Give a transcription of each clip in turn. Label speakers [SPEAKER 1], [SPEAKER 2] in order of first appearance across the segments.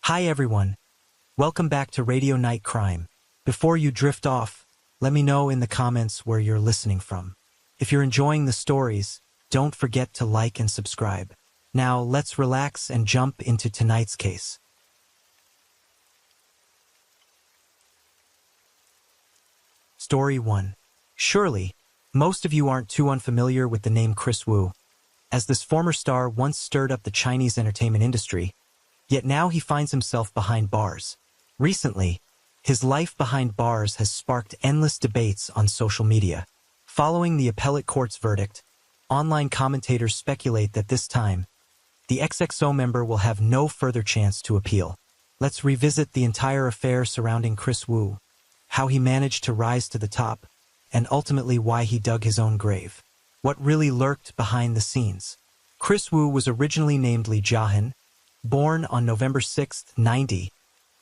[SPEAKER 1] Hi everyone, welcome back to Radio Night Crime. Before you drift off, let me know in the comments where you're listening from. If you're enjoying the stories, don't forget to like and subscribe. Now let's relax and jump into tonight's case. Story 1. Surely, most of you aren't too unfamiliar with the name Chris Wu, as this former star once stirred up the Chinese entertainment industry, yet now he finds himself behind bars. Recently, his life behind bars has sparked endless debates on social media. Following the appellate court's verdict, online commentators speculate that this time, the XXO member will have no further chance to appeal. Let's revisit the entire affair surrounding Chris Wu, how he managed to rise to the top, and ultimately why he dug his own grave. What really lurked behind the scenes? Chris Wu was originally named Li Jiahan, born on November 6, 1990,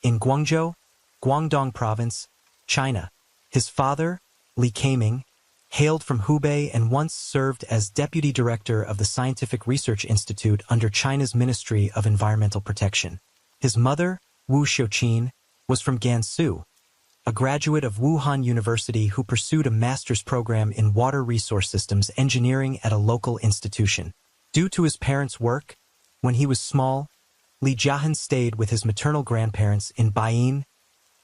[SPEAKER 1] in Guangzhou, Guangdong Province, China. His father, Li Kaiming, hailed from Hubei and once served as deputy director of the Scientific Research Institute under China's Ministry of Environmental Protection. His mother, Wu Xiuqin, was from Gansu, a graduate of Wuhan University who pursued a master's program in water resource systems engineering at a local institution. Due to his parents' work, when he was small, Li Jiahan stayed with his maternal grandparents in Baiyin,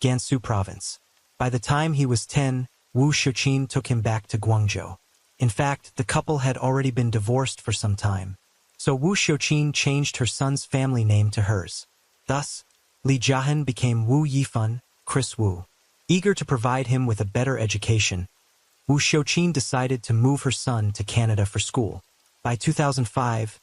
[SPEAKER 1] Gansu Province. By the time he was 10, Wu Xiuqin took him back to Guangzhou. In fact, the couple had already been divorced for some time, so Wu Xiuqin changed her son's family name to hers. Thus, Li Jiahan became Wu Yifan, Chris Wu. Eager to provide him with a better education, Wu Xiuqin decided to move her son to Canada for school. By 2005,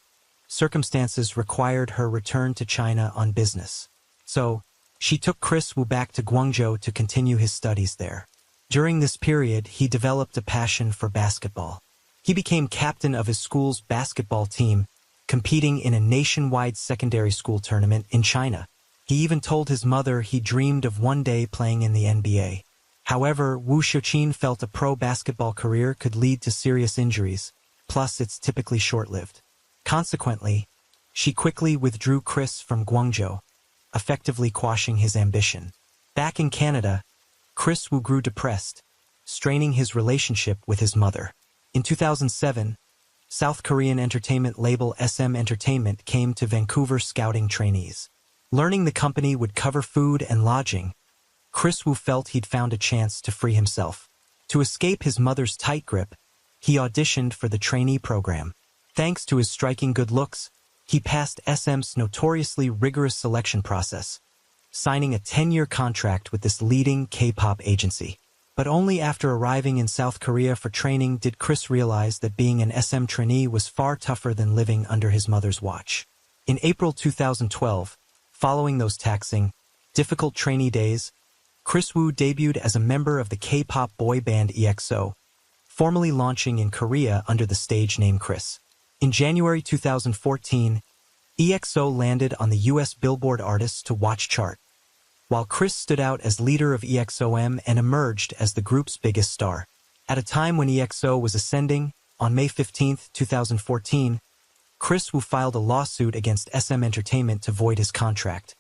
[SPEAKER 1] circumstances required her return to China on business. So, she took Chris Wu back to Guangzhou to continue his studies there. During this period, he developed a passion for basketball. He became captain of his school's basketball team, competing in a nationwide secondary school tournament in China. He even told his mother he dreamed of one day playing in the NBA. However, Wu Xiuqin felt a pro basketball career could lead to serious injuries, plus it's typically short-lived. Consequently, she quickly withdrew Chris from Guangzhou, effectively quashing his ambition. Back in Canada, Chris Wu grew depressed, straining his relationship with his mother. In 2007, South Korean entertainment label SM Entertainment came to Vancouver scouting trainees. Learning the company would cover food and lodging, Chris Wu felt he'd found a chance to free himself. To escape his mother's tight grip, he auditioned for the trainee program. Thanks to his striking good looks, he passed SM's notoriously rigorous selection process, signing a 10-year contract with this leading K-pop agency. But only after arriving in South Korea for training did Chris realize that being an SM trainee was far tougher than living under his mother's watch. In April 2012, following those taxing, difficult trainee days, Chris Wu debuted as a member of the K-pop boy band EXO, formally launching in Korea under the stage name Chris. In January 2014, EXO landed on the US Billboard Artists to Watch chart, while Chris stood out as leader of EXO-M and emerged as the group's biggest star. At a time when EXO was ascending, on May 15, 2014, Chris Wu filed a lawsuit against SM Entertainment to void his contract,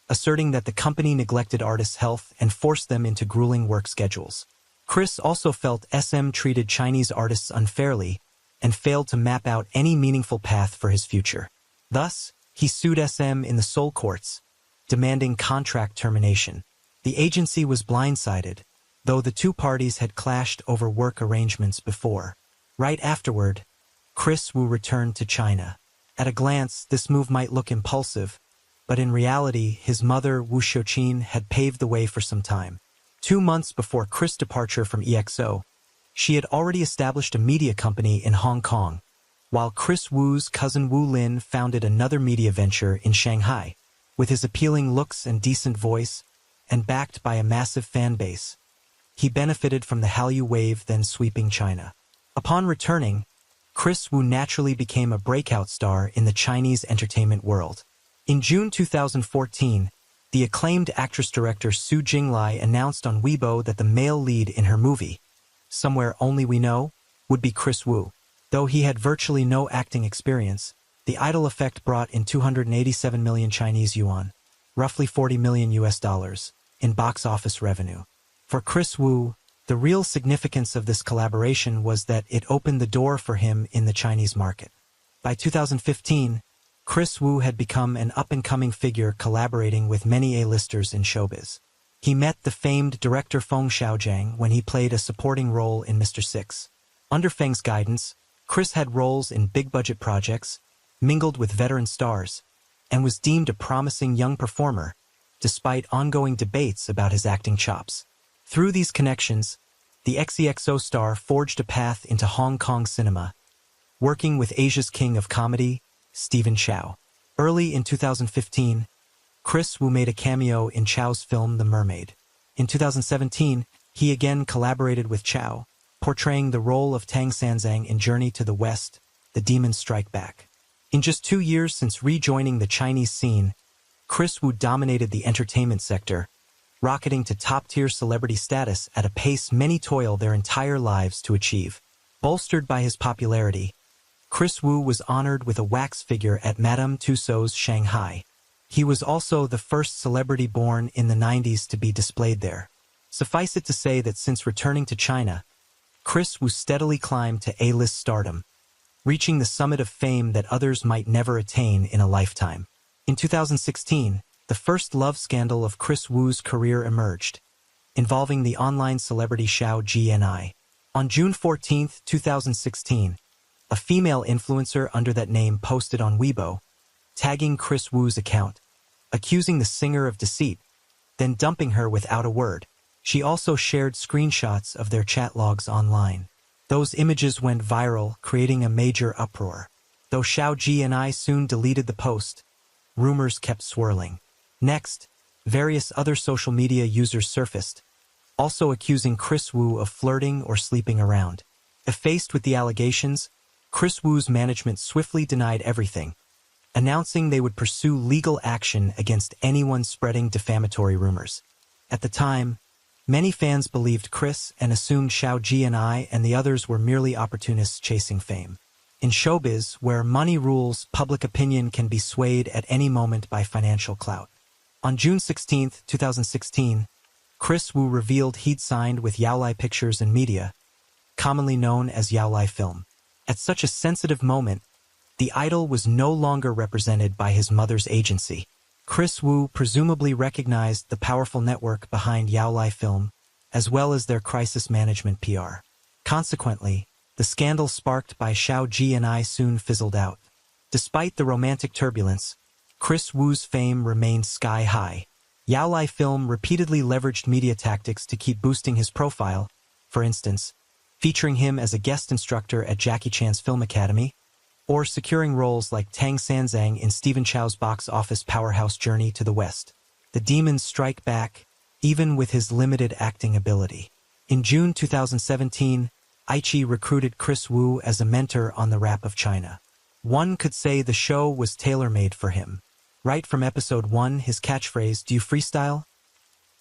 [SPEAKER 1] asserting that the company neglected artists' health and forced them into grueling work schedules. Chris also felt SM treated Chinese artists unfairly and failed to map out any meaningful path for his future. Thus, he sued SM in the Seoul courts, demanding contract termination. The agency was blindsided, though the two parties had clashed over work arrangements before. Right afterward, Chris Wu returned to China. At a glance, this move might look impulsive, but in reality, his mother, Wu Xiuqin, had paved the way for some time. 2 months before Chris' departure from EXO, she had already established a media company in Hong Kong, while Chris Wu's cousin Wu Lin founded another media venture in Shanghai. With his appealing looks and decent voice, and backed by a massive fan base, he benefited from the Hallyu wave then sweeping China. Upon returning, Chris Wu naturally became a breakout star in the Chinese entertainment world. In June 2014, the acclaimed actress-director Su Jinglai announced on Weibo that the male lead in her movie, Somewhere Only We Know, would be Chris Wu. Though he had virtually no acting experience, the idol effect brought in 287 million Chinese yuan, roughly $40 million in box office revenue. For Chris Wu, the real significance of this collaboration was that it opened the door for him in the Chinese market. By 2015, Chris Wu had become an up-and-coming figure collaborating with many A-listers in showbiz. He met the famed director Feng Xiaojiang when he played a supporting role in Mr. Six. Under Feng's guidance, Chris had roles in big-budget projects, mingled with veteran stars, and was deemed a promising young performer, despite ongoing debates about his acting chops. Through these connections, the XEXO star forged a path into Hong Kong cinema, working with Asia's king of comedy, Stephen Chow. Early in 2015, Chris Wu made a cameo in Chow's film The Mermaid. In 2017, he again collaborated with Chow, portraying the role of Tang Sanzang in Journey to the West, The Demons Strike Back. In just 2 years since rejoining the Chinese scene, Chris Wu dominated the entertainment sector, rocketing to top-tier celebrity status at a pace many toil their entire lives to achieve. Bolstered by his popularity, Chris Wu was honored with a wax figure at Madame Tussauds Shanghai. He was also the first celebrity born in the 90s to be displayed there. Suffice it to say that since returning to China, Chris Wu steadily climbed to A-list stardom, reaching the summit of fame that others might never attain in a lifetime. In 2016, the first love scandal of Chris Wu's career emerged, involving the online celebrity Xiao Jian'ai. On June 14, 2016, a female influencer under that name posted on Weibo, tagging Chris Wu's account, accusing the singer of deceit, then dumping her without a word. She also shared screenshots of their chat logs online. Those images went viral, creating a major uproar. Though Xiao Jian'ai soon deleted the post, rumors kept swirling. Next, various other social media users surfaced, also accusing Chris Wu of flirting or sleeping around. Faced with the allegations, Chris Wu's management swiftly denied everything, announcing they would pursue legal action against anyone spreading defamatory rumors. At the time, many fans believed Chris and assumed Xiao Jian'ai and the others were merely opportunists chasing fame. In showbiz, where money rules, public opinion can be swayed at any moment by financial clout. On June 16, 2016, Chris Wu revealed he'd signed with Yaolai Pictures and Media, commonly known as Yaolai Film. At such a sensitive moment, the idol was no longer represented by his mother's agency. Chris Wu presumably recognized the powerful network behind Yaolai Film, as well as their crisis management PR. Consequently, the scandal sparked by Xiao Jian'ai soon fizzled out. Despite the romantic turbulence, Chris Wu's fame remained sky-high. Yaolai Film repeatedly leveraged media tactics to keep boosting his profile, for instance, featuring him as a guest instructor at Jackie Chan's Film Academy, or securing roles like Tang Sanzang in Stephen Chow's box office powerhouse Journey to the West. The Demons Strike Back, even with his limited acting ability. In June 2017, Aichi recruited Chris Wu as a mentor on the Rap of China. One could say the show was tailor-made for him. Right from episode 1, his catchphrase, "Do you freestyle?"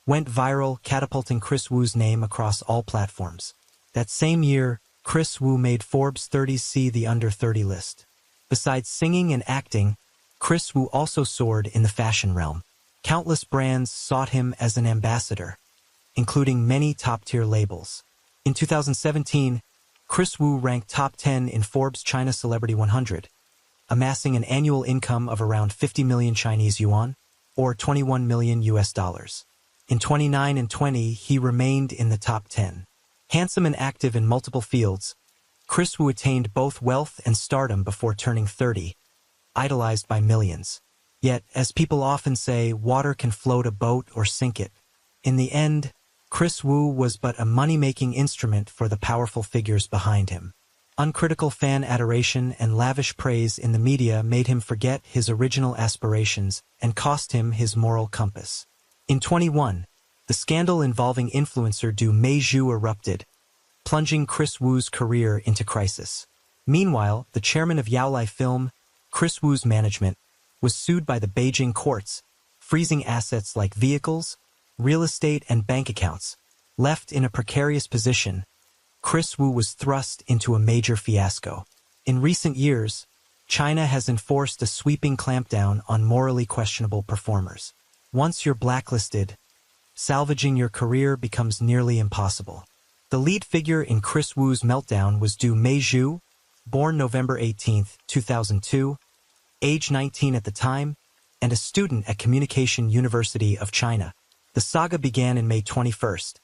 [SPEAKER 1] went viral, catapulting Chris Wu's name across all platforms. That same year, Chris Wu made Forbes 30's See the Under 30 list. Besides singing and acting, Chris Wu also soared in the fashion realm. Countless brands sought him as an ambassador, including many top-tier labels. In 2017, Chris Wu ranked top 10 in Forbes China Celebrity 100, amassing an annual income of around 50 million Chinese yuan, or $21 million. In 2019 and 20, he remained in the top 10. Handsome and active in multiple fields, Chris Wu attained both wealth and stardom before turning 30, idolized by millions. Yet, as people often say, water can float a boat or sink it. In the end, Chris Wu was but a money-making instrument for the powerful figures behind him. Uncritical fan adoration and lavish praise in the media made him forget his original aspirations and cost him his moral compass. In 2021, the scandal involving influencer Du Meizhu erupted, plunging Chris Wu's career into crisis. Meanwhile, the chairman of Yaolai Film, Chris Wu's management, was sued by the Beijing courts, freezing assets like vehicles, real estate, and bank accounts. Left in a precarious position, Chris Wu was thrust into a major fiasco. In recent years, China has enforced a sweeping clampdown on morally questionable performers. Once you're blacklisted, salvaging your career becomes nearly impossible. The lead figure in Chris Wu's meltdown was Du Meizhu, born November 18, 2002, age 19 at the time, and a student at Communication University of China. The saga began in May 21st,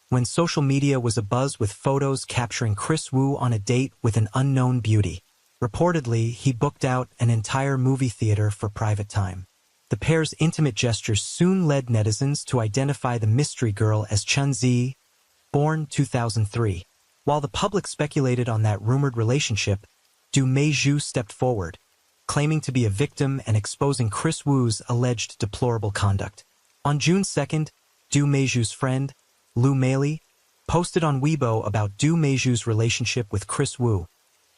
[SPEAKER 1] when social media was abuzz with photos capturing Chris Wu on a date with an unknown beauty. Reportedly, he booked out an entire movie theater for private time. The pair's intimate gestures soon led netizens to identify the mystery girl as Chen Zi, born 2003. While the public speculated on that rumored relationship, Du Meizhu stepped forward, claiming to be a victim and exposing Chris Wu's alleged deplorable conduct. On June 2nd, Du Meizhu's friend, Lu Meili, posted on Weibo about Du Meizhu's relationship with Chris Wu,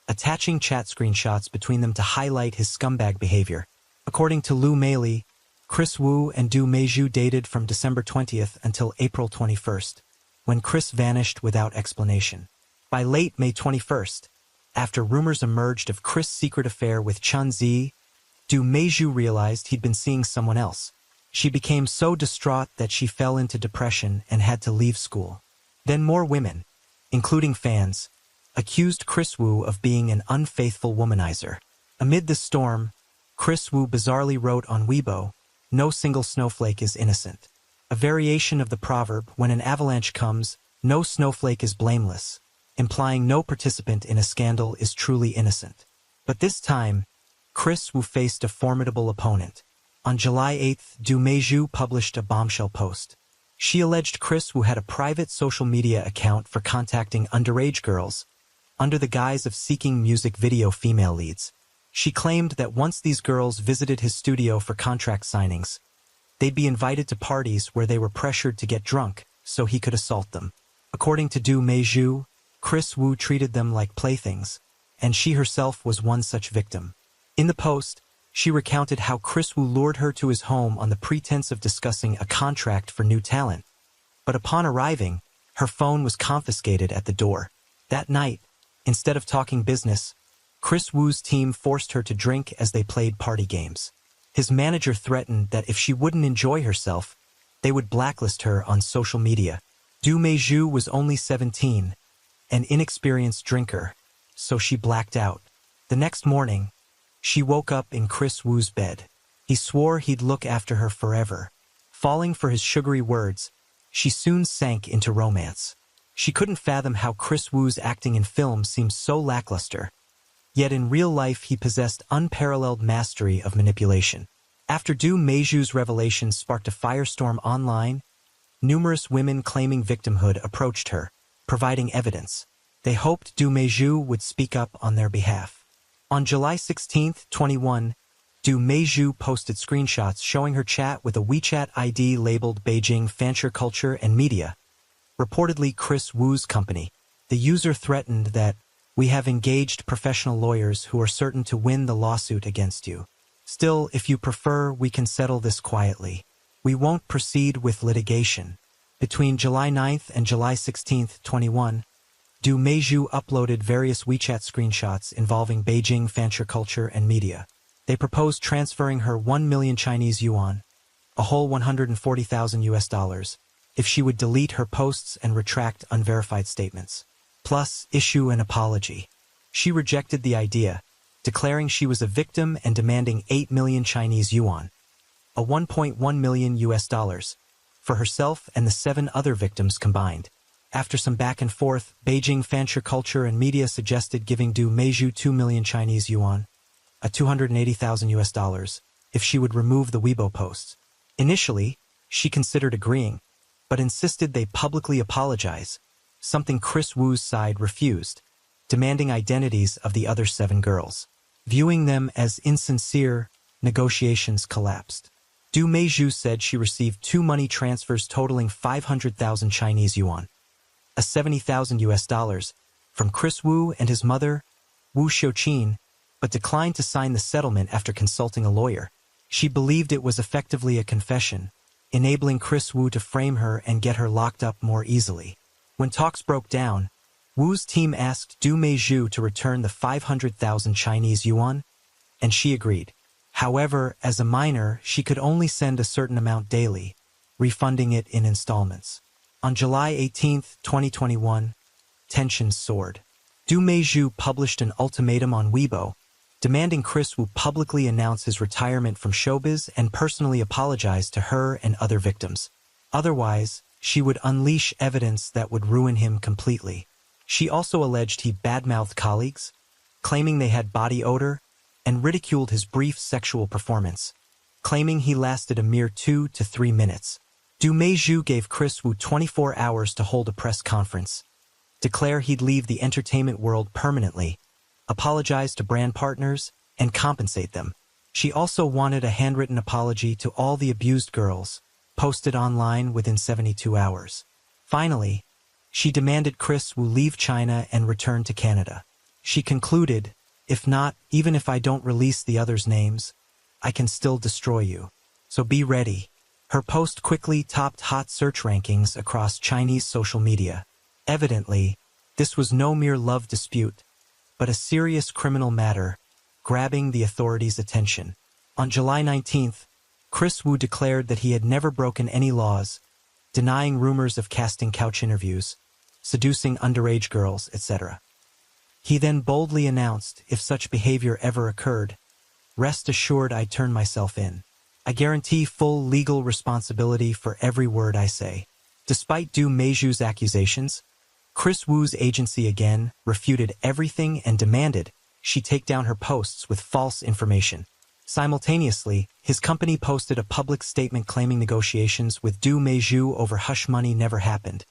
[SPEAKER 1] attaching chat screenshots between them to highlight his scumbag behavior. According to Lu Meili, Chris Wu and Du Meizhu dated from December 20th until April 21st, when Chris vanished without explanation. By late May 21st, after rumors emerged of Chris' secret affair with Chen Zi, Du Meizhu realized he'd been seeing someone else. She became so distraught that she fell into depression and had to leave school. Then more women, including fans, accused Chris Wu of being an unfaithful womanizer. Amid the storm, Chris Wu bizarrely wrote on Weibo, "No single snowflake is innocent." A variation of the proverb, when an avalanche comes, no snowflake is blameless, implying no participant in a scandal is truly innocent. But this time, Chris Wu faced a formidable opponent. On July 8th, Du Meizhu published a bombshell post. She alleged Chris Wu had a private social media account for contacting underage girls, under the guise of seeking music video female leads. She claimed that once these girls visited his studio for contract signings, they'd be invited to parties where they were pressured to get drunk so he could assault them. According to Du Meizhu, Chris Wu treated them like playthings, and she herself was one such victim. In the post, she recounted how Chris Wu lured her to his home on the pretense of discussing a contract for new talent. But upon arriving, her phone was confiscated at the door. That night, instead of talking business, Chris Wu's team forced her to drink as they played party games. His manager threatened that if she wouldn't enjoy herself, they would blacklist her on social media. Du Meizhu was only 17, an inexperienced drinker, so she blacked out. The next morning, she woke up in Chris Wu's bed. He swore he'd look after her forever. Falling for his sugary words, she soon sank into romance. She couldn't fathom how Chris Wu's acting in film seemed so lackluster. Yet in real life he possessed unparalleled mastery of manipulation. After Du Meizhu's revelations sparked a firestorm online, numerous women claiming victimhood approached her, providing evidence. They hoped Du Meizhu would speak up on their behalf. On July 16, 2021, Du Meizhu posted screenshots showing her chat with a WeChat ID labeled Beijing Fanshare Culture and Media, reportedly Chris Wu's company. The user threatened that, "We have engaged professional lawyers who are certain to win the lawsuit against you. Still, if you prefer, we can settle this quietly. We won't proceed with litigation." Between July 9th and July 16th, 2021, Du Meizhu uploaded various WeChat screenshots involving Beijing Fanshare Culture and Media. They proposed transferring her 1 million Chinese yuan, a whole $140,000 US, if she would delete her posts and retract unverified statements, plus issue an apology. She rejected the idea, declaring she was a victim and demanding 8 million Chinese yuan, a $1.1 million US, for herself and the 7 other victims combined. After some back and forth, Beijing Fanshare Culture and Media suggested giving Du Meizhu 2 million Chinese yuan, a $280,000 US, if she would remove the Weibo posts. Initially, she considered agreeing, but insisted they publicly apologize, something Chris Wu's side refused, demanding identities of the other 7 girls. Viewing them as insincere, negotiations collapsed. Du Meizhu said she received 2 money transfers totaling 500,000 Chinese yuan, a $70,000 US, from Chris Wu and his mother, Wu Xiuqin, but declined to sign the settlement after consulting a lawyer. She believed it was effectively a confession, enabling Chris Wu to frame her and get her locked up more easily. When talks broke down, Wu's team asked Du Meizhu to return the 500,000 Chinese yuan, and she agreed. However, as a minor, she could only send a certain amount daily, refunding it in installments. On July 18, 2021, tensions soared. Du Meizhu published an ultimatum on Weibo, demanding Chris Wu publicly announce his retirement from showbiz and personally apologize to her and other victims. Otherwise, she would unleash evidence that would ruin him completely. She also alleged he badmouthed colleagues, claiming they had body odor, and ridiculed his brief sexual performance, claiming he lasted a mere 2 to 3 minutes. Du Meizhu gave Chris Wu 24 hours to hold a press conference, declare he'd leave the entertainment world permanently, apologize to brand partners, and compensate them. She also wanted a handwritten apology to all the abused girls, posted online within 72 hours. Finally, she demanded Chris Wu leave China and return to Canada. She concluded, "If not, even if I don't release the others' names, I can still destroy you. So be ready." Her post quickly topped hot search rankings across Chinese social media. Evidently, this was no mere love dispute, but a serious criminal matter, grabbing the authorities' attention. On July 19th, Chris Wu declared that he had never broken any laws, denying rumors of casting couch interviews, seducing underage girls, etc. He then boldly announced, if such behavior ever occurred, "Rest assured I turn myself in. I guarantee full legal responsibility for every word I say." Despite Du Meizhu's accusations, Chris Wu's agency again refuted everything and demanded she take down her posts with false information. Simultaneously, his company posted a public statement claiming negotiations with Du Meizhu over hush money never happened,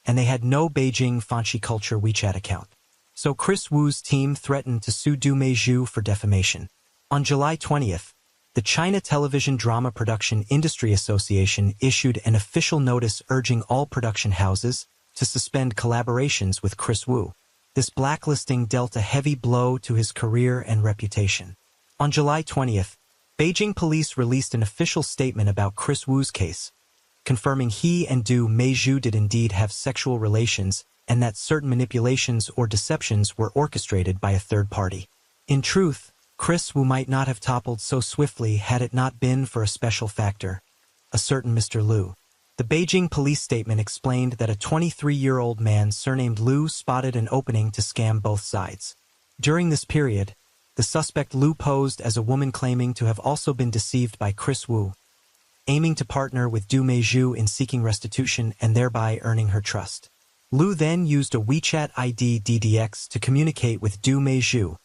[SPEAKER 1] and they had no Beijing Fanchi Culture WeChat account. So Chris Wu's team threatened to sue Du Meizhu for defamation. On July 20th, the China Television Drama Production Industry Association issued an official notice urging all production houses to suspend collaborations with Chris Wu. This blacklisting dealt a heavy blow to his career and reputation. On July 20th, Beijing police released an official statement about Chris Wu's case, confirming he and Du Meizhu did indeed have sexual relations and that certain manipulations or deceptions were orchestrated by a third party. In truth, Chris Wu might not have toppled so swiftly had it not been for a special factor, a certain Mr. Liu. The Beijing police statement explained that a 23-year-old man surnamed Liu spotted an opening to scam both sides. During this period, the suspect Liu posed as a woman claiming to have also been deceived by Chris Wu, aiming to partner with Du Meizhu in seeking restitution and thereby earning her trust. Liu then used a WeChat ID DDX to communicate with Du Meizhu,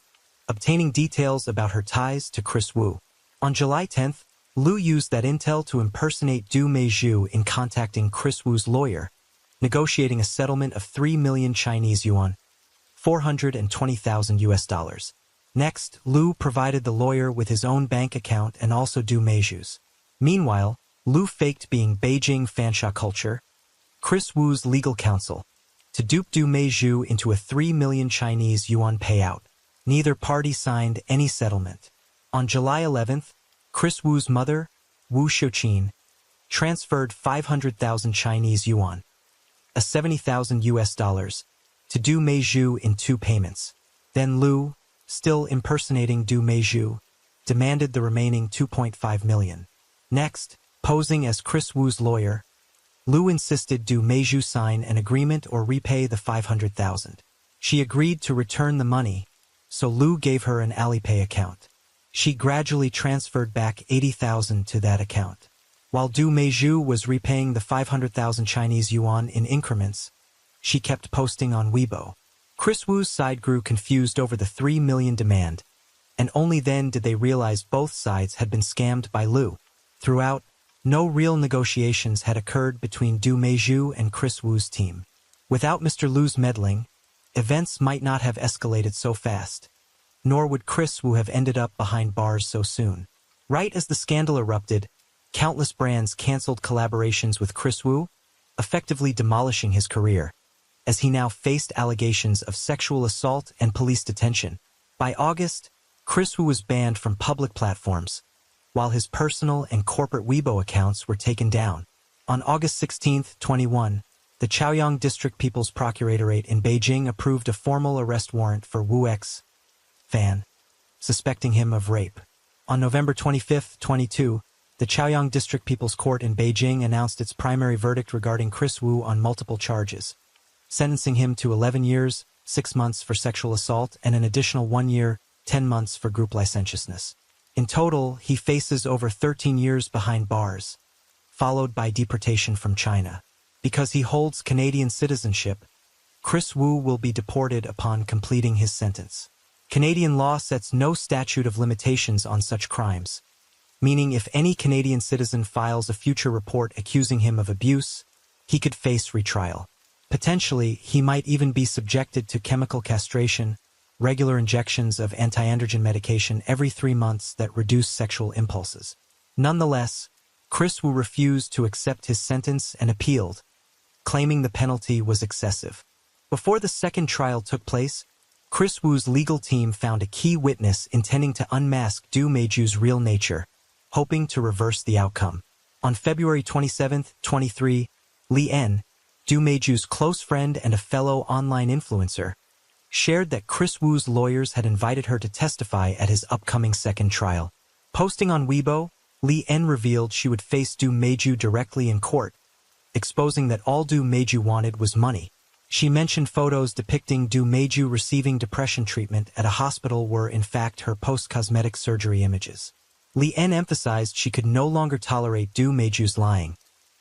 [SPEAKER 1] obtaining details about her ties to Chris Wu. On July 10th, Liu used that intel to impersonate Du Meizhu in contacting Chris Wu's lawyer, negotiating a settlement of 3 million Chinese yuan, $420,000 US. Next, Liu provided the lawyer with his own bank account and also Du Meizhu's. Meanwhile, Liu faked being Beijing Fansha Culture, Chris Wu's legal counsel, to dupe Du Meizhu into a 3 million Chinese yuan payout. Neither party signed any settlement. On July 11th, Chris Wu's mother, Wu Xiuqin, transferred 500,000 Chinese yuan, a $70,000 US, to Du Meizhu in 2 payments. Then Liu, still impersonating Du Meizhu, demanded the remaining 2.5 million. Next, posing as Chris Wu's lawyer, Liu insisted Du Meizhu sign an agreement or repay the 500,000. She agreed to return the money, so Liu gave her an Alipay account. She gradually transferred back 80,000 to that account. While Du Meizhu was repaying the 500,000 Chinese yuan in increments, she kept posting on Weibo. Chris Wu's side grew confused over the 3 million demand, and only then did they realize both sides had been scammed by Liu. Throughout, no real negotiations had occurred between Du Meizhu and Chris Wu's team. Without Mr. Liu's meddling, events might not have escalated so fast, nor would Chris Wu have ended up behind bars so soon. Right as the scandal erupted, countless brands canceled collaborations with Chris Wu, effectively demolishing his career, as he now faced allegations of sexual assault and police detention. By August, Chris Wu was banned from public platforms, while his personal and corporate Weibo accounts were taken down. On August 16, 2021, the Chaoyang District People's Procuratorate in Beijing approved a formal arrest warrant for Wu X fan, suspecting him of rape. On November 25, 22, the Chaoyang District People's Court in Beijing announced its primary verdict regarding Chris Wu on multiple charges, sentencing him to 11 years, 6 months for sexual assault and an additional 1 year, 10 months for group licentiousness. In total, he faces over 13 years behind bars, followed by deportation from China. Because he holds Canadian citizenship, Chris Wu will be deported upon completing his sentence. Canadian law sets no statute of limitations on such crimes, meaning if any Canadian citizen files a future report accusing him of abuse, he could face retrial. Potentially, he might even be subjected to chemical castration, regular injections of anti-androgen medication every 3 months that reduce sexual impulses. Nonetheless, Chris Wu refused to accept his sentence and appealed, claiming the penalty was excessive. Before the second trial took place, Chris Wu's legal team found a key witness intending to unmask Du Meiju's real nature, hoping to reverse the outcome. On February 27, 23, Li En, Du Meiju's close friend and a fellow online influencer, shared that Chris Wu's lawyers had invited her to testify at his upcoming second trial. Posting on Weibo, Li En revealed she would face Du Meiju directly in court, exposing that all Du Meiju wanted was money. She mentioned photos depicting Du Meiju receiving depression treatment at a hospital were in fact her post-cosmetic surgery images. Li En emphasized she could no longer tolerate Du Meiju's lying,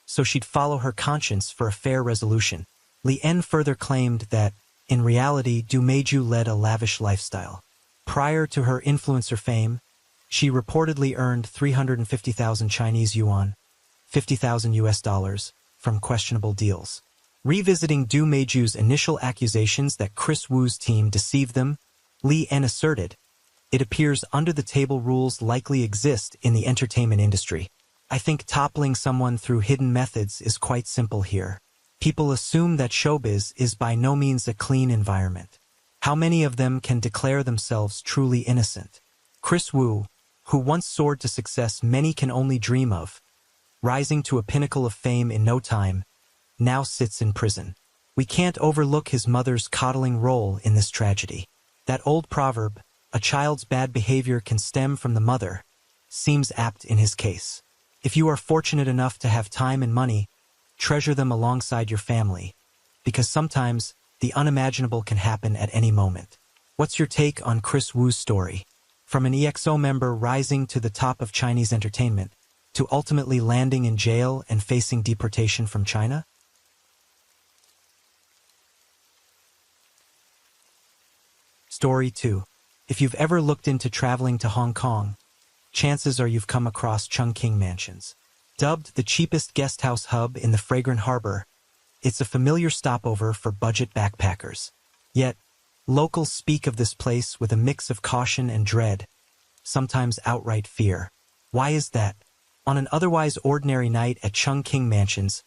[SPEAKER 1] so she'd follow her conscience for a fair resolution. Li En further claimed that, in reality, Du Meiju led a lavish lifestyle. Prior to her influencer fame, she reportedly earned 350,000 Chinese yuan, $50,000 from questionable deals. Revisiting Du Meiju's initial accusations that Chris Wu's team deceived them, Li En asserted, "It appears under-the-table rules likely exist in the entertainment industry. I think toppling someone through hidden methods is quite simple here. People assume that showbiz is by no means a clean environment. How many of them can declare themselves truly innocent?" Chris Wu, who once soared to success many can only dream of, rising to a pinnacle of fame in no time, now sits in prison. We can't overlook his mother's coddling role in this tragedy. That old proverb, "A child's bad behavior can stem from the mother," seems apt in his case. If you are fortunate enough to have time and money, treasure them alongside your family, because sometimes the unimaginable can happen at any moment. What's your take on Chris Wu's story? From an EXO member rising to the top of Chinese entertainment, to ultimately landing in jail and facing deportation from China? Story 2. If you've ever looked into traveling to Hong Kong, chances are you've come across Chungking Mansions. Dubbed the cheapest guesthouse hub in the fragrant harbor, it's a familiar stopover for budget backpackers. Yet, locals speak of this place with a mix of caution and dread, sometimes outright fear. Why is that? On an otherwise ordinary night at Chungking Mansions,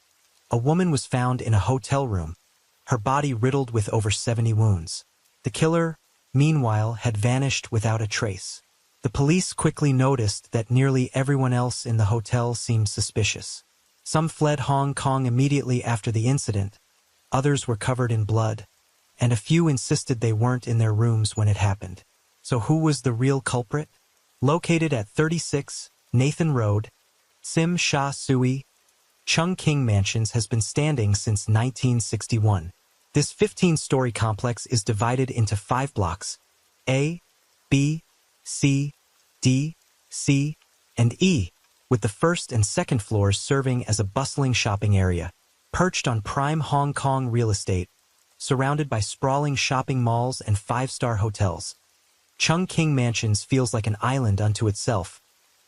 [SPEAKER 1] a woman was found in a hotel room, her body riddled with over 70 wounds. The killer, meanwhile, had vanished without a trace. The police quickly noticed that nearly everyone else in the hotel seemed suspicious. Some fled Hong Kong immediately after the incident, others were covered in blood, and a few insisted they weren't in their rooms when it happened. So who was the real culprit? Located at 36 Nathan Road, Tsim Sha Tsui, Chungking Mansions has been standing since 1961. This 15-story complex is divided into 5 blocks, A, B, C, D, C, and E, with the first and second floors serving as a bustling shopping area, perched on prime Hong Kong real estate, surrounded by sprawling shopping malls and 5-star hotels. Chungking Mansions feels like an island unto itself,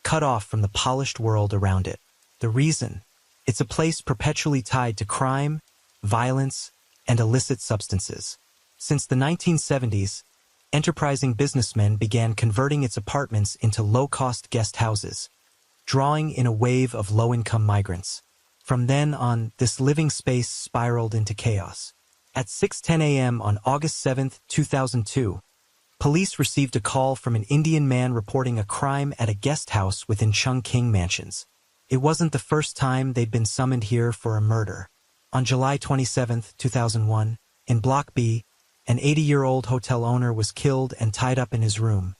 [SPEAKER 1] cut off from the polished world around it. The reason? It's a place perpetually tied to crime, violence, and illicit substances. Since the 1970s, enterprising businessmen began converting its apartments into low-cost guest houses, drawing in a wave of low-income migrants. From then on, this living space spiraled into chaos. At 6:10 a.m. on August 7, 2002, police received a call from an Indian man reporting a crime at a guest house within Chungking Mansions. It wasn't the first time they'd been summoned here for a murder. On July 27, 2001, in Block B, an 80-year-old hotel owner was killed and tied up in his room.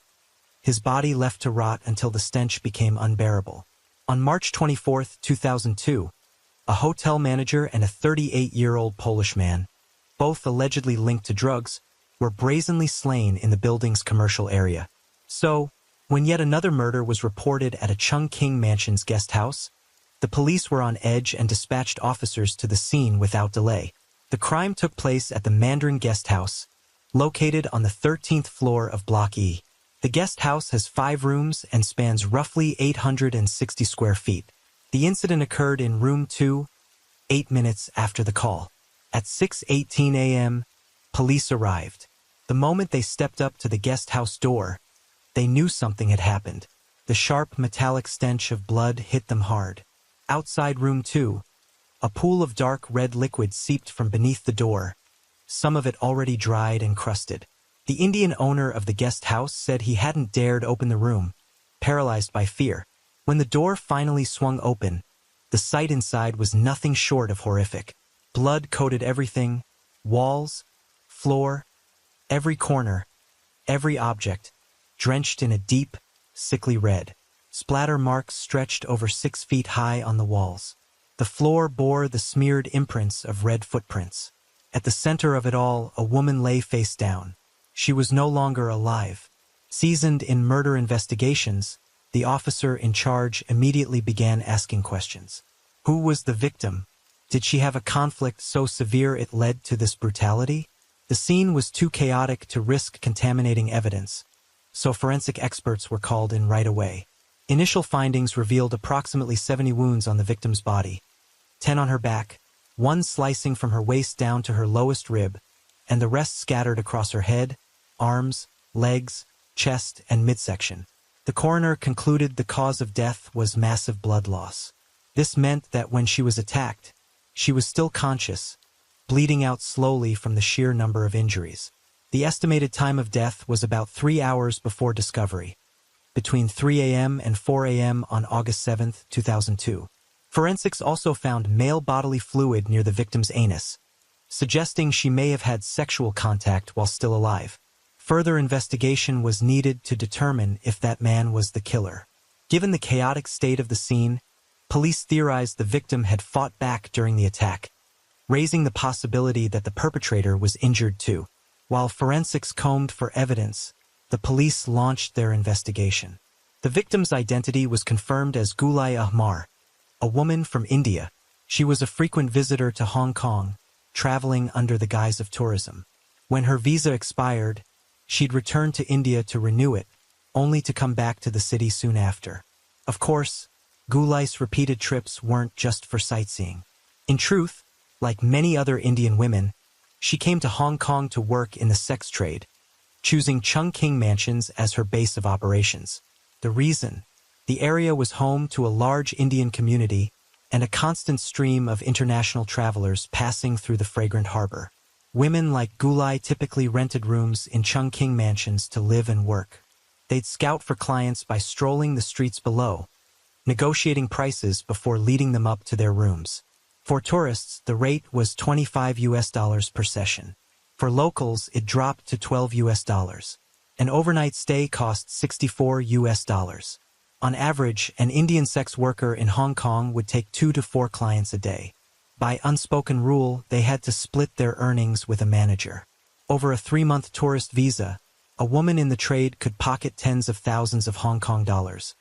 [SPEAKER 1] his body left to rot until the stench became unbearable. On March 24, 2002, a hotel manager and a 38-year-old Polish man, both allegedly linked to drugs, were brazenly slain in the building's commercial area. So, when yet another murder was reported at a Chungking Mansion's guest house, the police were on edge and dispatched officers to the scene without delay. The crime took place at the Mandarin Guest House, located on the 13th floor of Block E. The guest house has 5 rooms and spans roughly 860 square feet. The incident occurred in room 2, 8 minutes after the call. At 6:18 a.m., police arrived. The moment they stepped up to the guest house door, they knew something had happened. The sharp metallic stench of blood hit them hard. Outside room 2, a pool of dark red liquid seeped from beneath the door, some of it already dried and crusted. The Indian owner of the guest house said he hadn't dared open the room, paralyzed by fear. When the door finally swung open, the sight inside was nothing short of horrific. Blood coated everything: walls, floor, every corner, every object, drenched in a deep, sickly red. Splatter marks stretched over 6 feet high on the walls. The floor bore the smeared imprints of red footprints. At the center of it all, a woman lay face down. She was no longer alive. Seasoned in murder investigations, the officer in charge immediately began asking questions. Who was the victim? Did she have a conflict so severe it led to this brutality? The scene was too chaotic to risk contaminating evidence, so forensic experts were called in right away. Initial findings revealed approximately 70 wounds on the victim's body, 10 on her back, 1 slicing from her waist down to her lowest rib, and the rest scattered across her head, arms, legs, chest, and midsection. The coroner concluded the cause of death was massive blood loss. This meant that when she was attacked, she was still conscious, bleeding out slowly from the sheer number of injuries. The estimated time of death was about 3 hours before discovery, between 3 a.m. and 4 a.m. on August 7, 2002. Forensics also found male bodily fluid near the victim's anus, suggesting she may have had sexual contact while still alive. Further investigation was needed to determine if that man was the killer. Given the chaotic state of the scene, police theorized the victim had fought back during the attack, raising the possibility that the perpetrator was injured too. While forensics combed for evidence, the police launched their investigation. The victim's identity was confirmed as Gulai Ahmar, a woman from India. She was a frequent visitor to Hong Kong, traveling under the guise of tourism. When her visa expired, she'd returned to India to renew it, only to come back to the city soon after. Of course, Gulai's repeated trips weren't just for sightseeing. In truth, like many other Indian women, she came to Hong Kong to work in the sex trade, choosing Chungking Mansions as her base of operations. The reason? The area was home to a large Indian community and a constant stream of international travelers passing through the fragrant harbor. Women like Gulai typically rented rooms in Chungking Mansions to live and work. They'd scout for clients by strolling the streets below, negotiating prices before leading them up to their rooms. For tourists, the rate was $25 per session. For locals, it dropped to $12. An overnight stay cost $64. On average, an Indian sex worker in Hong Kong would take 2 to 4 clients a day. By unspoken rule, they had to split their earnings with a manager. Over a 3-month tourist visa, a woman in the trade could pocket tens of thousands of Hong Kong dollars,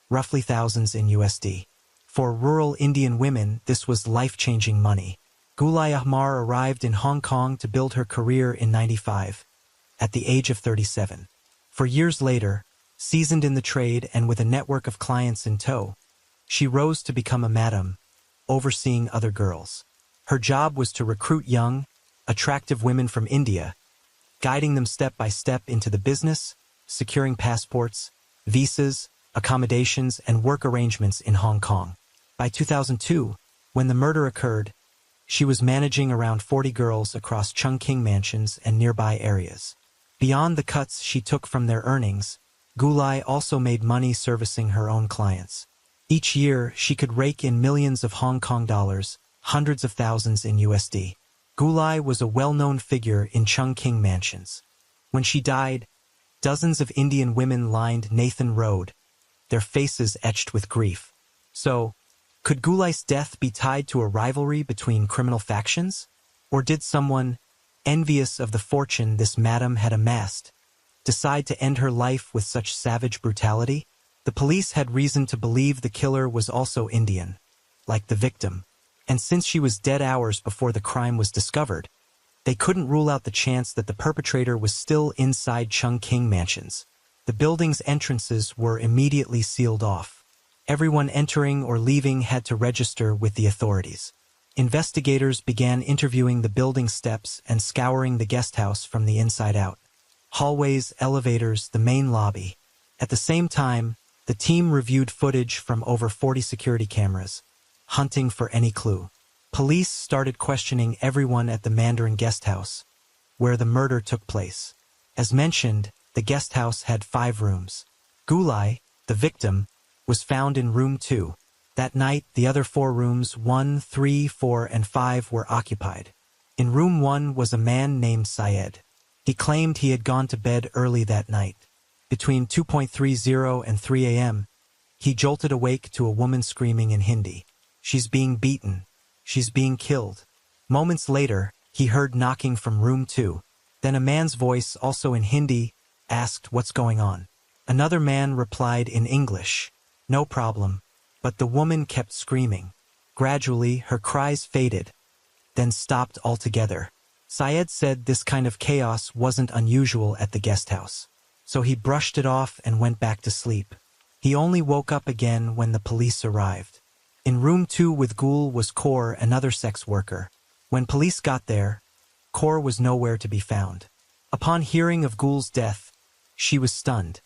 [SPEAKER 1] roughly thousands in USD. For rural Indian women, this was life-changing money. Gulai Ahmar arrived in Hong Kong to build her career in '95, at the age of 37. For years later, seasoned in the trade and with a network of clients in tow, she rose to become a madam, overseeing other girls. Her job was to recruit young, attractive women from India, guiding them step by step into the business, securing passports, visas, accommodations, and work arrangements in Hong Kong. By 2002, when the murder occurred, she was managing around 40 girls across Chungking Mansions and nearby areas. Beyond the cuts she took from their earnings, Gulai also made money servicing her own clients. Each year, she could rake in millions of Hong Kong dollars, hundreds of thousands in USD. Gulai was a well-known figure in Chungking Mansions. When she died, Dozens of Indian women lined Nathan Road, their faces etched with grief. So, could Gulai's death be tied to a rivalry between criminal factions? Or did someone, envious of the fortune this madam had amassed, decide to end her life with such savage brutality? The police had reason to believe the killer was also Indian, like the victim, and since she was dead hours before the crime was discovered, they couldn't rule out the chance that the perpetrator was still inside Chungking Mansions. The building's entrances were immediately sealed off. Everyone entering or leaving had to register with the authorities. Investigators began interviewing the building steps and scouring the guest house from the inside out. Hallways, elevators, the main lobby. At the same time, the team reviewed footage from over 40 security cameras, hunting for any clue. Police started questioning everyone at the Mandarin guest house, where the murder took place. As mentioned, the guest house had 5 rooms. Gulai, the victim, was found in room 2. That night, the other 4 rooms, 1, 3, 4, and 5, were occupied. In room 1 was a man named Syed. He claimed he had gone to bed early that night. Between 2:30 and 3 a.m., he jolted awake to a woman screaming in Hindi, "She's being beaten. She's being killed." Moments later, he heard knocking from room 2. Then a man's voice, also in Hindi, asked what's going on. Another man replied in English, "No problem." But the woman kept screaming. Gradually, her cries faded, then stopped altogether. Syed said this kind of chaos wasn't unusual at the guest house, so he brushed it off and went back to sleep. He only woke up again when the police arrived. In room 2 with Gul was Kaur, another sex worker. When police got there, Kaur was nowhere to be found. Upon hearing of Gul's death, she was stunned,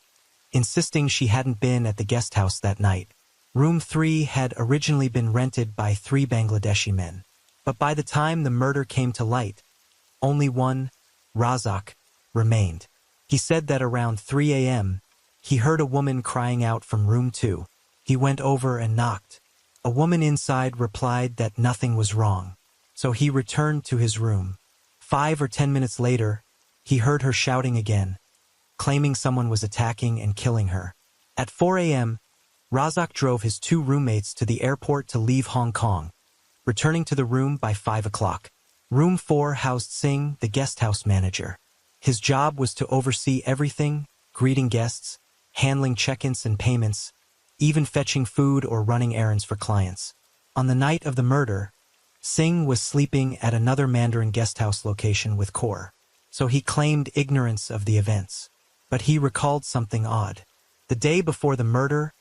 [SPEAKER 1] insisting she hadn't been at the guest house that night. Room 3 had originally been rented by 3 Bangladeshi men, but by the time the murder came to light, only one, Razak, remained. He said that around 3 a.m., he heard a woman crying out from room 2. He went over and knocked. A woman inside replied that nothing was wrong, so he returned to his room. 5 or 10 minutes later, he heard her shouting again, claiming someone was attacking and killing her. At 4 a.m., Razak drove his 2 roommates to the airport to leave Hong Kong, returning to the room by 5 o'clock. Room 4 housed Singh, the guest house manager. His job was to oversee everything, greeting guests, handling check-ins and payments, even fetching food or running errands for clients. On the night of the murder, Singh was sleeping at another Mandarin guest house location with Kaur, so he claimed ignorance of the events. But he recalled something odd. The day before the murder,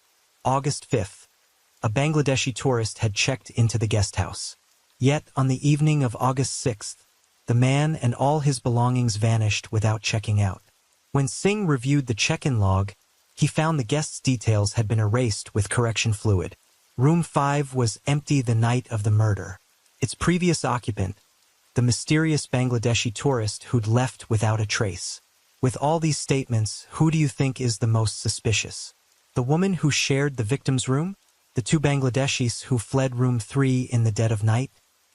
[SPEAKER 1] August 5th, a Bangladeshi tourist had checked into the guest house. Yet, on the evening of August 6th, the man and all his belongings vanished without checking out. When Singh reviewed the check-in log, he found the guest's details had been erased with correction fluid. Room 5 was empty the night of the murder. Its previous occupant, the mysterious Bangladeshi tourist who'd left without a trace. With all these statements, who do you think is the most suspicious? The woman who shared the victim's room? The 2 Bangladeshis who fled room 3 in the dead of night?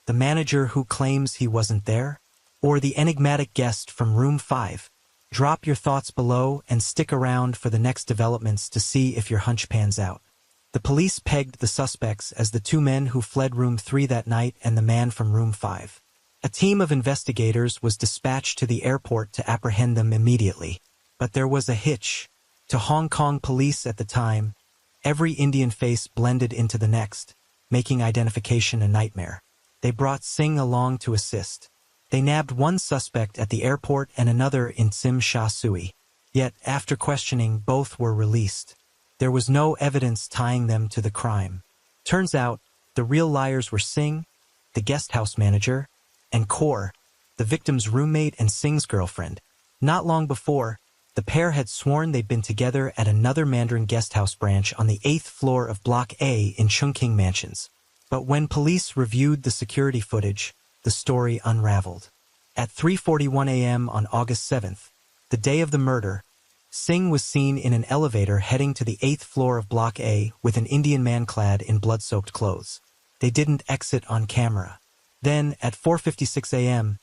[SPEAKER 1] The manager who claims he wasn't there? Or the enigmatic guest from room 5? Drop your thoughts below and stick around for the next developments to see if your hunch pans out. The police pegged the suspects as the 2 men who fled room 3 that night and the man from room 5. A team of investigators was dispatched to the airport to apprehend them immediately. But there was a hitch. To Hong Kong police at the time, every Indian face blended into the next, making identification a nightmare. They brought Singh along to assist. They nabbed one suspect at the airport and another in Tsim Sha Tsui. Yet, after questioning, both were released. There was no evidence tying them to the crime. Turns out, the real liars were Singh, the guest house manager, and Kaur, the victim's roommate and Singh's girlfriend. Not long before, the pair had sworn they'd been together at another Mandarin guest house branch on the 8th floor of Block A in Chungking Mansions. But when police reviewed the security footage, the story unraveled. At 3:41 a.m. on August 7th, the day of the murder, Singh was seen in an elevator heading to the 8th floor of Block A with an Indian man clad in blood-soaked clothes. They didn't exit on camera. Then, at 4:56 a.m.,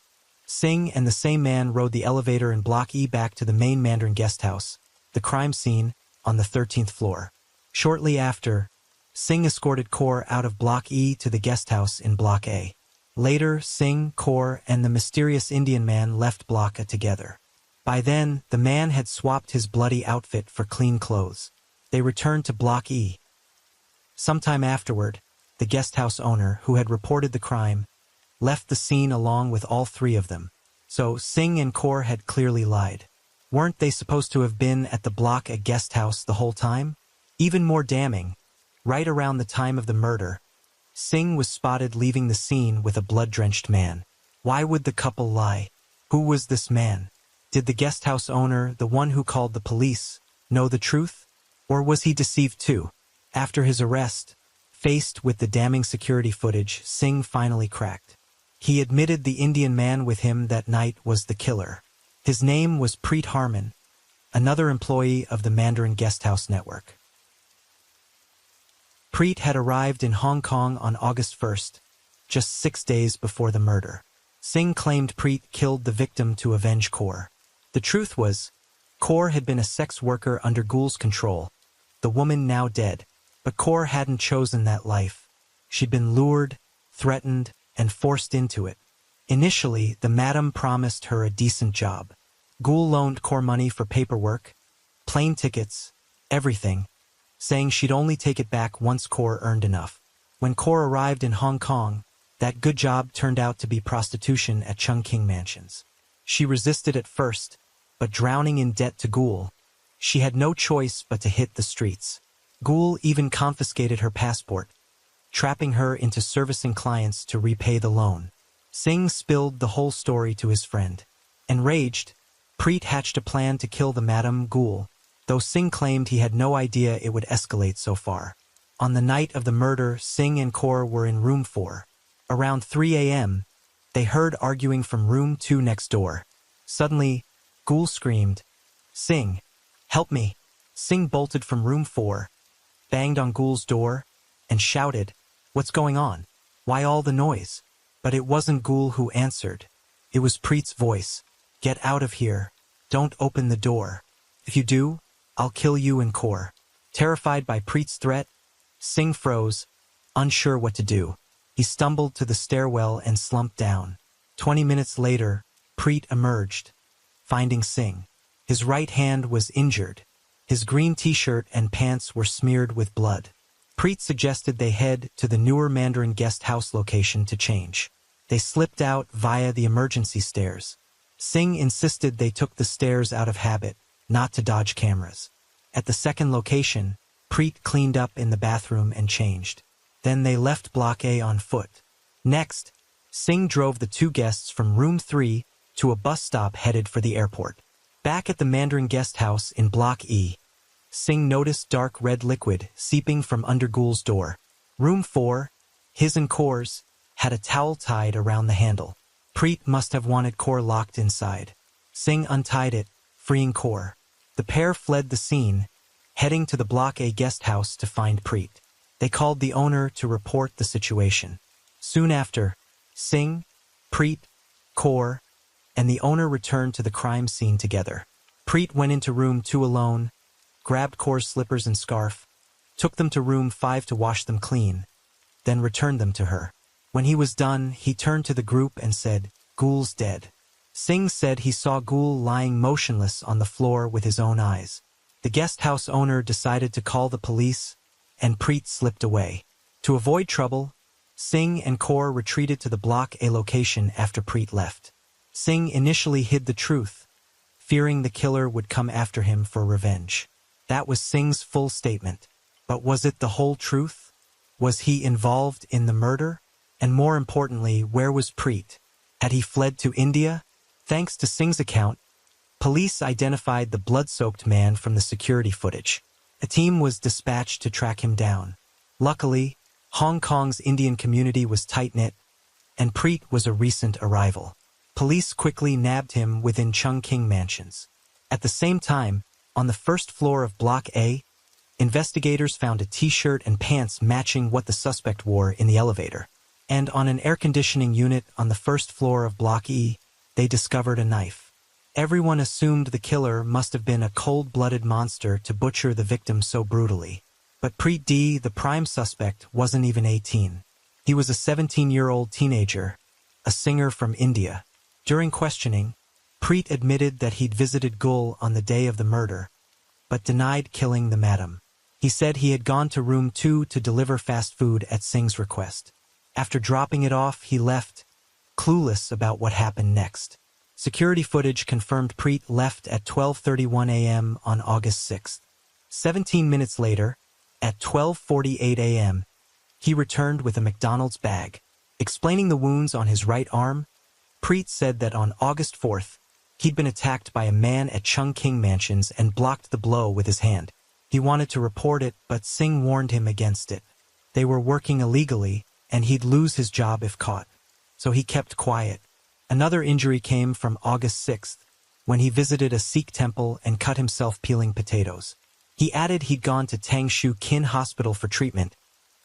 [SPEAKER 1] Singh and the same man rode the elevator in Block E back to the main Mandarin guest house, the crime scene, on the 13th floor. Shortly after, Singh escorted Kaur out of Block E to the guest house in Block A. Later, Singh, Kaur, and the mysterious Indian man left Block A together. By then, the man had swapped his bloody outfit for clean clothes. They returned to Block E. Sometime afterward, the guest house owner, who had reported the crime, left the scene along with all three of them. So Singh and Kaur had clearly lied. Weren't they supposed to have been at the Block A guest house the whole time? Even more damning, right around the time of the murder, Singh was spotted leaving the scene with a blood-drenched man. Why would the couple lie? Who was this man? Did the guest house owner, the one who called the police, know the truth? Or was he deceived too? After his arrest, faced with the damning security footage, Singh finally cracked. He admitted the Indian man with him that night was the killer. His name was Preet Harman, another employee of the Mandarin Guest House network. Preet had arrived in Hong Kong on August 1st, just 6 days before the murder. Singh claimed Preet killed the victim to avenge Kaur. The truth was, Kaur had been a sex worker under Gul's control, the woman now dead, but Kaur hadn't chosen that life. She'd been lured, threatened, and forced into it. Initially, the madam promised her a decent job. Gul loaned Kaur money for paperwork, plane tickets, everything, saying she'd only take it back once Kaur earned enough. When Kaur arrived in Hong Kong, that good job turned out to be prostitution at Chungking Mansions. She resisted at first, but drowning in debt to Gul, she had no choice but to hit the streets. Gul even confiscated her passport, trapping her into servicing clients to repay the loan. Singh spilled the whole story to his friend. Enraged, Preet hatched a plan to kill the Madam Gul, though Singh claimed he had no idea it would escalate so far. On the night of the murder, Singh and Kaur were in room 4. Around 3 a.m., they heard arguing from room 2 next door. Suddenly, Gul screamed, "Singh, help me!" Singh bolted from room 4, banged on Gul's door, and shouted, "What's going on? Why all the noise?" But it wasn't Gul who answered. It was Preet's voice. "Get out of here. Don't open the door. If you do, I'll kill you and Kaur." Terrified by Preet's threat, Singh froze, unsure what to do. He stumbled to the stairwell and slumped down. 20 minutes later, Preet emerged, finding Singh. His right hand was injured. His green t-shirt and pants were smeared with blood. Preet suggested they head to the newer Mandarin guest house location to change. They slipped out via the emergency stairs. Singh insisted they took the stairs out of habit, not to dodge cameras. At the second location, Preet cleaned up in the bathroom and changed. Then they left Block A on foot. Next, Singh drove the two guests from room 3 to a bus stop headed for the airport. Back at the Mandarin guest house in Block E, Singh noticed dark red liquid seeping from under Gul's door. Room 4, his and Kaur's, had a towel tied around the handle. Preet must have wanted Kaur locked inside. Singh untied it, freeing Kaur. The pair fled the scene, heading to the Block A guest house to find Preet. They called the owner to report the situation. Soon after, Singh, Preet, Kaur, and the owner returned to the crime scene together. Preet went into room 2 alone, grabbed Kaur's slippers and scarf, took them to room 5 to wash them clean, then returned them to her. When he was done, he turned to the group and said, "Gul's dead." Singh said he saw Gul lying motionless on the floor with his own eyes. The guest house owner decided to call the police, and Preet slipped away. To avoid trouble, Singh and Kaur retreated to the Block A location after Preet left. Singh initially hid the truth, fearing the killer would come after him for revenge. That was Singh's full statement. But was it the whole truth? Was he involved in the murder? And more importantly, where was Preet? Had he fled to India? Thanks to Singh's account, police identified the blood-soaked man from the security footage. A team was dispatched to track him down. Luckily, Hong Kong's Indian community was tight-knit, and Preet was a recent arrival. Police quickly nabbed him within Chungking Mansions. At the same time, on the first floor of Block A, investigators found a t-shirt and pants matching what the suspect wore in the elevator. And on an air conditioning unit on the first floor of Block E, they discovered a knife. Everyone assumed the killer must have been a cold-blooded monster to butcher the victim so brutally. But Preet D., the prime suspect, wasn't even 18. He was a 17-year-old teenager, a singer from India. During questioning, Preet admitted that he'd visited Gul on the day of the murder, but denied killing the madam. He said he had gone to room 2 to deliver fast food at Singh's request. After dropping it off, he left, clueless about what happened next. Security footage confirmed Preet left at 12:31 a.m. on August 6. 17 minutes later, at 12:48 a.m., he returned with a McDonald's bag. Explaining the wounds on his right arm, Preet said that on August 4th, he'd been attacked by a man at Chung King Mansions and blocked the blow with his hand. He wanted to report it, but Singh warned him against it. They were working illegally, and he'd lose his job if caught. So he kept quiet. Another injury came from August 6th, when he visited a Sikh temple and cut himself peeling potatoes. He added he'd gone to Tangshu Kin Hospital for treatment,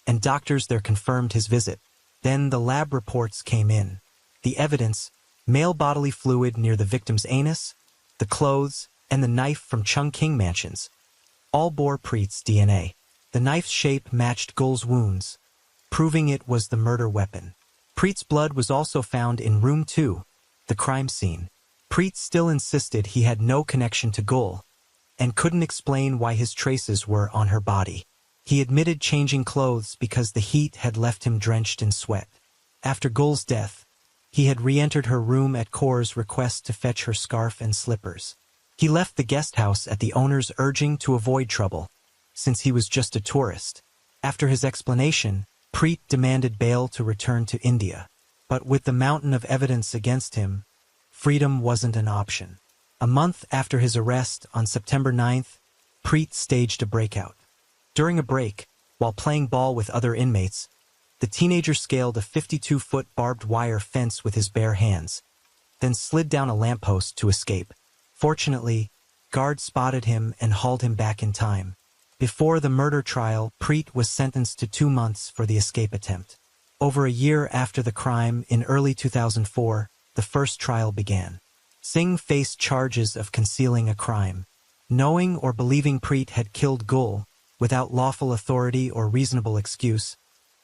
[SPEAKER 1] and doctors there confirmed his visit. Then the lab reports came in. The evidence, male bodily fluid near the victim's anus, the clothes, and the knife from Chung King Mansions, all bore Preet's DNA. The knife's shape matched Gul's wounds, proving it was the murder weapon. Preet's blood was also found in room 2, the crime scene. Preet still insisted he had no connection to Gul, and couldn't explain why his traces were on her body. He admitted changing clothes because the heat had left him drenched in sweat. After Gul's death, he had re-entered her room at Kaur's request to fetch her scarf and slippers. He left the guest house at the owner's urging to avoid trouble, since he was just a tourist. After his explanation, Preet demanded bail to return to India. But with the mountain of evidence against him, freedom wasn't an option. A month after his arrest on September 9th, Preet staged a breakout. During a break, while playing ball with other inmates, the teenager scaled a 52-foot barbed wire fence with his bare hands, then slid down a lamppost to escape. Fortunately, guards spotted him and hauled him back in time. Before the murder trial, Preet was sentenced to 2 months for the escape attempt. Over a year after the crime, in early 2004, the first trial began. Singh faced charges of concealing a crime. Knowing or believing Preet had killed Gul, without lawful authority or reasonable excuse,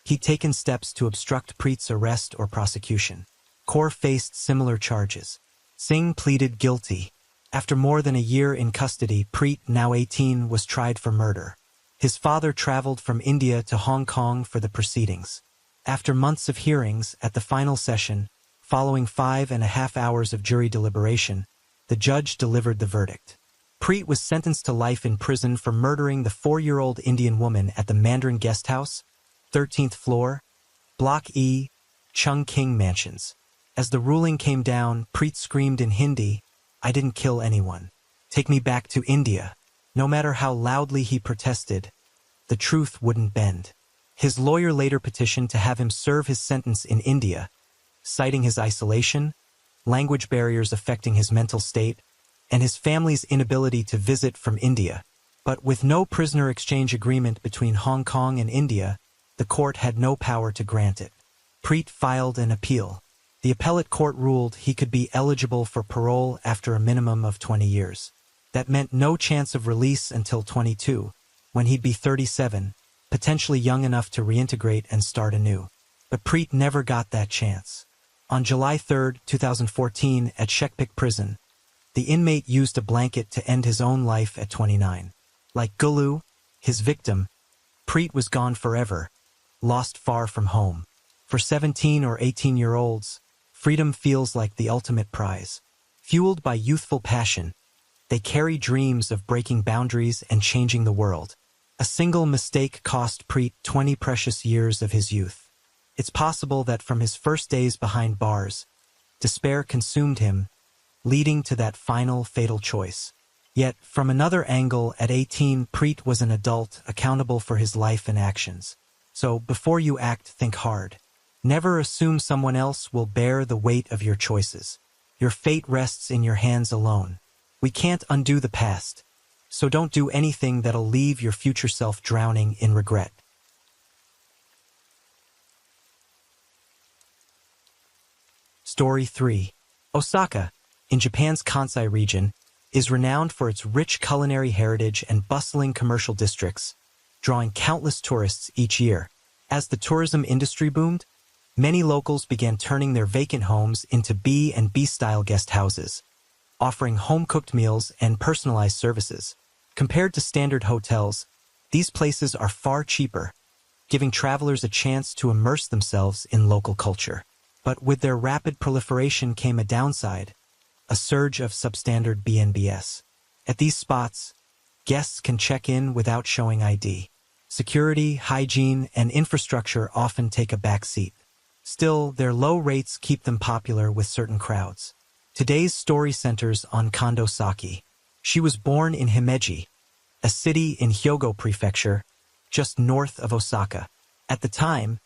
[SPEAKER 1] he'd taken steps to obstruct Preet's arrest or prosecution. Kaur faced similar charges. Singh pleaded guilty. After more than a year in custody, Preet, now 18, was tried for murder. His father traveled from India to Hong Kong for the proceedings. After months of hearings, at the final session, following 5.5 hours of jury deliberation, the judge delivered the verdict. Preet was sentenced to life in prison for murdering the 4-year-old Indian woman at the Mandarin Guest House, 13th floor, Block E, Chung King Mansions. As the ruling came down, Preet screamed in Hindi, "I didn't kill anyone. Take me back to India." No matter how loudly he protested, the truth wouldn't bend. His lawyer later petitioned to have him serve his sentence in India, citing his isolation, language barriers affecting his mental state, and his family's inability to visit from India. But with no prisoner exchange agreement between Hong Kong and India, the court had no power to grant it. Preet filed an appeal. The appellate court ruled he could be eligible for parole after a minimum of 20 years. That meant no chance of release until 22, when he'd be 37, potentially young enough to reintegrate and start anew. But Preet never got that chance. On July 3, 2014, at Shekpik prison, the inmate used a blanket to end his own life at 29. Like Gulu, his victim, Preet was gone forever, lost far from home. For 17 or 18-year-olds, freedom feels like the ultimate prize. Fueled by youthful passion, they carry dreams of breaking boundaries and changing the world. A single mistake cost Preet 20 precious years of his youth. It's possible that from his first days behind bars, despair consumed him, leading to that final fatal choice. Yet, from another angle, at 18, Preet was an adult accountable for his life and actions. So, before you act, think hard. Never assume someone else will bear the weight of your choices. Your fate rests in your hands alone. We can't undo the past, so don't do anything that'll leave your future self drowning in regret. Story 3. Osaka, in Japan's Kansai region, is renowned for its rich culinary heritage and bustling commercial districts, drawing countless tourists each year. As the tourism industry boomed, many locals began turning their vacant homes into B&B-style guest houses, offering home-cooked meals and personalized services. Compared to standard hotels, these places are far cheaper, giving travelers a chance to immerse themselves in local culture. But with their rapid proliferation came a downside, a surge of substandard B&Bs. At these spots, guests can check in without showing ID. Security, hygiene, and infrastructure often take a back seat. Still, their low rates keep them popular with certain crowds. Today's story centers on Kondo Saki. She was born in Himeji, a city in Hyogo Prefecture, just north of Osaka. At the time,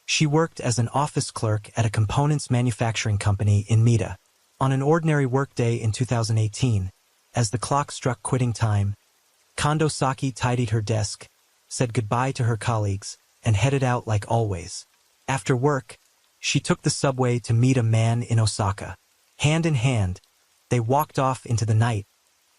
[SPEAKER 1] she worked as an office clerk at a components manufacturing company in Mita. On an ordinary workday in 2018, as the clock struck quitting time, Kondo Saki tidied her desk, said goodbye to her colleagues, and headed out like always. After work, she took the subway to meet a man in Osaka. Hand in hand, they walked off into the night,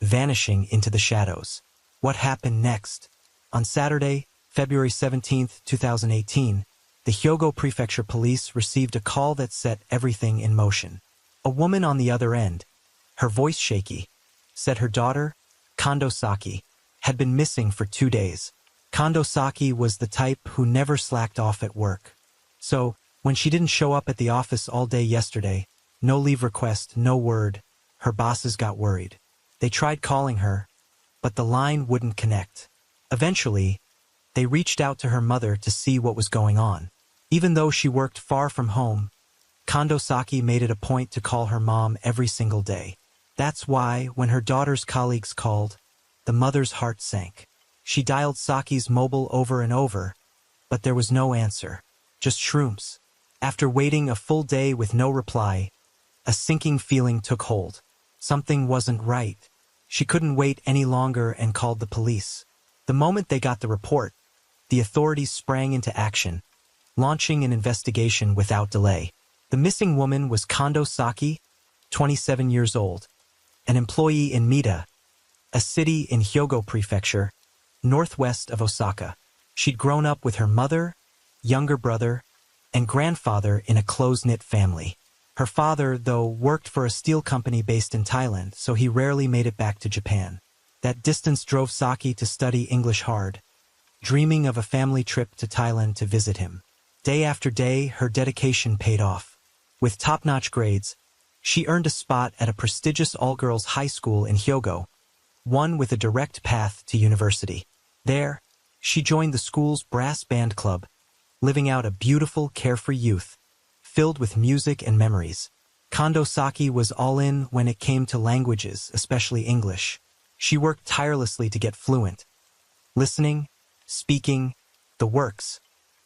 [SPEAKER 1] vanishing into the shadows. What happened next? On Saturday, February 17, 2018, the Hyogo Prefecture Police received a call that set everything in motion. A woman on the other end, her voice shaky, said her daughter, Kondo Saki, had been missing for 2 days. Kondo Saki was the type who never slacked off at work. So, when she didn't show up at the office all day yesterday, no leave request, no word, her bosses got worried. They tried calling her, but the line wouldn't connect. Eventually, they reached out to her mother to see what was going on. Even though she worked far from home, Kondo Saki made it a point to call her mom every single day. That's why, when her daughter's colleagues called, the mother's heart sank. She dialed Saki's mobile over and over, but there was no answer, just shrooms. After waiting a full day with no reply, a sinking feeling took hold. Something wasn't right. She couldn't wait any longer and called the police. The moment they got the report, the authorities sprang into action, launching an investigation without delay. The missing woman was Kondo Saki, 27 years old, an employee in Mita, a city in Hyogo Prefecture, northwest of Osaka. She'd grown up with her mother, younger brother, and grandfather in a close-knit family. Her father, though, worked for a steel company based in Thailand, so he rarely made it back to Japan. That distance drove Saki to study English hard, dreaming of a family trip to Thailand to visit him. Day after day, her dedication paid off. With top-notch grades, she earned a spot at a prestigious all-girls high school in Hyogo, one with a direct path to university. There, she joined the school's brass band club, living out a beautiful, carefree youth, filled with music and memories. Kondo Saki was all in when it came to languages, especially English. She worked tirelessly to get fluent, listening, speaking, the works,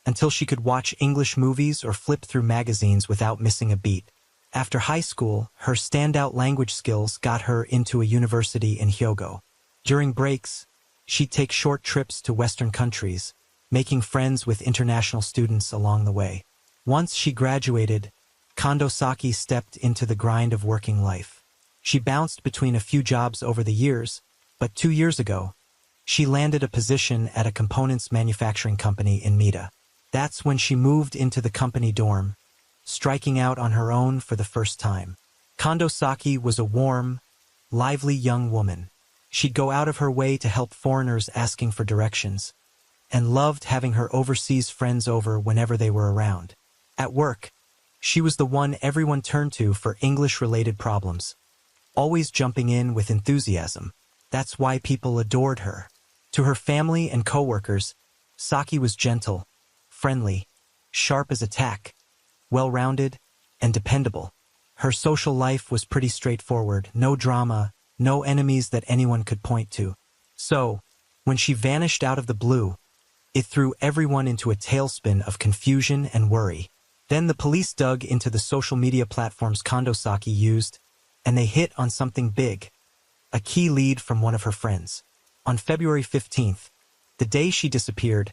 [SPEAKER 1] until she could watch English movies or flip through magazines without missing a beat. After high school, her standout language skills got her into a university in Hyogo. During breaks, she'd take short trips to Western countries, making friends with international students along the way. Once she graduated, Kondo Saki stepped into the grind of working life. She bounced between a few jobs over the years, but 2 years ago, she landed a position at a components manufacturing company in Mita. That's when she moved into the company dorm, striking out on her own for the first time. Kondo Saki was a warm, lively young woman. She'd go out of her way to help foreigners asking for directions, and loved having her overseas friends over whenever they were around. At work, she was the one everyone turned to for English-related problems, always jumping in with enthusiasm. That's why people adored her. To her family and coworkers, Saki was gentle, friendly, sharp as a tack, well-rounded, and dependable. Her social life was pretty straightforward, no drama, no enemies that anyone could point to. So, when she vanished out of the blue, it threw everyone into a tailspin of confusion and worry. Then the police dug into the social media platforms Kondo Saki used, and they hit on something big, a key lead from one of her friends. On February 15th, the day she disappeared,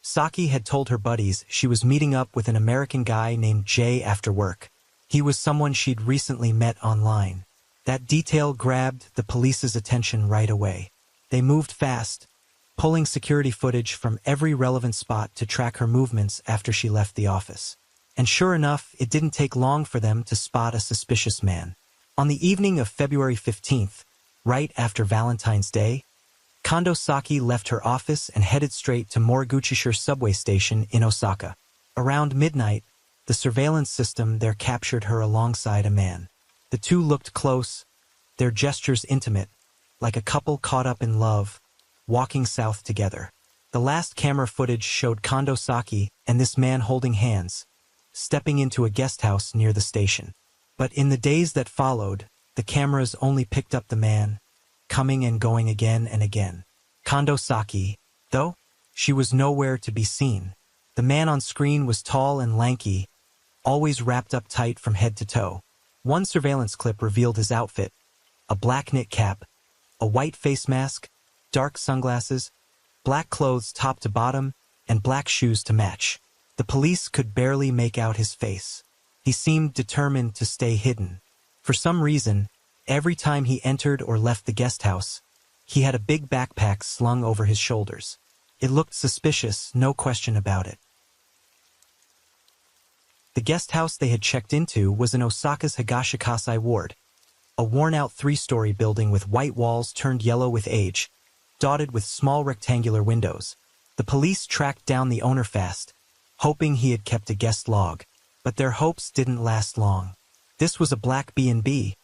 [SPEAKER 1] Saki had told her buddies she was meeting up with an American guy named Jay after work. He was someone she'd recently met online. That detail grabbed the police's attention right away. They moved fast, pulling security footage from every relevant spot to track her movements after she left the office. And sure enough, it didn't take long for them to spot a suspicious man. On the evening of February 15th, right after Valentine's Day, Kondo Saki left her office and headed straight to Moriguchi subway station in Osaka. Around midnight, the surveillance system there captured her alongside a man. The two looked close, their gestures intimate, like a couple caught up in love, walking south together. The last camera footage showed Kondo Saki and this man holding hands, stepping into a guest house near the station. But in the days that followed, the cameras only picked up the man, coming and going again and again. Kondo Saki, though, she was nowhere to be seen. The man on screen was tall and lanky, always wrapped up tight from head to toe. One surveillance clip revealed his outfit: a black knit cap, a white face mask, dark sunglasses, black clothes top to bottom, and black shoes to match. The police could barely make out his face. He seemed determined to stay hidden. For some reason, every time he entered or left the guest house, he had a big backpack slung over his shoulders. It looked suspicious, no question about it. The guest house they had checked into was in Osaka's Higashikasai ward, a worn-out 3-story building with white walls turned yellow with age, dotted with small rectangular windows. The police tracked down the owner fast, hoping he had kept a guest log. But their hopes didn't last long. This was a black B&B,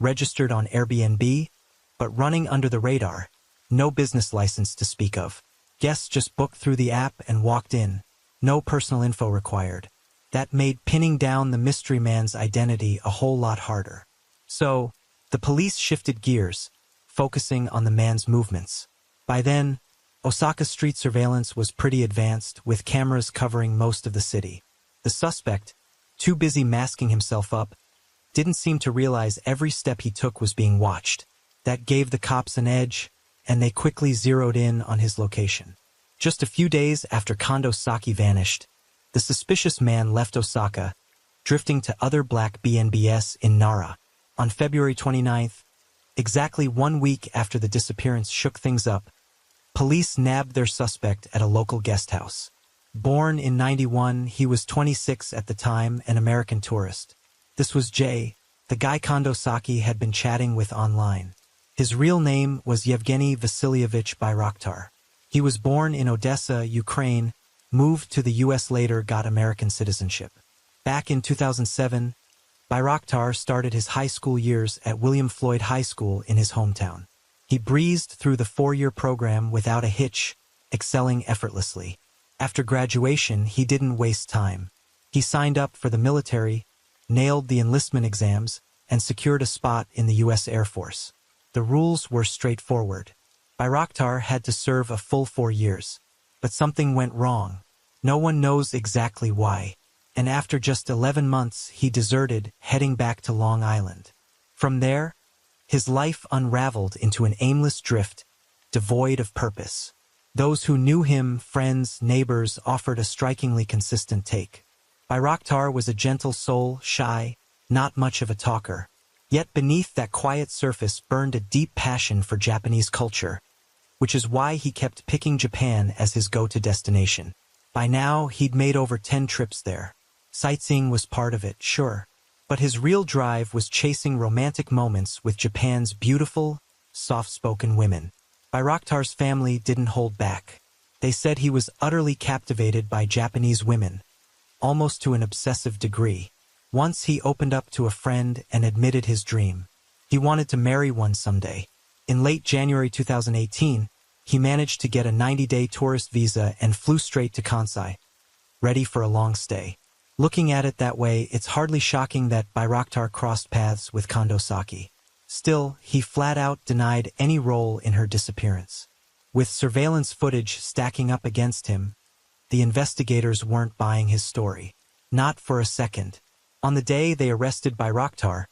[SPEAKER 1] registered on Airbnb, but running under the radar. No business license to speak of. Guests just booked through the app and walked in. No personal info required. That made pinning down the mystery man's identity a whole lot harder. So, the police shifted gears, focusing on the man's movements. By then, Osaka street surveillance was pretty advanced, with cameras covering most of the city. The suspect, too busy masking himself up, didn't seem to realize every step he took was being watched. That gave the cops an edge, and they quickly zeroed in on his location. Just a few days after Kondo Saki vanished, the suspicious man left Osaka, drifting to other black B&Bs in Nara. On February 29th, exactly 1 week after the disappearance shook things up, police nabbed their suspect at a local guest house. Born in '91, he was 26 at the time, an American tourist. This was Jay, the guy Kondo Saki had been chatting with online. His real name was Yevgeny Vasilievich Bayraktar. He was born in Odessa, Ukraine, moved to the U.S. later, got American citizenship. Back in 2007, Bayraktar started his high school years at William Floyd High School in his hometown. He breezed through the 4-year program without a hitch, excelling effortlessly. After graduation, he didn't waste time. He signed up for the military, nailed the enlistment exams, and secured a spot in the U.S. Air Force. The rules were straightforward. Bayraktar had to serve a full 4 years. But something went wrong. No one knows exactly why. And after just 11 months, he deserted, heading back to Long Island. From there, his life unraveled into an aimless drift, devoid of purpose. Those who knew him, friends, neighbors, offered a strikingly consistent take. Bayraktar was a gentle soul, shy, not much of a talker. Yet beneath that quiet surface burned a deep passion for Japanese culture, which is why he kept picking Japan as his go-to destination. By now, he'd made over 10 trips there. Sightseeing was part of it, sure. But his real drive was chasing romantic moments with Japan's beautiful, soft-spoken women. Bayraktar's family didn't hold back. They said he was utterly captivated by Japanese women, almost to an obsessive degree. Once he opened up to a friend and admitted his dream. He wanted to marry one someday. In late January 2018, he managed to get a 90-day tourist visa and flew straight to Kansai, ready for a long stay. Looking at it that way, it's hardly shocking that Bayraktar crossed paths with Kondo Saki. Still, he flat out denied any role in her disappearance. With surveillance footage stacking up against him, the investigators weren't buying his story. Not for a second. On the day they arrested Bayraktar,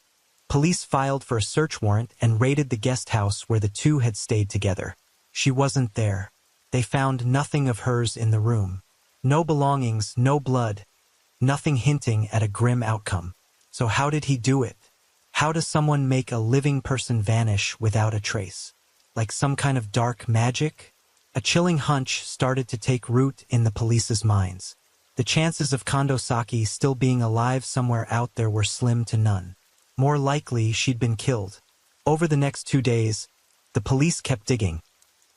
[SPEAKER 1] police filed for a search warrant and raided the guest house where the two had stayed together. She wasn't there. They found nothing of hers in the room. No belongings, no blood, nothing hinting at a grim outcome. So how did he do it? How does someone make a living person vanish without a trace? Like some kind of dark magic? A chilling hunch started to take root in the police's minds. The chances of Kondo Saki still being alive somewhere out there were slim to none. More likely, she'd been killed. Over the next 2 days, the police kept digging,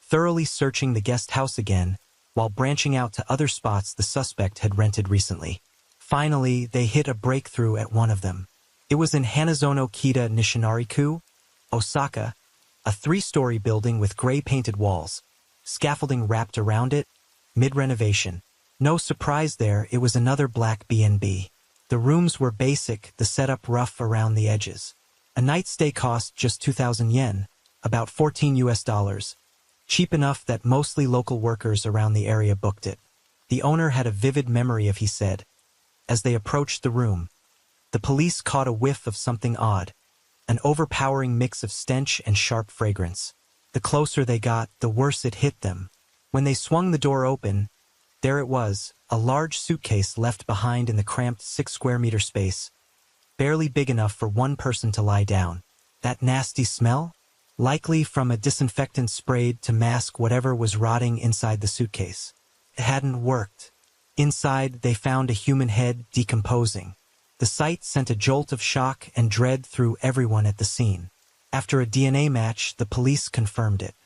[SPEAKER 1] thoroughly searching the guest house again, while branching out to other spots the suspect had rented recently. Finally, they hit a breakthrough at one of them. It was in Hanazono Kita Nishinari-ku, Osaka, a 3-story building with gray-painted walls, scaffolding wrapped around it, mid-renovation. No surprise there, it was another black B&B. The rooms were basic, the setup rough around the edges. A night stay cost just 2,000 yen, about $14, cheap enough that mostly local workers around the area booked it. The owner had a vivid memory of, he said. As they approached the room, the police caught a whiff of something odd, an overpowering mix of stench and sharp fragrance. The closer they got, the worse it hit them. When they swung the door open, there it was, a large suitcase left behind in the cramped 6-square-meter space, barely big enough for one person to lie down. That nasty smell? Likely from a disinfectant sprayed to mask whatever was rotting inside the suitcase. It hadn't worked. Inside, they found a human head decomposing. The sight sent a jolt of shock and dread through everyone at the scene. After a DNA match, the police confirmed it.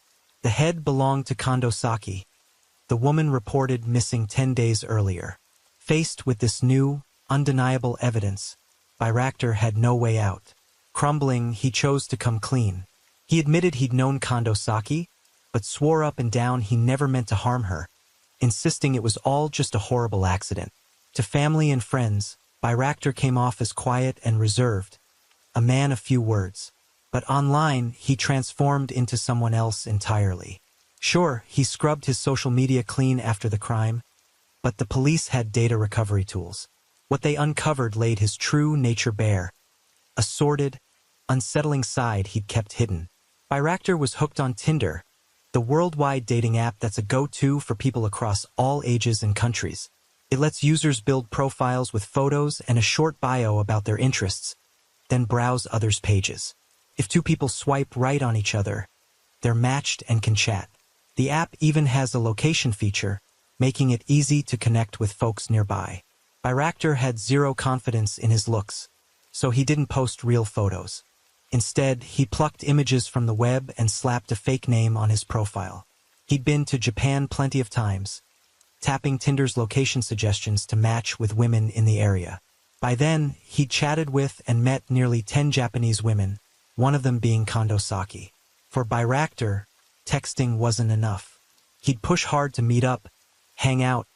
[SPEAKER 1] The head belonged to Kondo Saki, the woman reported missing 10 days earlier. Faced with this new, undeniable evidence, Bhairaktha had no way out. Crumbling, he chose to come clean. He admitted he'd known Kondo Saki, but swore up and down he never meant to harm her, insisting it was all just a horrible accident. To family and friends, Bhairaktha came off as quiet and reserved, a man of few words. But online, he transformed into someone else entirely. Sure, he scrubbed his social media clean after the crime, but the police had data recovery tools. What they uncovered laid his true nature bare, a sordid, unsettling side he'd kept hidden. Bhairaktha was hooked on Tinder, the worldwide dating app that's a go-to for people across all ages and countries. It lets users build profiles with photos and a short bio about their interests, then browse others' pages. If 2 people swipe right on each other, they're matched and can chat. The app even has a location feature, making it easy to connect with folks nearby. Bhairaktha had zero confidence in his looks, so he didn't post real photos. Instead, he plucked images from the web and slapped a fake name on his profile. He'd been to Japan plenty of times, tapping Tinder's location suggestions to match with women in the area. By then, he'd chatted with and met nearly 10 Japanese women, one of them being Kondo Saki. For Bhairaktha, texting wasn't enough. He'd push hard to meet up, hang out,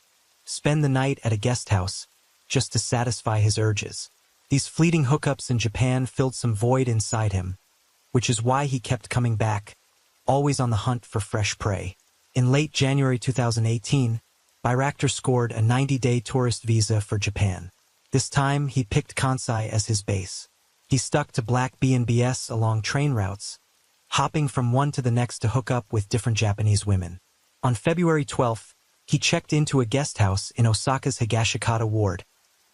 [SPEAKER 1] spend the night at a guest house, just to satisfy his urges. These fleeting hookups in Japan filled some void inside him, which is why he kept coming back, always on the hunt for fresh prey. In late January 2018, Bhairaktha scored a 90-day tourist visa for Japan. This time, he picked Kansai as his base. He stuck to black B&Bs along train routes, hopping from one to the next to hook up with different Japanese women. On February 12th, he checked into a guest house in Osaka's Higashikata ward,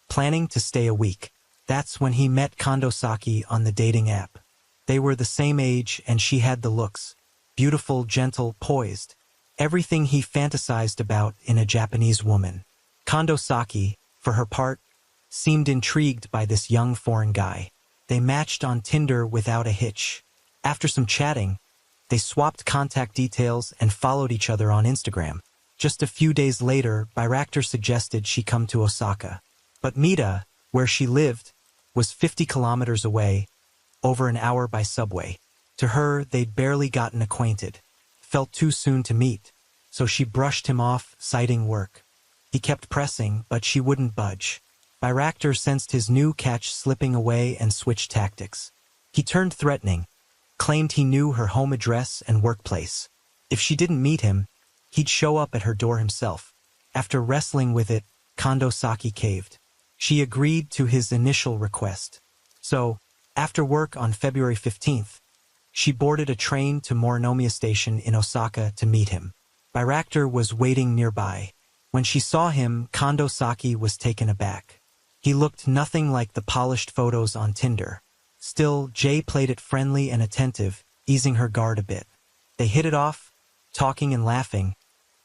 [SPEAKER 1] planning to stay a week. That's when he met Kondo Saki on the dating app. They were the same age and she had the looks. Beautiful, gentle, poised. Everything he fantasized about in a Japanese woman. Kondo Saki, for her part, seemed intrigued by this young foreign guy. They matched on Tinder without a hitch. After some chatting, they swapped contact details and followed each other on Instagram. Just a few days later, Bhairaktha suggested she come to Osaka. But Mita, where she lived, was 50 kilometers away, over an hour by subway. To her, they'd barely gotten acquainted. Felt too soon to meet, so she brushed him off, citing work. He kept pressing, but she wouldn't budge. Bhairaktha sensed his new catch slipping away and switched tactics. He turned threatening, claimed he knew her home address and workplace. If she didn't meet him, he'd show up at her door himself. After wrestling with it, Kondo Saki caved. She agreed to his initial request. So, after work on February 15th, she boarded a train to Morinomiya Station in Osaka to meet him. Bhairaktha was waiting nearby. When she saw him, Kondo Saki was taken aback. He looked nothing like the polished photos on Tinder. Still, Jay played it friendly and attentive, easing her guard a bit. They hit it off, talking and laughing,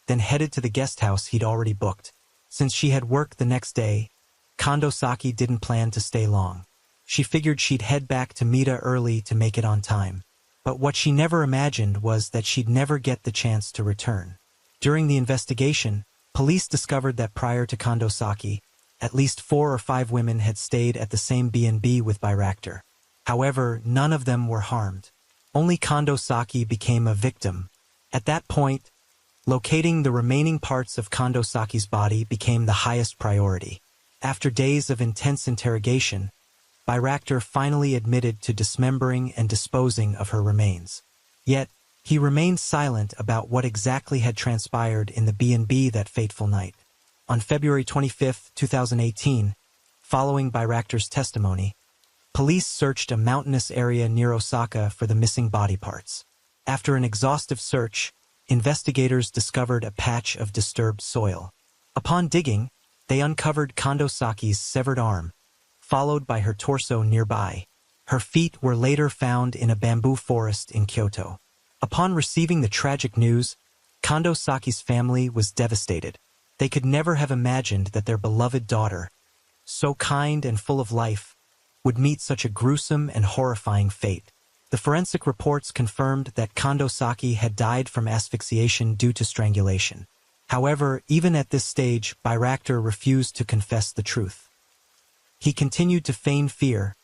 [SPEAKER 1] then headed to the guest house he'd already booked. Since she had work the next day, Kondo Saki didn't plan to stay long. She figured she'd head back to Mita early to make it on time. But what she never imagined was that she'd never get the chance to return. During the investigation, police discovered that prior to Kondo Saki, at least 4 or 5 women had stayed at the same B&B with Byractor. However, none of them were harmed. Only Kondo Saki became a victim. At that point, locating the remaining parts of Kondo Saki's body became the highest priority. After days of intense interrogation, Byractor finally admitted to dismembering and disposing of her remains. Yet, he remained silent about what exactly had transpired in the B&B that fateful night. On February 25, 2018, following Byractor's testimony, police searched a mountainous area near Osaka for the missing body parts. After an exhaustive search, investigators discovered a patch of disturbed soil. Upon digging, they uncovered Kondo Saki's severed arm, followed by her torso nearby. Her feet were later found in a bamboo forest in Kyoto. Upon receiving the tragic news, Kondo Saki's family was devastated. They could never have imagined that their beloved daughter, so kind and full of life, would meet such a gruesome and horrifying fate. The forensic reports confirmed that Kondo Saki had died from asphyxiation due to strangulation. However, even at this stage, Byractor refused to confess the truth. He continued to feign fear,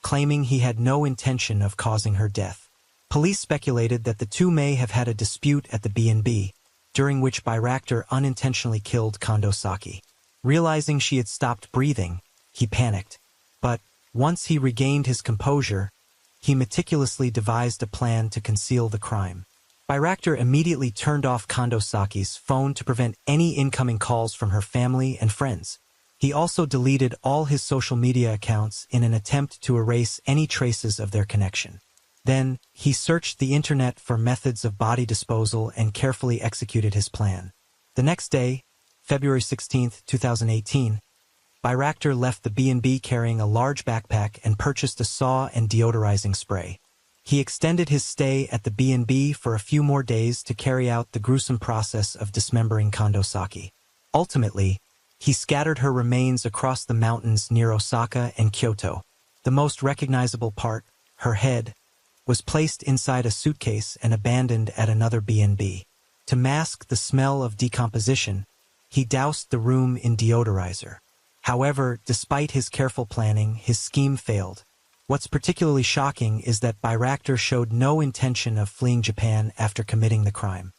[SPEAKER 1] claiming he had no intention of causing her death. Police speculated that the two may have had a dispute at the B&B, during which Byractor unintentionally killed Kondo Saki. Realizing she had stopped breathing, he panicked. But, once he regained his composure, he meticulously devised a plan to conceal the crime. Byractor immediately turned off Kondo Saki's phone to prevent any incoming calls from her family and friends. He also deleted all his social media accounts in an attempt to erase any traces of their connection. Then, he searched the internet for methods of body disposal and carefully executed his plan. The next day, February 16, 2018, Byractor left the B&B carrying a large backpack and purchased a saw and deodorizing spray. He extended his stay at the B&B for a few more days to carry out the gruesome process of dismembering Kondo Saki. Ultimately, he scattered her remains across the mountains near Osaka and Kyoto. The most recognizable part, her head, was placed inside a suitcase and abandoned at another B&B. To mask the smell of decomposition, he doused the room in deodorizer. However, despite his careful planning, his scheme failed. What's particularly shocking is that Byractor showed no intention of fleeing Japan after committing the crime.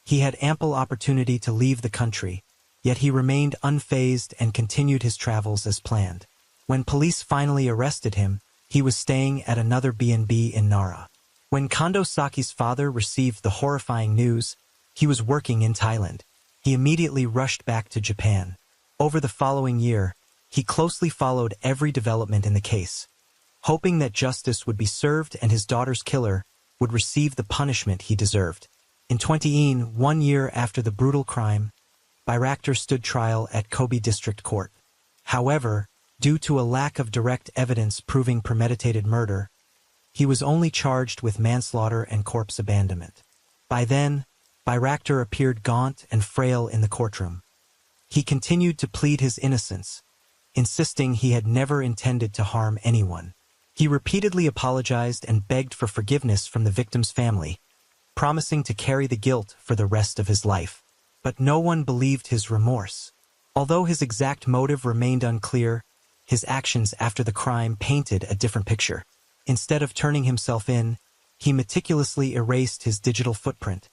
[SPEAKER 1] He had ample opportunity to leave the country, yet he remained unfazed and continued his travels as planned. When police finally arrested him, he was staying at another B&B in Nara. When Kondo Saki's father received the horrifying news, he was working in Thailand. He immediately rushed back to Japan. Over the following year, he closely followed every development in the case, hoping that justice would be served and his daughter's killer would receive the punishment he deserved. In 2018, 1 year after the brutal crime, Byractor stood trial at Kobe District Court. However, due to a lack of direct evidence proving premeditated murder, he was only charged with manslaughter and corpse abandonment. By then, Byractor appeared gaunt and frail in the courtroom. He continued to plead his innocence, insisting he had never intended to harm anyone. He repeatedly apologized and begged for forgiveness from the victim's family, promising to carry the guilt for the rest of his life. But no one believed his remorse. Although his exact motive remained unclear, his actions after the crime painted a different picture. Instead of turning himself in, he meticulously erased his digital footprint,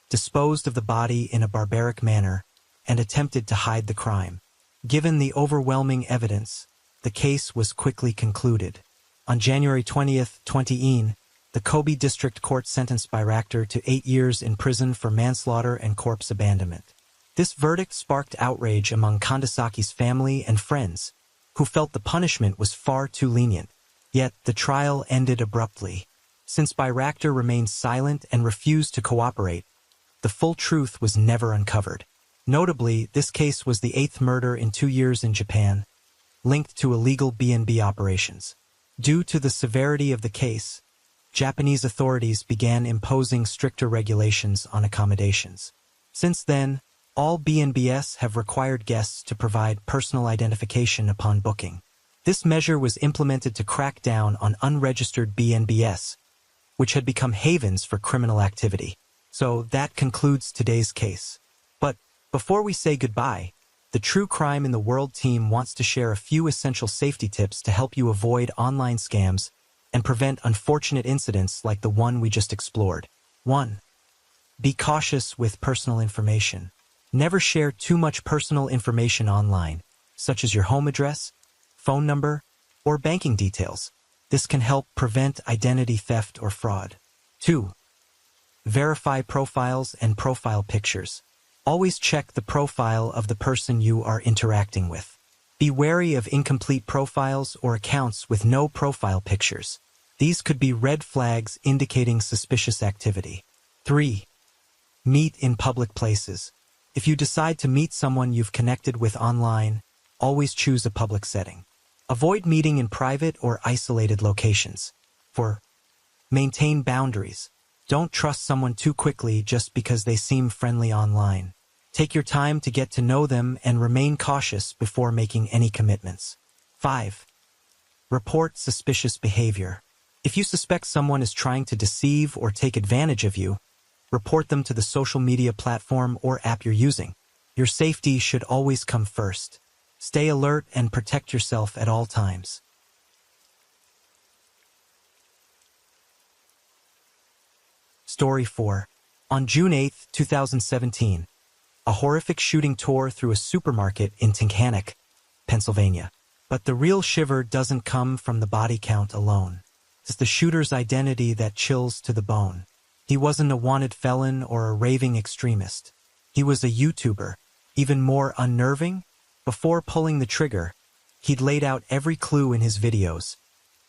[SPEAKER 1] disposed of the body in a barbaric manner, and attempted to hide the crime. Given the overwhelming evidence, the case was quickly concluded. On January 20, 2018, the Kobe District Court sentenced Byractor to 8 years in prison for manslaughter and corpse abandonment. This verdict sparked outrage among Kondo Saki's family and friends, who felt the punishment was far too lenient. Yet, the trial ended abruptly. Since Byractor remained silent and refused to cooperate, the full truth was never uncovered. Notably, this case was the 8th murder in 2 years in Japan, linked to illegal B&B operations. Due to the severity of the case, Japanese authorities began imposing stricter regulations on accommodations. Since then, all B&Bs have required guests to provide personal identification upon booking. This measure was implemented to crack down on unregistered B&Bs, which had become havens for criminal activity. So that concludes today's case. But before we say goodbye, the True Crime in the World team wants to share a few essential safety tips to help you avoid online scams and prevent unfortunate incidents like the one we just explored. 1. Be cautious with personal information. Never share too much personal information online, such as your home address, phone number, or banking details. This can help prevent identity theft or fraud. 2. Verify profiles and profile pictures. Always check the profile of the person you are interacting with. Be wary of incomplete profiles or accounts with no profile pictures. These could be red flags indicating suspicious activity. 3. Meet in public places. If you decide to meet someone you've connected with online, always choose a public setting. Avoid meeting in private or isolated locations. 4. Maintain boundaries. Don't trust someone too quickly just because they seem friendly online. Take your time to get to know them and remain cautious before making any commitments. 5. Report suspicious behavior. If you suspect someone is trying to deceive or take advantage of you, report them to the social media platform or app you're using. Your safety should always come first. Stay alert and protect yourself at all times. Story 4. On June 8, 2017, a horrific shooting tore through a supermarket in Tinkanek, Pennsylvania. But the real shiver doesn't come from the body count alone. It's the shooter's identity that chills to the bone. He wasn't a wanted felon or a raving extremist. He was a YouTuber. Even more unnerving, before pulling the trigger, he'd laid out every clue in his videos,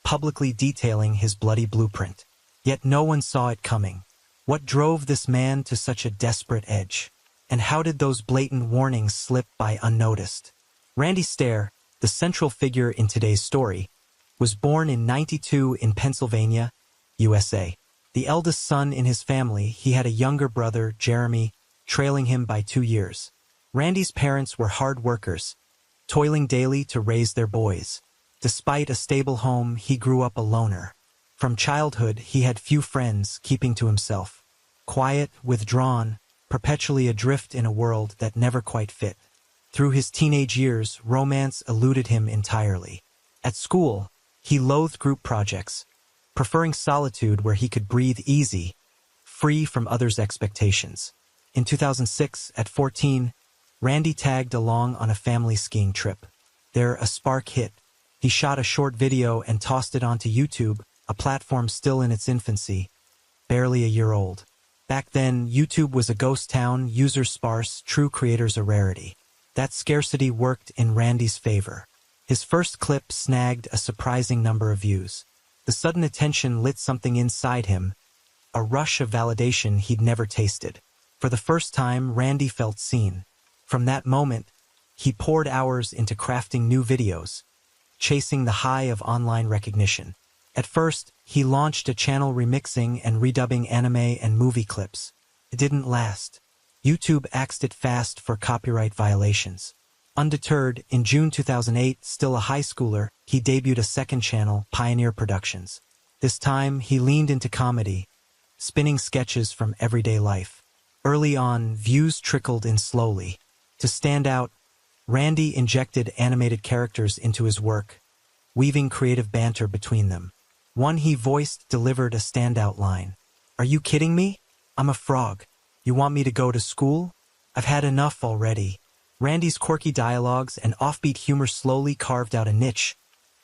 [SPEAKER 1] publicly detailing his bloody blueprint. Yet no one saw it coming. What drove this man to such a desperate edge? And how did those blatant warnings slip by unnoticed? Randy Stair, the central figure in today's story, was born in '92 in Pennsylvania, USA. The eldest son in his family, he had a younger brother, Jeremy, trailing him by 2 years. Randy's parents were hard workers, toiling daily to raise their boys. Despite a stable home, he grew up a loner. From childhood, he had few friends, keeping to himself. Quiet, withdrawn, perpetually adrift in a world that never quite fit. Through his teenage years, romance eluded him entirely. At school, he loathed group projects, preferring solitude where he could breathe easy, free from others' expectations. In 2006, at 14, Randy tagged along on a family skiing trip. There, a spark hit. He shot a short video and tossed it onto YouTube, a platform still in its infancy, barely a year old. Back then, YouTube was a ghost town, users sparse, true creators a rarity. That scarcity worked in Randy's favor. His first clip snagged a surprising number of views. The sudden attention lit something inside him, a rush of validation he'd never tasted. For the first time, Randy felt seen. From that moment, he poured hours into crafting new videos, chasing the high of online recognition. At first, he launched a channel remixing and redubbing anime and movie clips. It didn't last. YouTube axed it fast for copyright violations. Undeterred, in June 2008, still a high schooler, he debuted a second channel, Pioneer Productions. This time, he leaned into comedy, spinning sketches from everyday life. Early on, views trickled in slowly. To stand out, Randy injected animated characters into his work, weaving creative banter between them. One he voiced delivered a standout line. "Are you kidding me? I'm a frog. You want me to go to school? I've had enough already." Randy's quirky dialogues and offbeat humor slowly carved out a niche,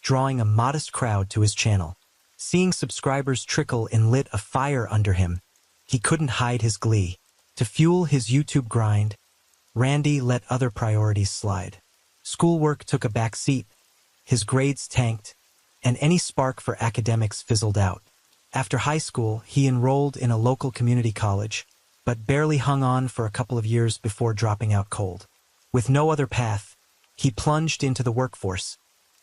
[SPEAKER 1] drawing a modest crowd to his channel. Seeing subscribers trickle in lit a fire under him, he couldn't hide his glee. To fuel his YouTube grind, Randy let other priorities slide. Schoolwork took a back seat, his grades tanked, and any spark for academics fizzled out. After high school, he enrolled in a local community college, but barely hung on for a couple of years before dropping out cold. With no other path, he plunged into the workforce,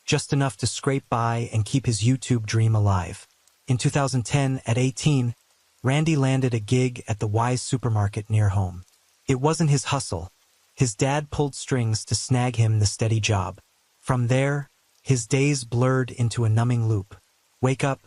[SPEAKER 1] just enough to scrape by and keep his YouTube dream alive. In 2010, at 18, Randy landed a gig at the Wise supermarket near home. It wasn't his hustle. His dad pulled strings to snag him the steady job. From there, his days blurred into a numbing loop. Wake up,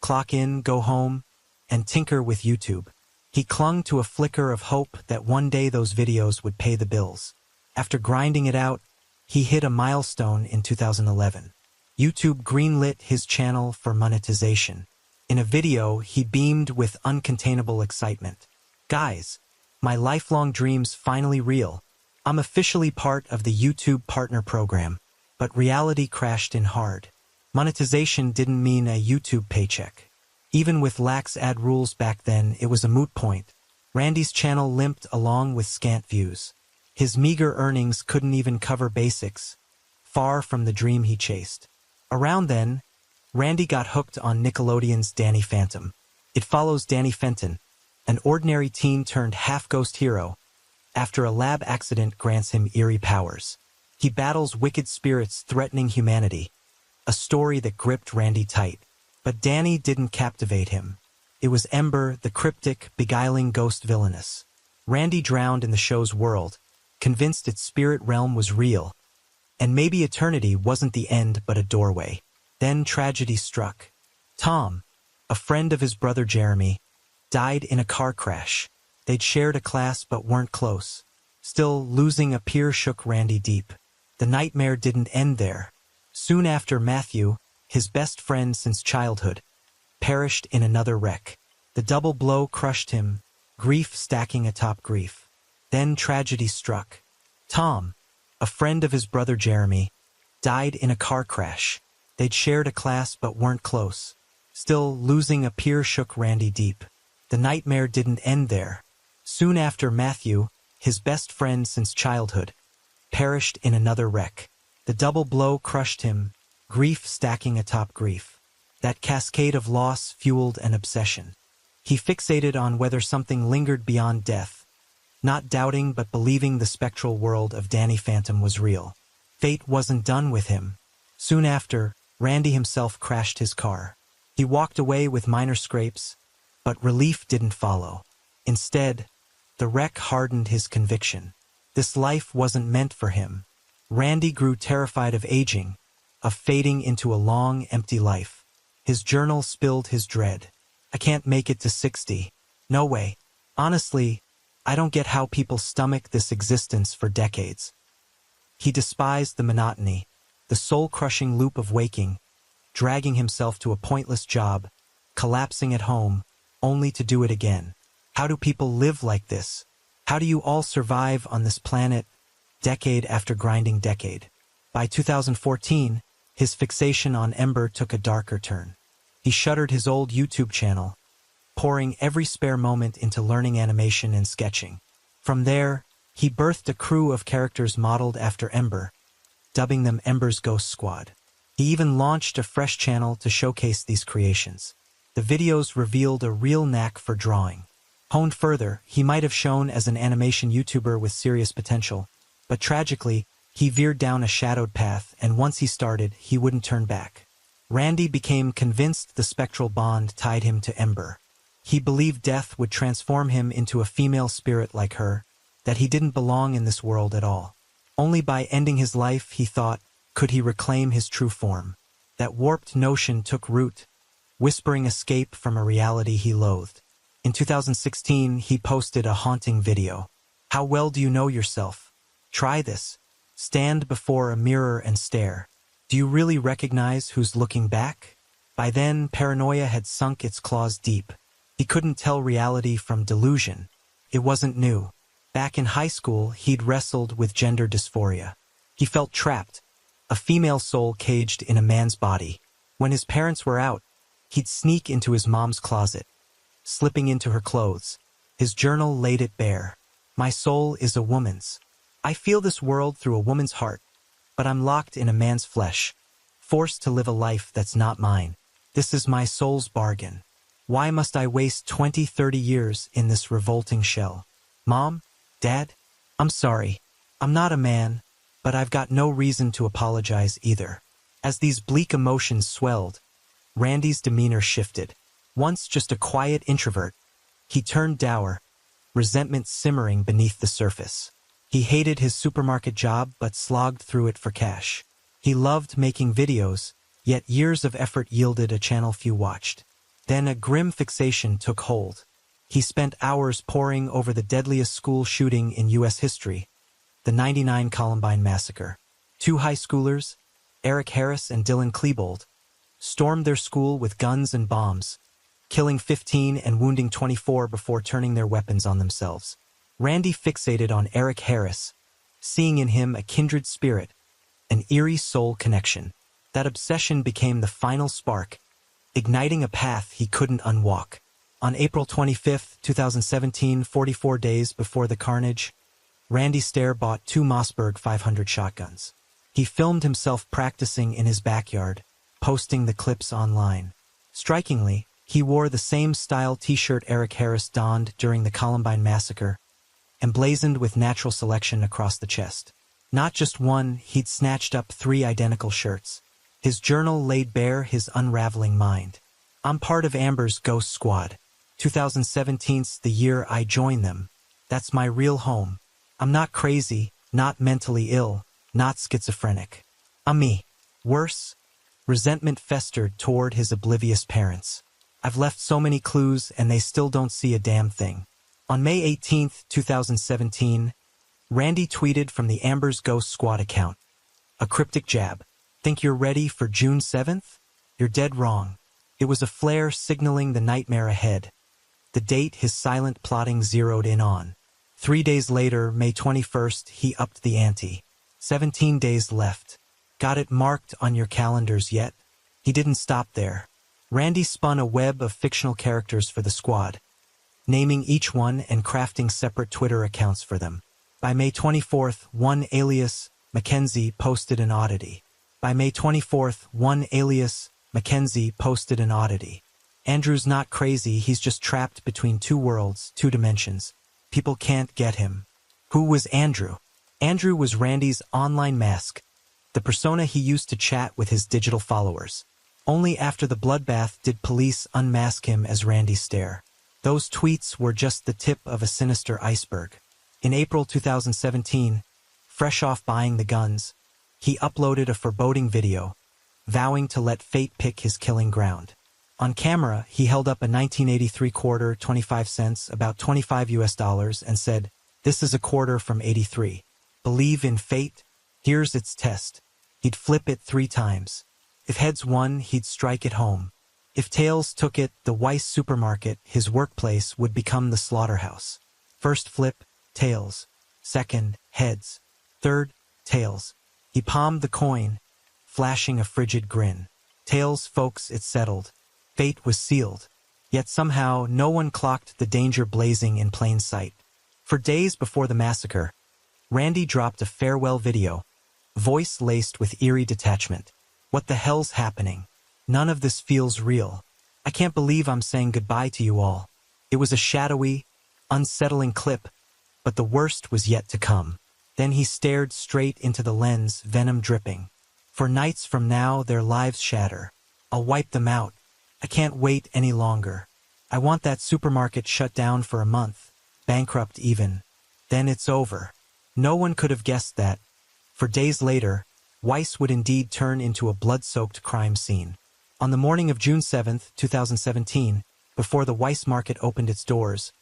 [SPEAKER 1] clock in, go home, and tinker with YouTube. He clung to a flicker of hope that one day those videos would pay the bills. After grinding it out, he hit a milestone in 2011. YouTube greenlit his channel for monetization. In a video, he beamed with uncontainable excitement. "Guys, my lifelong dream's finally real. I'm officially part of the YouTube Partner Program." But reality crashed in hard. Monetization didn't mean a YouTube paycheck. Even with lax ad rules back then, it was a moot point. Randy's channel limped along with scant views. His meager earnings couldn't even cover basics, far from the dream he chased. Around then, Randy got hooked on Nickelodeon's Danny Phantom. It follows Danny Fenton, an ordinary teen turned half-ghost hero, after a lab accident grants him eerie powers. He battles wicked spirits threatening humanity, a story that gripped Randy tight. But Danny didn't captivate him. It was Ember, the cryptic, beguiling ghost villainess. Randy drowned in the show's world, convinced its spirit realm was real, and maybe eternity wasn't the end but a doorway. Then tragedy struck. Tom, a friend of his brother Jeremy, died in a car crash. They'd shared a class but weren't close. Still, losing a peer shook Randy deep. The nightmare didn't end there. Soon after, Matthew, his best friend since childhood, perished in another wreck. The double blow crushed him, grief stacking atop grief. Then tragedy struck. Tom, a friend of his brother Jeremy, died in a car crash. They'd shared a class but weren't close. Still, losing a peer shook Randy deep. The nightmare didn't end there. Soon after, Matthew, his best friend since childhood, perished in another wreck. The double blow crushed him, grief stacking atop grief. That cascade of loss fueled an obsession. He fixated on whether something lingered beyond death, not doubting but believing the spectral world of Danny Phantom was real. Fate wasn't done with him. Soon after, Randy himself crashed his car. He walked away with minor scrapes, but relief didn't follow. Instead, the wreck hardened his conviction. This life wasn't meant for him. Randy grew terrified of aging, of fading into a long, empty life. His journal spilled his dread. "I can't make it to 60. No way. Honestly, I don't get how people stomach this existence for decades." He despised the monotony, the soul-crushing loop of waking, dragging himself to a pointless job, collapsing at home, only to do it again. How do people live like this? How do you all survive on this planet, decade after grinding decade? By 2014, his fixation on Ember took a darker turn. He shuttered his old YouTube channel, pouring every spare moment into learning animation and sketching. From there, he birthed a crew of characters modeled after Ember, dubbing them Ember's Ghost Squad. He even launched a fresh channel to showcase these creations. The videos revealed a real knack for drawing. Honed further, he might have shown as an animation YouTuber with serious potential, but tragically, he veered down a shadowed path, and once he started, he wouldn't turn back. Randy became convinced the spectral bond tied him to Ember. He believed death would transform him into a female spirit like her, that he didn't belong in this world at all. Only by ending his life, he thought, could he reclaim his true form. That warped notion took root, whispering escape from a reality he loathed. In 2016, he posted a haunting video. "How well do you know yourself? Try this. Stand before a mirror and stare. Do you really recognize who's looking back?" By then, paranoia had sunk its claws deep. He couldn't tell reality from delusion. It wasn't new. Back in high school, he'd wrestled with gender dysphoria. He felt trapped, a female soul caged in a man's body. When his parents were out, he'd sneak into his mom's closet, slipping into her clothes. His journal laid it bare. "My soul is a woman's. I feel this world through a woman's heart, but I'm locked in a man's flesh, forced to live a life that's not mine. This is my soul's bargain. Why must I waste 20, 30 years in this revolting shell? Mom? Dad? I'm sorry. I'm not a man, but I've got no reason to apologize either." As these bleak emotions swelled, Randy's demeanor shifted. Once just a quiet introvert, he turned dour, resentment simmering beneath the surface. He hated his supermarket job but slogged through it for cash. He loved making videos, yet years of effort yielded a channel few watched. Then a grim fixation took hold. He spent hours poring over the deadliest school shooting in U.S. history, the '99 Columbine Massacre. Two high schoolers, Eric Harris and Dylan Klebold, stormed their school with guns and bombs, killing 15 and wounding 24 before turning their weapons on themselves. Randy fixated on Eric Harris, seeing in him a kindred spirit, an eerie soul connection. That obsession became the final spark, igniting a path he couldn't unwalk. On April 25, 2017, 44 days before the carnage, Randy Stair bought two Mossberg 500 shotguns. He filmed himself practicing in his backyard, posting the clips online. Strikingly, he wore the same style t-shirt Eric Harris donned during the Columbine Massacre, emblazoned with natural selection across the chest. Not just one, he'd snatched up 3 identical shirts. His journal laid bare his unraveling mind. I'm part of Amber's Ghost Squad. 2017's the year I joined them. That's my real home. I'm not crazy, not mentally ill, not schizophrenic. I'm me. Worse, resentment festered toward his oblivious parents. I've left so many clues and they still don't see a damn thing. On May 18, 2017, Randy tweeted from the Amber's Ghost Squad account. A cryptic jab. Think you're ready for June 7th? You're dead wrong. It was a flare signaling the nightmare ahead. The date his silent plotting zeroed in on. 3 days later, May 21st, he upped the ante. 17 days left. Got it marked on your calendars yet? He didn't stop there. Randy spun a web of fictional characters for the squad, naming each one and crafting separate Twitter accounts for them. By May 24th, one alias, Mackenzie, posted an oddity. By May 24th, one alias, Mackenzie, posted an oddity. Andrew's not crazy, he's just trapped between 2 worlds, 2 dimensions. People can't get him. Who was Andrew? Andrew was Randy's online mask, the persona he used to chat with his digital followers. Only after the bloodbath did police unmask him as Randy Stair. Those tweets were just the tip of a sinister iceberg. In April 2017, fresh off buying the guns, he uploaded a foreboding video, vowing to let fate pick his killing ground. On camera, he held up a 1983 quarter, 25 cents, about $25 and said, "This is a quarter from '83. Believe in fate? Here's its test." He'd flip it 3 times. If heads won, he'd strike it home. If tails took it, the Weiss supermarket, his workplace, would become the slaughterhouse. First flip, tails. Second, heads. Third, tails. He palmed the coin, flashing a frigid grin. Tails, folks, it settled. Fate was sealed. Yet somehow, no one clocked the danger blazing in plain sight. For days before the massacre, Randy dropped a farewell video, voice laced with eerie detachment. What the hell's happening? None of this feels real. I can't believe I'm saying goodbye to you all. It was a shadowy, unsettling clip, but the worst was yet to come. Then he stared straight into the lens, venom dripping. For nights from now, their lives shatter. I'll wipe them out. I can't wait any longer. I want that supermarket shut down for a month, bankrupt even. Then it's over. No one could have guessed that. For days later, Weiss would indeed turn into a blood-soaked crime scene. On the morning of June 7, 2017, before the Weiss Market opened its doors,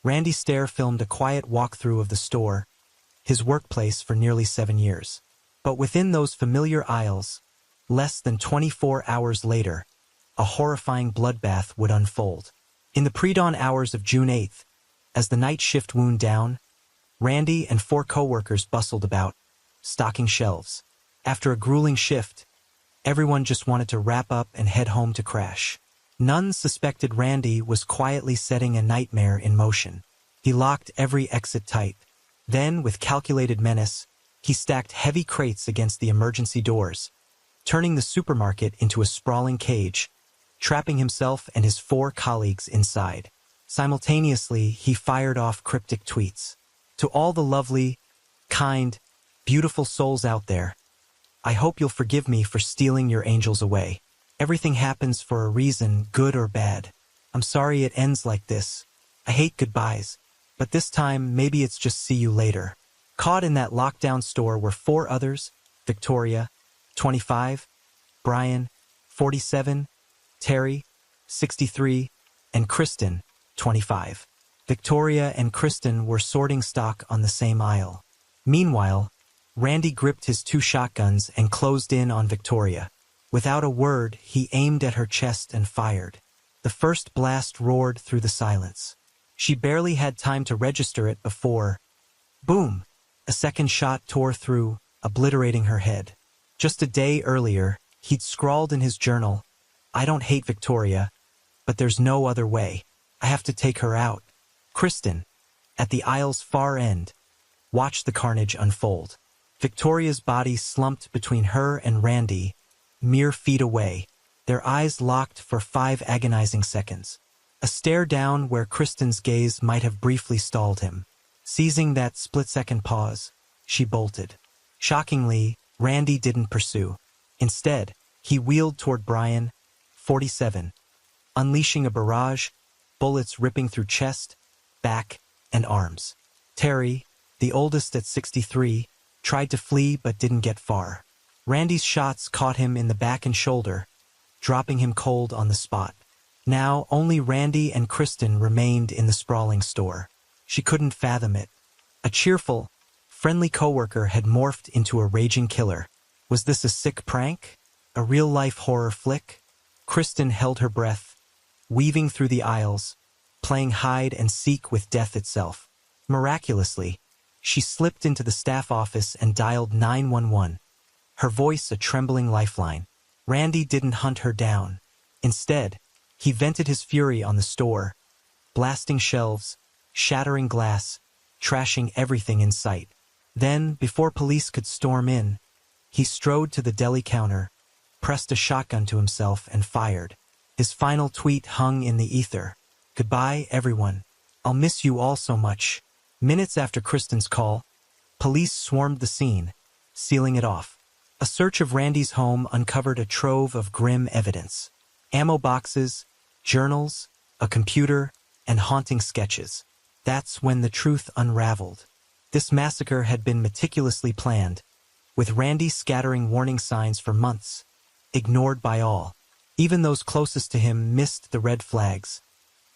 [SPEAKER 1] Randy Stair filmed a quiet walkthrough of the store, his workplace for nearly 7 years. But within those familiar aisles, less than 24 hours later, a horrifying bloodbath would unfold. In the pre-dawn hours of June 8th, as the night shift wound down, Randy and 4 co-workers bustled about, stocking shelves. After a grueling shift, everyone just wanted to wrap up and head home to crash. None suspected Randy was quietly setting a nightmare in motion. He locked every exit tight. Then, with calculated menace, he stacked heavy crates against the emergency doors, turning the supermarket into a sprawling cage, trapping himself and his 4 colleagues inside. Simultaneously, he fired off cryptic tweets. To all the lovely, kind, beautiful souls out there, I hope you'll forgive me for stealing your angels away. Everything happens for a reason, good or bad. I'm sorry it ends like this. I hate goodbyes. But this time, maybe it's just see you later. Caught in that lockdown store were 4 others: Victoria, 25, Brian, 47, Terry, 63, and Kristen, 25. Victoria and Kristen were sorting stock on the same aisle. Meanwhile, Randy gripped his 2 shotguns and closed in on Victoria. Without a word, he aimed at her chest and fired. The first blast roared through the silence. She barely had time to register it before, boom, a second shot tore through, obliterating her head. Just a day earlier, he'd scrawled in his journal, "I don't hate Victoria, but there's no other way. I have to take her out." Kristen, at the aisle's far end, watched the carnage unfold. Victoria's body slumped between her and Randy, mere feet away, their eyes locked for 5 agonizing seconds. A stare down where Kristen's gaze might have briefly stalled him. Seizing that split-second pause, she bolted. Shockingly, Randy didn't pursue. Instead, he wheeled toward Brian, 47, unleashing a barrage, bullets ripping through chest, back, and arms. Terry, the oldest at 63, tried to flee but didn't get far. Randy's shots caught him in the back and shoulder, dropping him cold on the spot. Now, only Randy and Kristen remained in the sprawling store. She couldn't fathom it. A cheerful, friendly coworker had morphed into a raging killer. Was this a sick prank? A real-life horror flick? Kristen held her breath, weaving through the aisles, playing hide and seek with death itself. Miraculously, she slipped into the staff office and dialed 911, her voice a trembling lifeline. Randy didn't hunt her down. Instead, he vented his fury on the store, blasting shelves, shattering glass, trashing everything in sight. Then, before police could storm in, he strode to the deli counter, pressed a shotgun to himself, and fired. His final tweet hung in the ether. "Goodbye, everyone. I'll miss you all so much." Minutes after Kristen's call, police swarmed the scene, sealing it off. A search of Randy's home uncovered a trove of grim evidence. Ammo boxes, journals, a computer, and haunting sketches. That's when the truth unraveled. This massacre had been meticulously planned, with Randy scattering warning signs for months, ignored by all. Even those closest to him missed the red flags,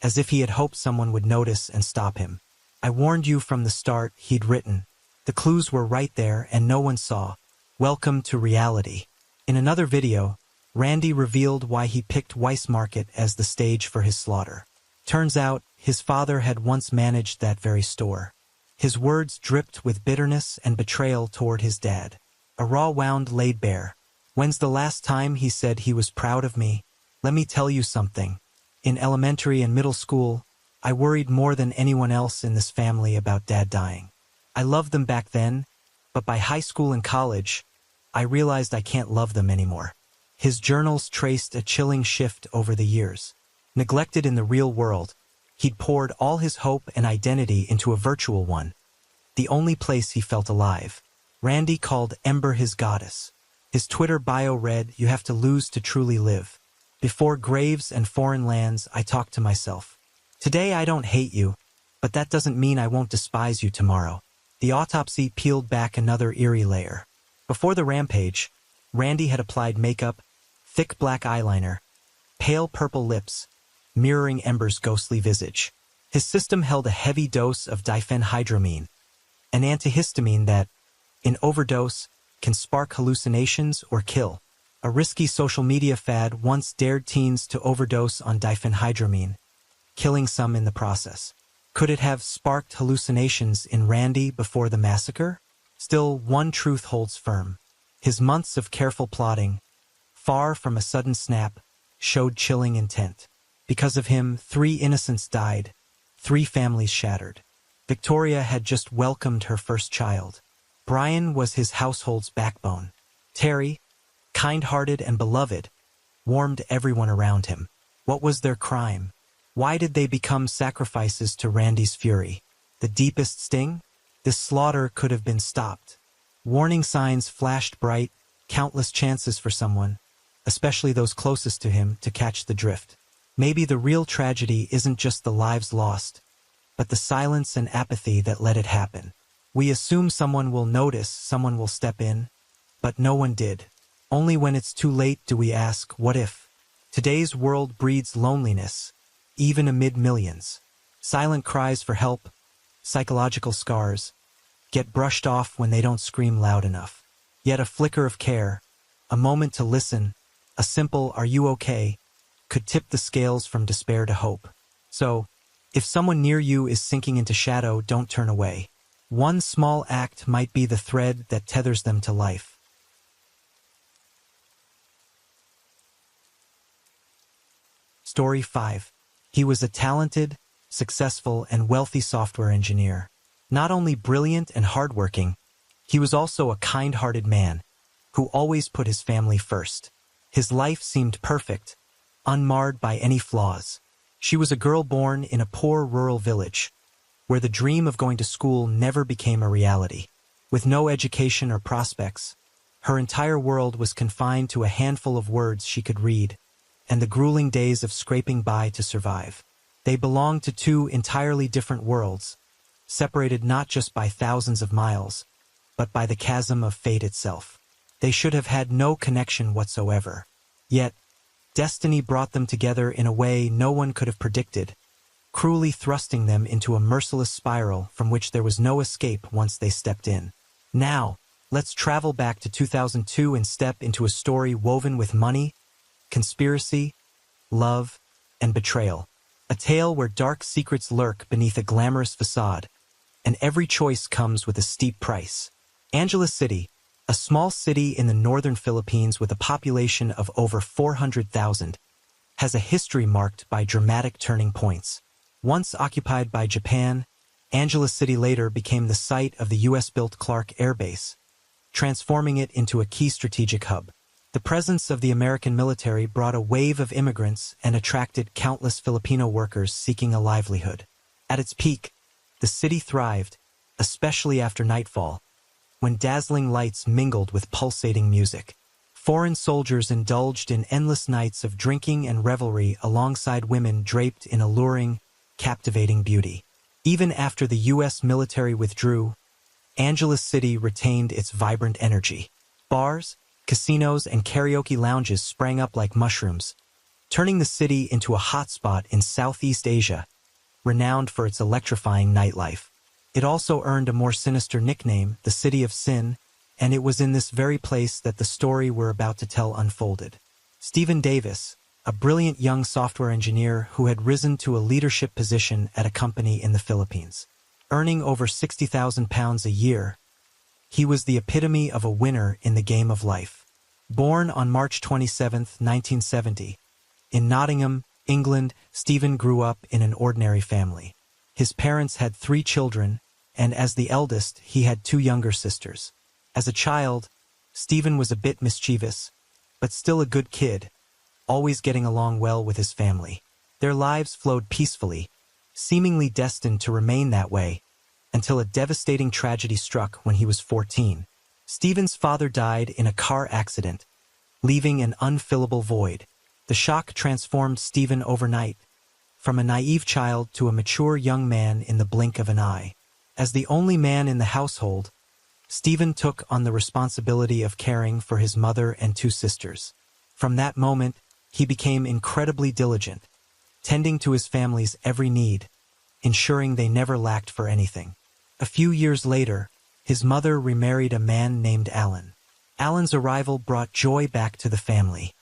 [SPEAKER 1] as if he had hoped someone would notice and stop him. "I warned you from the start," he'd written. "The clues were right there and no one saw. Welcome to reality." In another video, Randy revealed why he picked Weiss Market as the stage for his slaughter. Turns out, his father had once managed that very store. His words dripped with bitterness and betrayal toward his dad. A raw wound laid bare. "When's the last time he said he was proud of me? Let me tell you something. In elementary and middle school, I worried more than anyone else in this family about Dad dying. I loved them back then, but by high school and college, I realized I can't love them anymore." His journals traced a chilling shift over the years. Neglected in the real world, he'd poured all his hope and identity into a virtual one, the only place he felt alive. Randy called Ember his goddess. His Twitter bio read, "You have to lose to truly live. Before graves and foreign lands, I talk to myself. Today I don't hate you, but that doesn't mean I won't despise you tomorrow." The autopsy peeled back another eerie layer. Before the rampage, Randy had applied makeup, thick black eyeliner, pale purple lips, mirroring Ember's ghostly visage. His system held a heavy dose of diphenhydramine, an antihistamine that, in overdose, can spark hallucinations or kill. A risky social media fad once dared teens to overdose on diphenhydramine, killing some in the process. Could it have sparked hallucinations in Randy before the massacre? Still, one truth holds firm. His months of careful plotting, far from a sudden snap, showed chilling intent. Because of him, 3 innocents died, 3 families shattered. Victoria had just welcomed her first child. Brian was his household's backbone. Terry, kind-hearted and beloved, warmed everyone around him. What was their crime? Why did they become sacrifices to Randy's fury? The deepest sting? This slaughter could have been stopped. Warning signs flashed bright, countless chances for someone, especially those closest to him, to catch the drift. Maybe the real tragedy isn't just the lives lost, but the silence and apathy that let it happen. We assume someone will notice, someone will step in, but no one did. Only when it's too late do we ask, what if? Today's world breeds loneliness, even amid millions. Silent cries for help, psychological scars, get brushed off when they don't scream loud enough. Yet a flicker of care, a moment to listen, a simple "are you okay?" could tip the scales from despair to hope. So, if someone near you is sinking into shadow, don't turn away. One small act might be the thread that tethers them to life. Story 5. He was a talented, successful, and wealthy software engineer. Not only brilliant and hardworking, he was also a kind-hearted man who always put his family first. His life seemed perfect, unmarred by any flaws. She was a girl born in a poor rural village, where the dream of going to school never became a reality. With no education or prospects, her entire world was confined to a handful of words she could read, and the grueling days of scraping by to survive. They belonged to two entirely different worlds, separated not just by thousands of miles, but by the chasm of fate itself. They should have had no connection whatsoever. Yet, destiny brought them together in a way no one could have predicted, cruelly thrusting them into a merciless spiral from which there was no escape once they stepped in. Now, let's travel back to 2002 and step into a story woven with money, conspiracy, love, and betrayal. A tale where dark secrets lurk beneath a glamorous facade, and every choice comes with a steep price. Angeles City, a small city in the northern Philippines with a population of over 400,000, has a history marked by dramatic turning points. Once occupied by Japan, Angeles City later became the site of the US-built Clark Air Base, transforming it into a key strategic hub. The presence of the American military brought a wave of immigrants and attracted countless Filipino workers seeking a livelihood. At its peak, the city thrived, especially after nightfall, when dazzling lights mingled with pulsating music. Foreign soldiers indulged in endless nights of drinking and revelry alongside women draped in alluring, captivating beauty. Even after the U.S. military withdrew, Angeles City retained its vibrant energy. Bars, casinos, and karaoke lounges sprang up like mushrooms, turning the city into a hotspot in Southeast Asia, renowned for its electrifying nightlife. It also earned a more sinister nickname, the City of Sin, and it was in this very place that the story we're about to tell unfolded. Stephen Davis, a brilliant young software engineer who had risen to a leadership position at a company in the Philippines. Earning over £60,000 a year, he was the epitome of a winner in the game of life. Born on March 27, 1970, in Nottingham, England, Stephen grew up in an ordinary family. His parents had 3 children, and as the eldest, he had 2 younger sisters. As a child, Stephen was a bit mischievous, but still a good kid, always getting along well with his family. Their lives flowed peacefully, seemingly destined to remain that way, until a devastating tragedy struck when he was 14. Stephen's father died in a car accident, leaving an unfillable void. The shock transformed Stephen overnight, from a naive child to a mature young man in the blink of an eye. As the only man in the household, Stephen took on the responsibility of caring for his mother and 2 sisters. From that moment, he became incredibly diligent, tending to his family's every need, ensuring they never lacked for anything. A few years later, his mother remarried a man named Alan. Alan's arrival brought joy back to the family.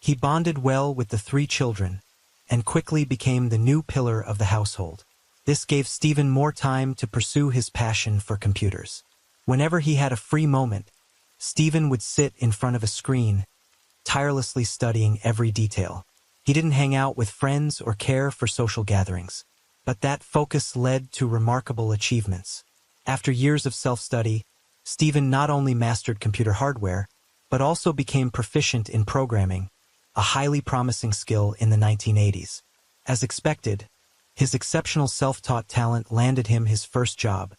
[SPEAKER 1] He bonded well with the 3 children, and quickly became the new pillar of the household. This gave Stephen more time to pursue his passion for computers. Whenever he had a free moment, Stephen would sit in front of a screen, tirelessly studying every detail. He didn't hang out with friends or care for social gatherings, but that focus led to remarkable achievements. After years of self-study, Stephen not only mastered computer hardware, but also became proficient in programming, a highly promising skill in the 1980s. As expected, his exceptional self-taught talent landed him his first job,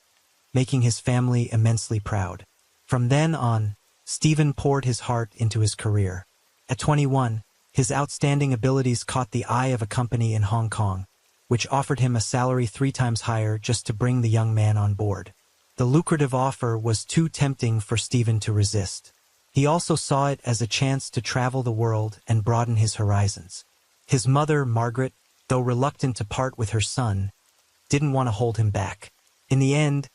[SPEAKER 1] making his family immensely proud. From then on, Stephen poured his heart into his career. At 21, his outstanding abilities caught the eye of a company in Hong Kong, which offered him a salary 3 times higher just to bring the young man on board. The lucrative offer was too tempting for Stephen to resist. He also saw it as a chance to travel the world and broaden his horizons. His mother, Margaret, though reluctant to part with her son, didn't want to hold him back. In the end,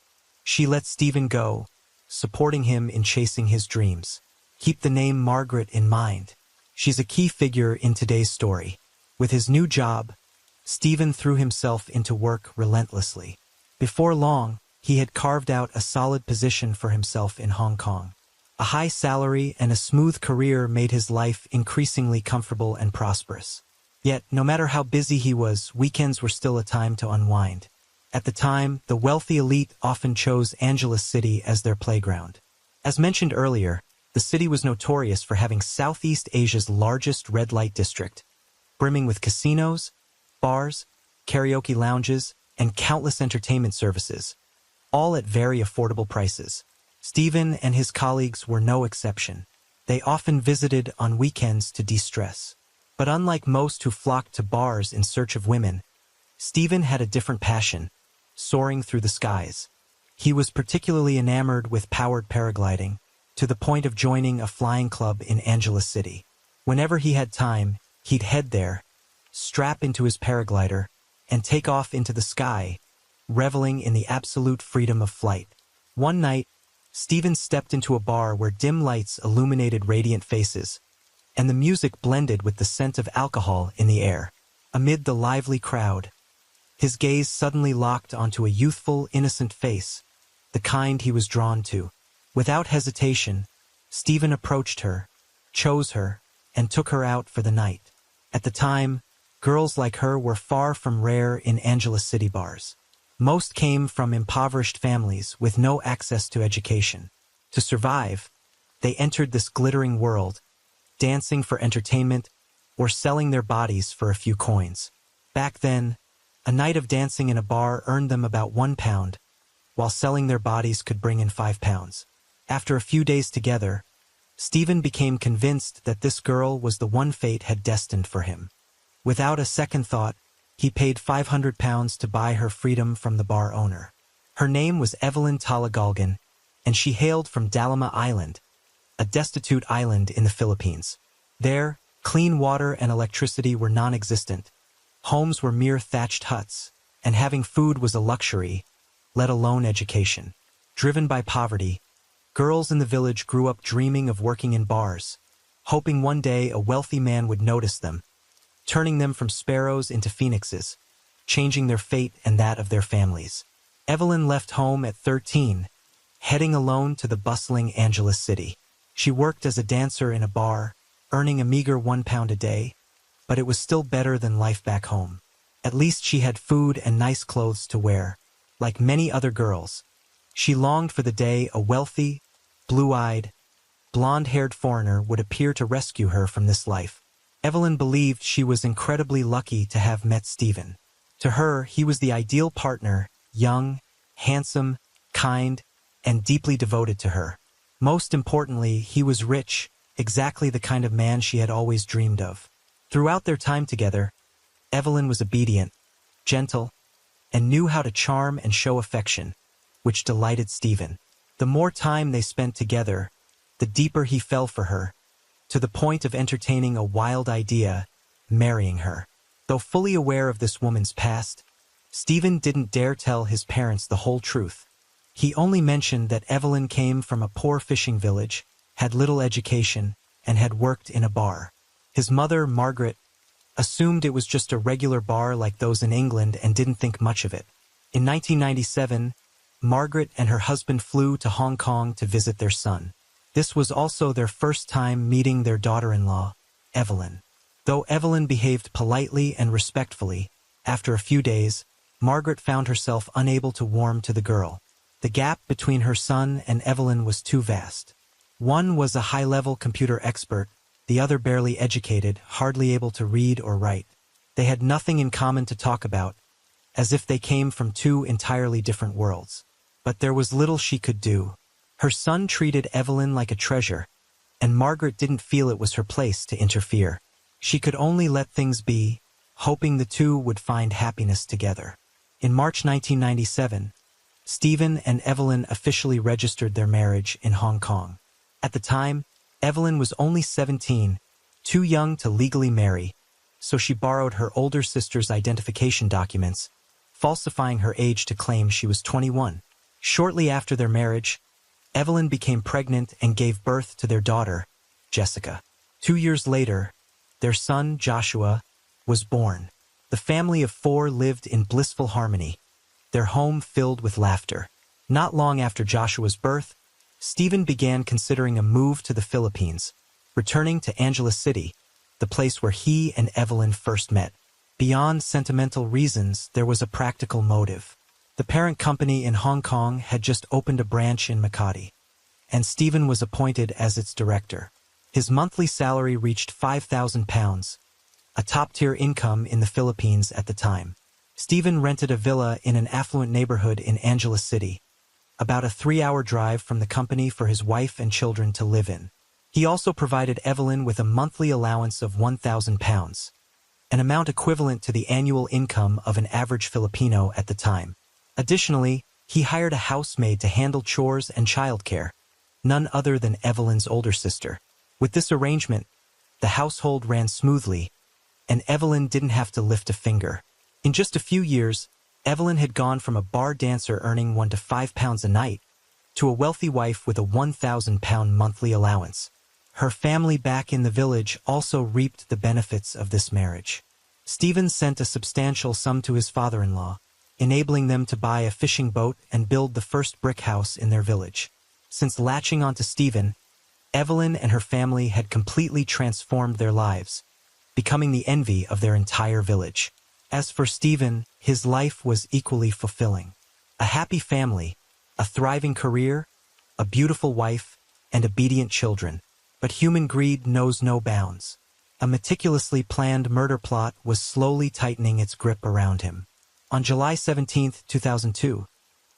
[SPEAKER 1] she let Stephen go, supporting him in chasing his dreams. Keep the name Margaret in mind. She's a key figure in today's story. With his new job, Stephen threw himself into work relentlessly. Before long, he had carved out a solid position for himself in Hong Kong. A high salary and a smooth career made his life increasingly comfortable and prosperous. Yet, no matter how busy he was, weekends were still a time to unwind. At the time, the wealthy elite often chose Angeles City as their playground. As mentioned earlier, the city was notorious for having Southeast Asia's largest red light district, brimming with casinos, bars, karaoke lounges, and countless entertainment services, all at very affordable prices. Stephen and his colleagues were no exception. They often visited on weekends to de-stress. But unlike most who flocked to bars in search of women, Stephen had a different passion, soaring through the skies. He was particularly enamored with powered paragliding, to the point of joining a flying club in Angeles City. Whenever he had time, he'd head there, strap into his paraglider, and take off into the sky, reveling in the absolute freedom of flight. One night, Stephen stepped into a bar where dim lights illuminated radiant faces, and the music blended with the scent of alcohol in the air. Amid the lively crowd, his gaze suddenly locked onto a youthful, innocent face, the kind he was drawn to. Without hesitation, Stephen approached her, chose her, and took her out for the night. At the time, girls like her were far from rare in Angeles City bars. Most came from impoverished families with no access to education. To survive, they entered this glittering world, dancing for entertainment or selling their bodies for a few coins. Back then, a night of dancing in a bar earned them about £1, while selling their bodies could bring in £5. After a few days together, Stephen became convinced that this girl was the one fate had destined for him. Without a second thought, he paid £500 to buy her freedom from the bar owner. Her name was Evelyn Talagalgan, and she hailed from Dalima Island, a destitute island in the Philippines. There, clean water and electricity were non-existent. Homes were mere thatched huts, and having food was a luxury, let alone education. Driven by poverty, girls in the village grew up dreaming of working in bars, hoping one day a wealthy man would notice them, turning them from sparrows into phoenixes, changing their fate and that of their families. Evelyn left home at 13, heading alone to the bustling Angeles City. She worked as a dancer in a bar, earning a meager £1 a day, but it was still better than life back home. At least she had food and nice clothes to wear. Like many other girls, she longed for the day a wealthy, blue-eyed, blonde-haired foreigner would appear to rescue her from this life. Evelyn believed she was incredibly lucky to have met Stephen. To her, he was the ideal partner, young, handsome, kind, and deeply devoted to her. Most importantly, he was rich, exactly the kind of man she had always dreamed of. Throughout their time together, Evelyn was obedient, gentle, and knew how to charm and show affection, which delighted Stephen. The more time they spent together, the deeper he fell for her, to the point of entertaining a wild idea, marrying her. Though fully aware of this woman's past, Stephen didn't dare tell his parents the whole truth. He only mentioned that Evelyn came from a poor fishing village, had little education, and had worked in a bar. His mother, Margaret, assumed it was just a regular bar like those in England and didn't think much of it. In 1997, Margaret and her husband flew to Hong Kong to visit their son. This was also their first time meeting their daughter-in-law, Evelyn. Though Evelyn behaved politely and respectfully, after a few days, Margaret found herself unable to warm to the girl. The gap between her son and Evelyn was too vast. One was a high-level computer expert, the other barely educated, hardly able to read or write. They had nothing in common to talk about, as if they came from two entirely different worlds. But there was little she could do. Her son treated Evelyn like a treasure, and Margaret didn't feel it was her place to interfere. She could only let things be, hoping the two would find happiness together. In March 1997, Stephen and Evelyn officially registered their marriage in Hong Kong. At the time, Evelyn was only 17, too young to legally marry, so she borrowed her older sister's identification documents, falsifying her age to claim she was 21. Shortly after their marriage, Evelyn became pregnant and gave birth to their daughter, Jessica. 2 years later, their son, Joshua, was born. The family of 4 lived in blissful harmony, their home filled with laughter. Not long after Joshua's birth, Stephen began considering a move to the Philippines, returning to Angeles City, the place where he and Evelyn first met. Beyond sentimental reasons, there was a practical motive. The parent company in Hong Kong had just opened a branch in Makati, and Stephen was appointed as its director. His monthly salary reached £5,000, a top-tier income in the Philippines at the time. Stephen rented a villa in an affluent neighborhood in Angeles City, about a 3-hour drive from the company for his wife and children to live in. He also provided Evelyn with a monthly allowance of £1,000, an amount equivalent to the annual income of an average Filipino at the time. Additionally, he hired a housemaid to handle chores and childcare, none other than Evelyn's older sister. With this arrangement, the household ran smoothly, and Evelyn didn't have to lift a finger. In just a few years, Evelyn had gone from a bar dancer earning £1 to £5 a night to a wealthy wife with a £1,000 monthly allowance. Her family back in the village also reaped the benefits of this marriage. Stephen sent a substantial sum to his father-in-law, enabling them to buy a fishing boat and build the first brick house in their village. Since latching onto Stephen, Evelyn and her family had completely transformed their lives, becoming the envy of their entire village. As for Stephen, his life was equally fulfilling. A happy family, a thriving career, a beautiful wife, and obedient children. But human greed knows no bounds. A meticulously planned murder plot was slowly tightening its grip around him. On July 17, 2002,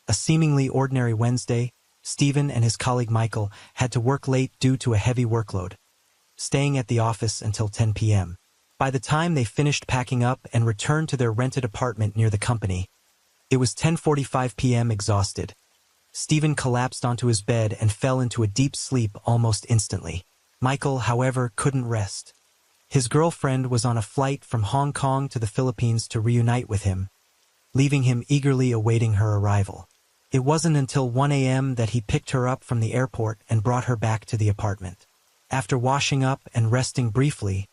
[SPEAKER 1] a seemingly ordinary Wednesday, Stephen and his colleague Michael had to work late due to a heavy workload, staying at the office until 10 p.m. By the time they finished packing up and returned to their rented apartment near the company, it was 10:45 p.m. Exhausted, Stephen collapsed onto his bed and fell into a deep sleep almost instantly. Michael, however, couldn't rest. His girlfriend was on a flight from Hong Kong to the Philippines to reunite with him, leaving him eagerly awaiting her arrival. It wasn't until 1 a.m. that he picked her up from the airport and brought her back to the apartment. After washing up and resting briefly,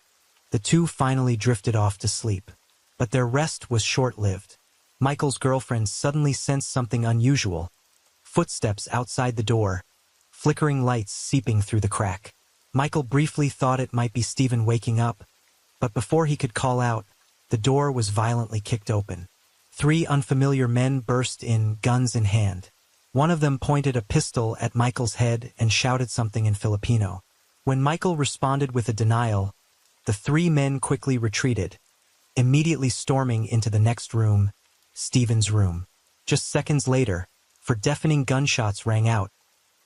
[SPEAKER 1] the two finally drifted off to sleep. But their rest was short-lived. Michael's girlfriend suddenly sensed something unusual. Footsteps outside the door, flickering lights seeping through the crack. Michael briefly thought it might be Stephen waking up, but before he could call out, the door was violently kicked open. 3 unfamiliar men burst in, guns in hand. One of them pointed a pistol at Michael's head and shouted something in Filipino. When Michael responded with a denial, the 3 men quickly retreated, immediately storming into the next room, Stephen's room. Just seconds later, deafening gunshots rang out,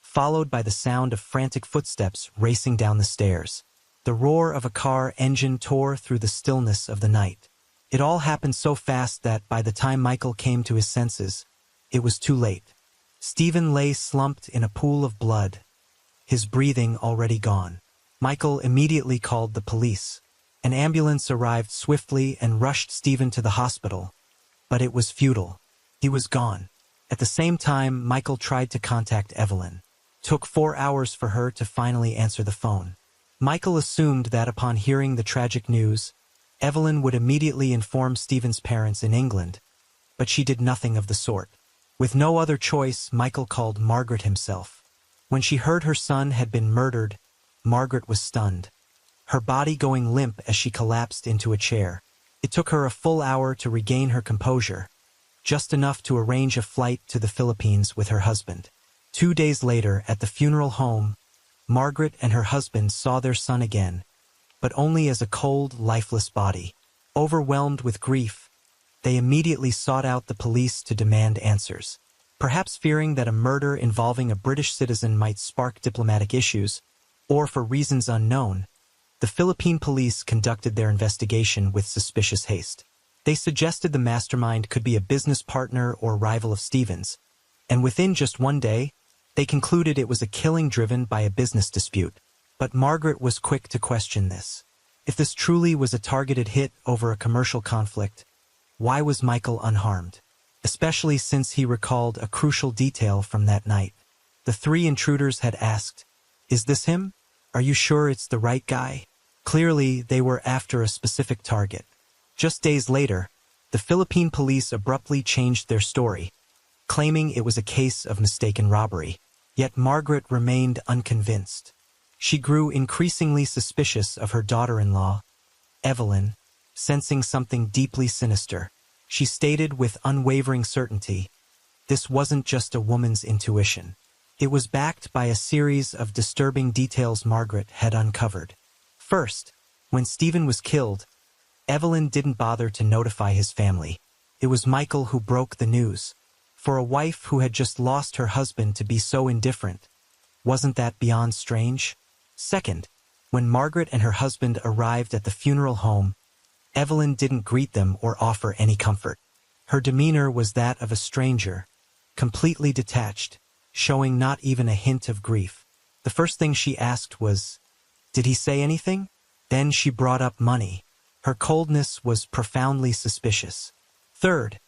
[SPEAKER 1] followed by the sound of frantic footsteps racing down the stairs. The roar of a car engine tore through the stillness of the night. It all happened so fast that by the time Michael came to his senses, it was too late. Stephen lay slumped in a pool of blood, his breathing already gone. Michael immediately called the police. An ambulance arrived swiftly and rushed Stephen to the hospital, but it was futile. He was gone. At the same time, Michael tried to contact Evelyn. Took 4 hours for her to finally answer the phone. Michael assumed that upon hearing the tragic news, Evelyn would immediately inform Stephen's parents in England, but she did nothing of the sort. With no other choice, Michael called Margaret himself. When she heard her son had been murdered, Margaret was stunned, her body going limp as she collapsed into a chair. It took her a full hour to regain her composure, just enough to arrange a flight to the Philippines with her husband. 2 days later, at the funeral home, Margaret and her husband saw their son again, but only as a cold, lifeless body. Overwhelmed with grief, they immediately sought out the police to demand answers. Perhaps fearing that a murder involving a British citizen might spark diplomatic issues, or for reasons unknown, the Philippine police conducted their investigation with suspicious haste. They suggested the mastermind could be a business partner or rival of Stephen's, and within just one day, they concluded it was a killing driven by a business dispute. But Margaret was quick to question this. If this truly was a targeted hit over a commercial conflict, why was Michael unharmed? Especially since he recalled a crucial detail from that night. The three intruders had asked, "Is this him? Are you sure it's the right guy?" Clearly, they were after a specific target. Just days later, the Philippine police abruptly changed their story, claiming it was a case of mistaken robbery. Yet Margaret remained unconvinced. She grew increasingly suspicious of her daughter-in-law, Evelyn, sensing something deeply sinister. She stated with unwavering certainty, this wasn't just a woman's intuition. It was backed by a series of disturbing details Margaret had uncovered. First, when Stephen was killed, Evelyn didn't bother to notify his family. It was Michael who broke the news. For a wife who had just lost her husband to be so indifferent, wasn't that beyond strange? Second, when Margaret and her husband arrived at the funeral home, Evelyn didn't greet them or offer any comfort. Her demeanor was that of a stranger, completely detached, showing not even a hint of grief. The first thing she asked was, "Did he say anything?" Then she brought up money. Her coldness was profoundly suspicious. Third,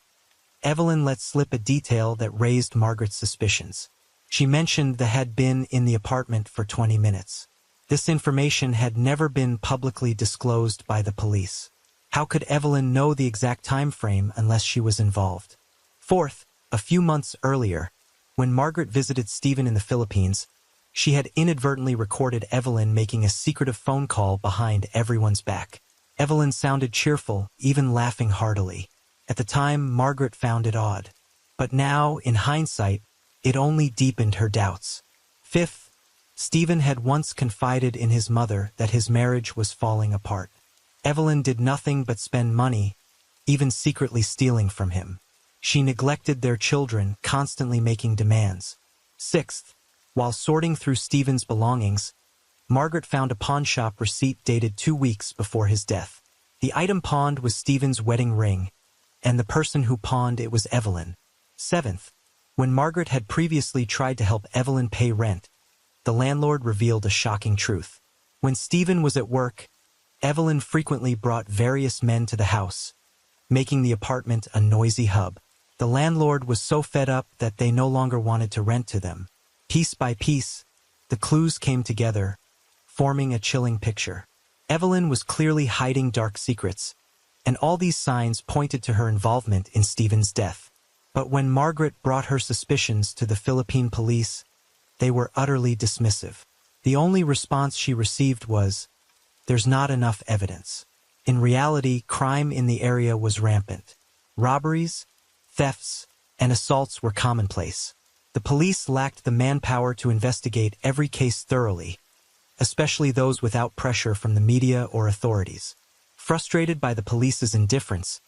[SPEAKER 1] Evelyn let slip a detail that raised Margaret's suspicions. She mentioned they had been in the apartment for 20 minutes. This information had never been publicly disclosed by the police. How could Evelyn know the exact time frame unless she was involved? Fourth, a few months earlier, when Margaret visited Stephen in the Philippines, she had inadvertently recorded Evelyn making a secretive phone call behind everyone's back. Evelyn sounded cheerful, even laughing heartily. At the time, Margaret found it odd. But now, in hindsight, it only deepened her doubts. Fifth, Stephen had once confided in his mother that his marriage was falling apart. Evelyn did nothing but spend money, even secretly stealing from him. She neglected their children, constantly making demands. Sixth, while sorting through Stephen's belongings, Margaret found a pawnshop receipt dated 2 weeks before his death. The item pawned was Stephen's wedding ring, and the person who pawned it was Evelyn. Seventh, when Margaret had previously tried to help Evelyn pay rent, the landlord revealed a shocking truth. When Stephen was at work, Evelyn frequently brought various men to the house, making the apartment a noisy hub. The landlord was so fed up that they no longer wanted to rent to them. Piece by piece, the clues came together, forming a chilling picture. Evelyn was clearly hiding dark secrets, and all these signs pointed to her involvement in Stephen's death. But when Margaret brought her suspicions to the Philippine police, they were utterly dismissive. The only response she received was, "There's not enough evidence." In reality, crime in the area was rampant. Robberies, thefts, and assaults were commonplace. The police lacked the manpower to investigate every case thoroughly, especially those without pressure from the media or authorities. Frustrated by the police's indifference,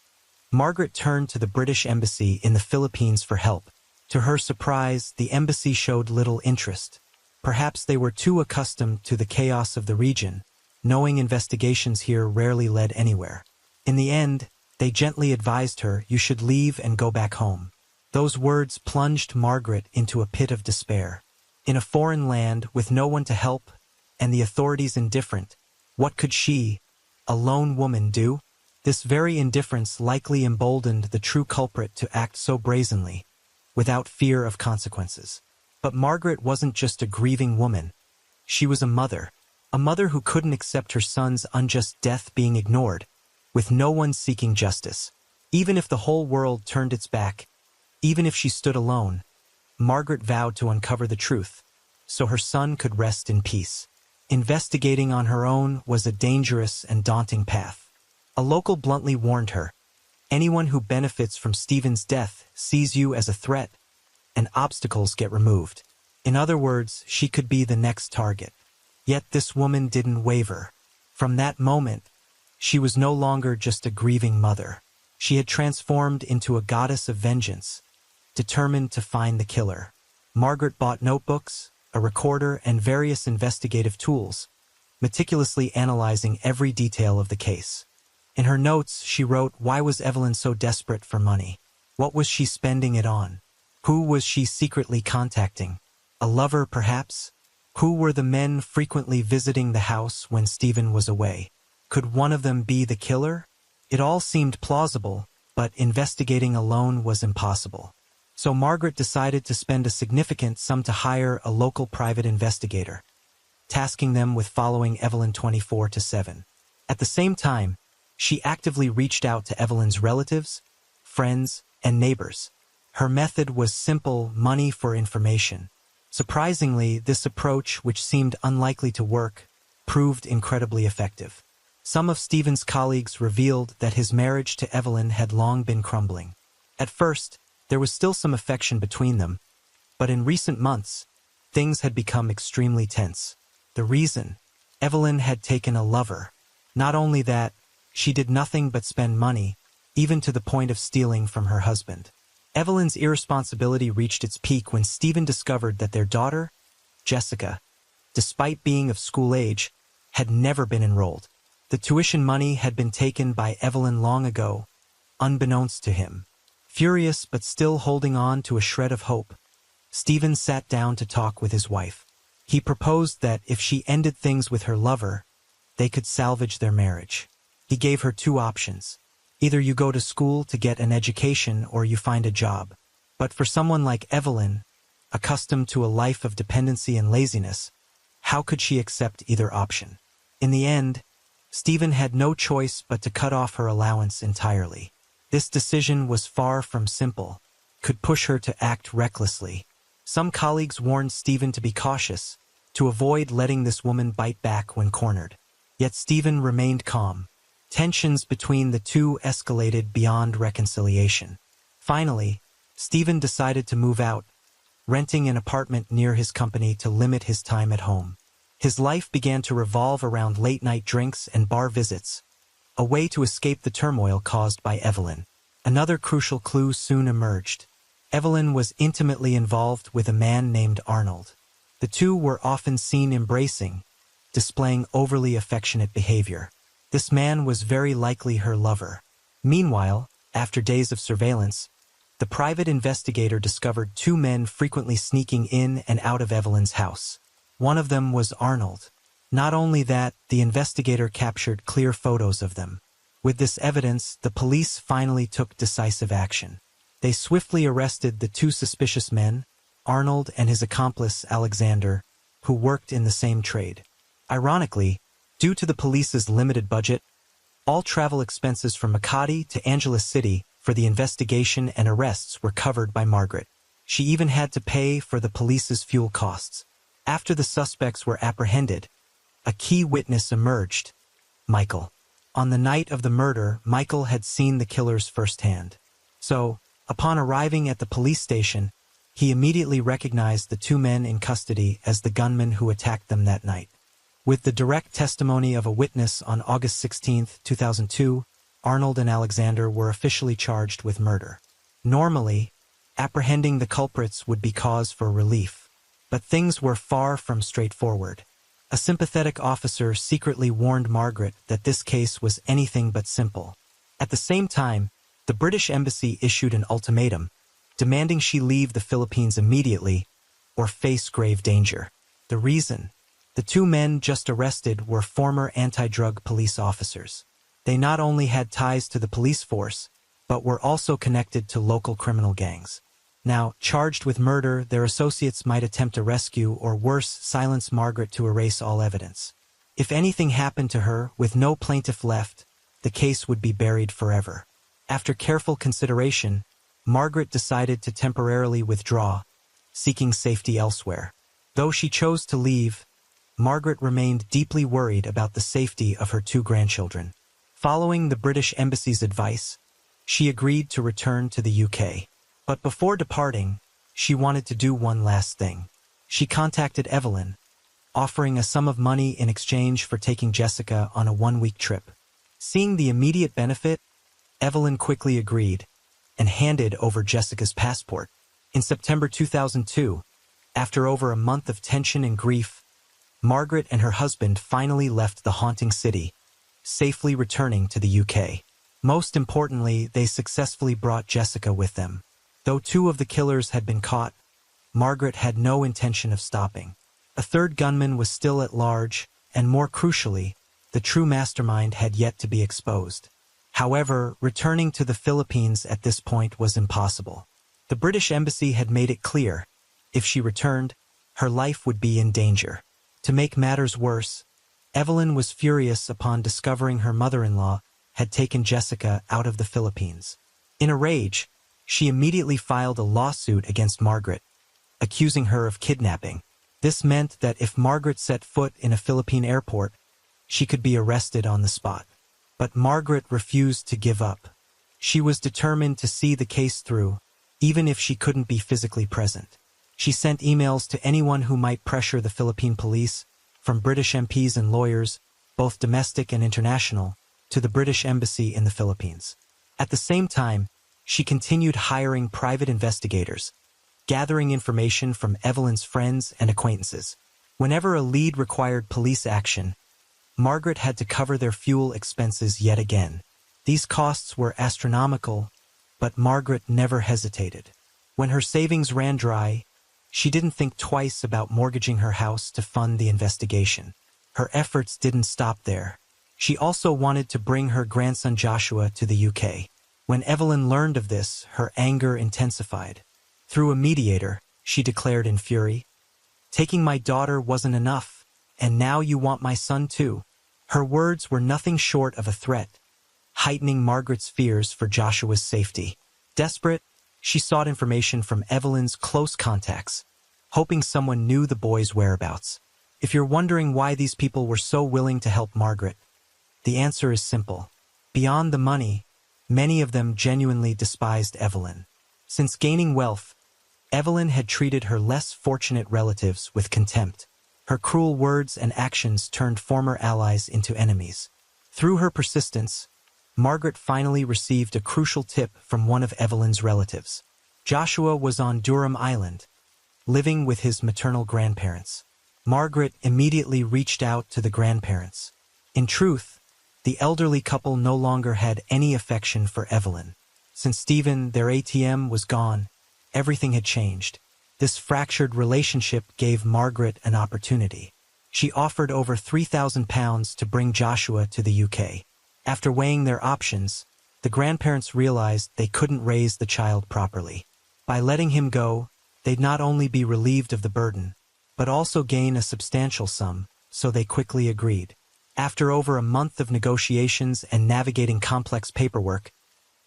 [SPEAKER 1] Margaret turned to the British Embassy in the Philippines for help. To her surprise, the embassy showed little interest. Perhaps they were too accustomed to the chaos of the region, knowing investigations here rarely led anywhere. In the end, they gently advised her, "You should leave and go back home." Those words plunged Margaret into a pit of despair. In a foreign land, with no one to help, and the authorities indifferent, what could she, a lone woman, do? This very indifference likely emboldened the true culprit to act so brazenly, without fear of consequences. But Margaret wasn't just a grieving woman. She was a mother who couldn't accept her son's unjust death being ignored, with no one seeking justice. Even if the whole world turned its back, even if she stood alone, Margaret vowed to uncover the truth, so her son could rest in peace. Investigating on her own was a dangerous and daunting path. A local bluntly warned her, "Anyone who benefits from Stephen's death sees you as a threat, and obstacles get removed." In other words, she could be the next target. Yet this woman didn't waver. From that moment, she was no longer just a grieving mother. She had transformed into a goddess of vengeance, determined to find the killer. Margaret bought notebooks, a recorder, and various investigative tools, meticulously analyzing every detail of the case. In her notes, she wrote, "Why was Evelyn so desperate for money? What was she spending it on? Who was she secretly contacting? A lover, perhaps? Who were the men frequently visiting the house when Stephen was away? Could one of them be the killer?" It all seemed plausible, but investigating alone was impossible. So Margaret decided to spend a significant sum to hire a local private investigator, tasking them with following Evelyn 24/7. At the same time, she actively reached out to Evelyn's relatives, friends, and neighbors. Her method was simple: money for information. Surprisingly, this approach, which seemed unlikely to work, proved incredibly effective. Some of Stephen's colleagues revealed that his marriage to Evelyn had long been crumbling. At first, there was still some affection between them, but in recent months, things had become extremely tense. The reason? Evelyn had taken a lover. Not only that, she did nothing but spend money, even to the point of stealing from her husband. Evelyn's irresponsibility reached its peak when Stephen discovered that their daughter, Jessica, despite being of school age, had never been enrolled. The tuition money had been taken by Evelyn long ago, unbeknownst to him. Furious but still holding on to a shred of hope, Stephen sat down to talk with his wife. He proposed that if she ended things with her lover, they could salvage their marriage. He gave her two options. Either you go to school to get an education or you find a job. But for someone like Evelyn, accustomed to a life of dependency and laziness, how could she accept either option? In the end, Stephen had no choice but to cut off her allowance entirely. This decision was far from simple, could push her to act recklessly. Some colleagues warned Stephen to be cautious, to avoid letting this woman bite back when cornered. Yet Stephen remained calm. Tensions between the two escalated beyond reconciliation. Finally, Stephen decided to move out, renting an apartment near his company to limit his time at home. His life began to revolve around late-night drinks and bar visits, a way to escape the turmoil caused by Evelyn. Another crucial clue soon emerged. Evelyn was intimately involved with a man named Arnold. The two were often seen embracing, displaying overly affectionate behavior. This man was very likely her lover. Meanwhile, after days of surveillance, the private investigator discovered two men frequently sneaking in and out of Evelyn's house. One of them was Arnold. Not only that, the investigator captured clear photos of them. With this evidence, the police finally took decisive action. They swiftly arrested the two suspicious men, Arnold and his accomplice Alexander, who worked in the same trade. Ironically, due to the police's limited budget, all travel expenses from Makati to Angeles City for the investigation and arrests were covered by Margaret. She even had to pay for the police's fuel costs. After the suspects were apprehended, a key witness emerged: Michael. On the night of the murder, Michael had seen the killers firsthand. So, upon arriving at the police station, he immediately recognized the two men in custody as the gunmen who attacked them that night. With the direct testimony of a witness on August 16, 2002, Arnold and Alexander were officially charged with murder. Normally, apprehending the culprits would be cause for relief, but things were far from straightforward. A sympathetic officer secretly warned Margaret that this case was anything but simple. At the same time, the British Embassy issued an ultimatum, demanding she leave the Philippines immediately or face grave danger. The reason? The two men just arrested were former anti-drug police officers. They not only had ties to the police force, but were also connected to local criminal gangs. Now, charged with murder, their associates might attempt to rescue or worse, silence Margaret to erase all evidence. If anything happened to her, with no plaintiff left, the case would be buried forever. After careful consideration, Margaret decided to temporarily withdraw, seeking safety elsewhere. Though she chose to leave, Margaret remained deeply worried about the safety of her two grandchildren. Following the British Embassy's advice, she agreed to return to the UK. But before departing, she wanted to do one last thing. She contacted Evelyn, offering a sum of money in exchange for taking Jessica on a one-week trip. Seeing the immediate benefit, Evelyn quickly agreed and handed over Jessica's passport. In September 2002, after over a month of tension and grief, Margaret and her husband finally left the haunting city, safely returning to the UK. Most importantly, they successfully brought Jessica with them. Though 2 of the killers had been caught, Margaret had no intention of stopping. A third gunman was still at large, and more crucially, the true mastermind had yet to be exposed. However, returning to the Philippines at this point was impossible. The British Embassy had made it clear, if she returned, her life would be in danger. To make matters worse, Evelyn was furious upon discovering her mother-in-law had taken Jessica out of the Philippines. In a rage, she immediately filed a lawsuit against Margaret, accusing her of kidnapping. This meant that if Margaret set foot in a Philippine airport, she could be arrested on the spot. But Margaret refused to give up. She was determined to see the case through, even if she couldn't be physically present. She sent emails to anyone who might pressure the Philippine police, from British MPs and lawyers, both domestic and international, to the British Embassy in the Philippines. At the same time, she continued hiring private investigators, gathering information from Evelyn's friends and acquaintances. Whenever a lead required police action, Margaret had to cover their fuel expenses yet again. These costs were astronomical, but Margaret never hesitated. When her savings ran dry, she didn't think twice about mortgaging her house to fund the investigation. Her efforts didn't stop there. She also wanted to bring her grandson Joshua to the UK. When Evelyn learned of this, her anger intensified. Through a mediator, she declared in fury, "Taking my daughter wasn't enough, and now you want my son too." Her words were nothing short of a threat, heightening Margaret's fears for Joshua's safety. Desperate, she sought information from Evelyn's close contacts, hoping someone knew the boy's whereabouts. If you're wondering why these people were so willing to help Margaret, the answer is simple. Beyond the money, many of them genuinely despised Evelyn. Since gaining wealth, Evelyn had treated her less fortunate relatives with contempt. Her cruel words and actions turned former allies into enemies. Through her persistence, Margaret finally received a crucial tip from one of Evelyn's relatives. Joshua was on Durham Island, living with his maternal grandparents. Margaret immediately reached out to the grandparents. In truth, the elderly couple no longer had any affection for Evelyn. Since Stephen, their ATM, was gone, everything had changed. This fractured relationship gave Margaret an opportunity. She offered over £3,000 to bring Joshua to the UK. After weighing their options, the grandparents realized they couldn't raise the child properly. By letting him go, they'd not only be relieved of the burden, but also gain a substantial sum, so they quickly agreed. After over a month of negotiations and navigating complex paperwork,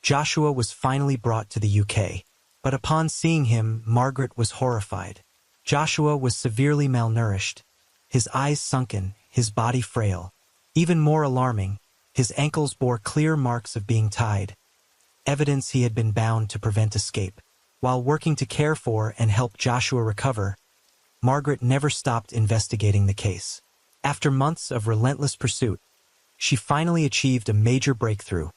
[SPEAKER 1] Joshua was finally brought to the UK. But upon seeing him, Margaret was horrified. Joshua was severely malnourished, his eyes sunken, his body frail. Even more alarming, his ankles bore clear marks of being tied, evidence he had been bound to prevent escape. While working to care for and help Joshua recover, Margaret never stopped investigating the case. After months of relentless pursuit, she finally achieved a major breakthrough,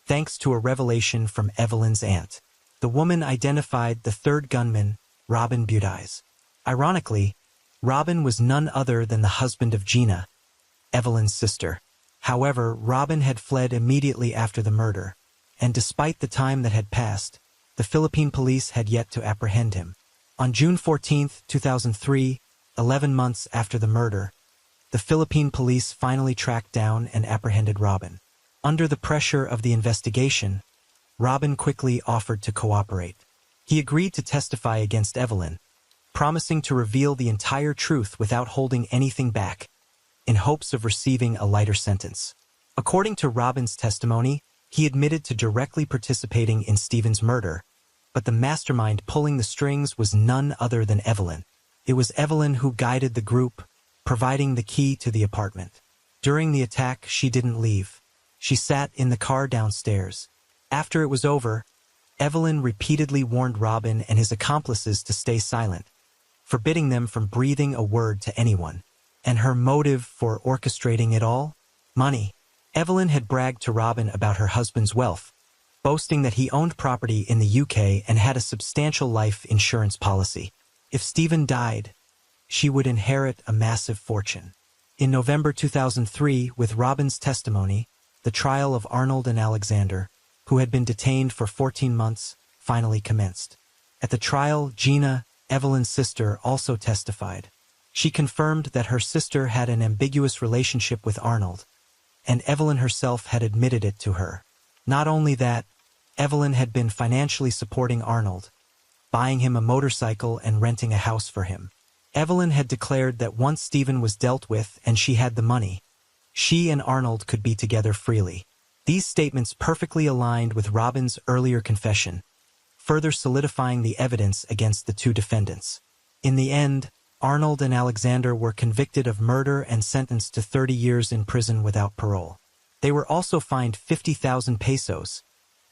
[SPEAKER 1] thanks to a revelation from Evelyn's aunt. The woman identified the third gunman, Robin Budize. Ironically, Robin was none other than the husband of Gina, Evelyn's sister. However, Robin had fled immediately after the murder, and despite the time that had passed, the Philippine police had yet to apprehend him. On June 14, 2003, 11 months after the murder, the Philippine police finally tracked down and apprehended Robin. Under the pressure of the investigation, Robin quickly offered to cooperate. He agreed to testify against Evelyn, promising to reveal the entire truth without holding anything back, in hopes of receiving a lighter sentence. According to Robin's testimony, he admitted to directly participating in Stephen's murder, but the mastermind pulling the strings was none other than Evelyn. It was Evelyn who guided the group, providing the key to the apartment. During the attack, she didn't leave. She sat in the car downstairs. After it was over, Evelyn repeatedly warned Robin and his accomplices to stay silent, forbidding them from breathing a word to anyone. And her motive for orchestrating it all? Money. Evelyn had bragged to Robin about her husband's wealth, boasting that he owned property in the UK and had a substantial life insurance policy. If Stephen died, she would inherit a massive fortune. In November 2003, with Robin's testimony, the trial of Arnold and Alexander, who had been detained for 14 months, finally commenced. At the trial, Gina, Evelyn's sister, also testified. She confirmed that her sister had an ambiguous relationship with Arnold, and Evelyn herself had admitted it to her. Not only that, Evelyn had been financially supporting Arnold, buying him a motorcycle and renting a house for him. Evelyn had declared that once Stephen was dealt with and she had the money, she and Arnold could be together freely. These statements perfectly aligned with Robin's earlier confession, further solidifying the evidence against the two defendants. In the end, Arnold and Alexander were convicted of murder and sentenced to 30 years in prison without parole. They were also fined 50,000 pesos,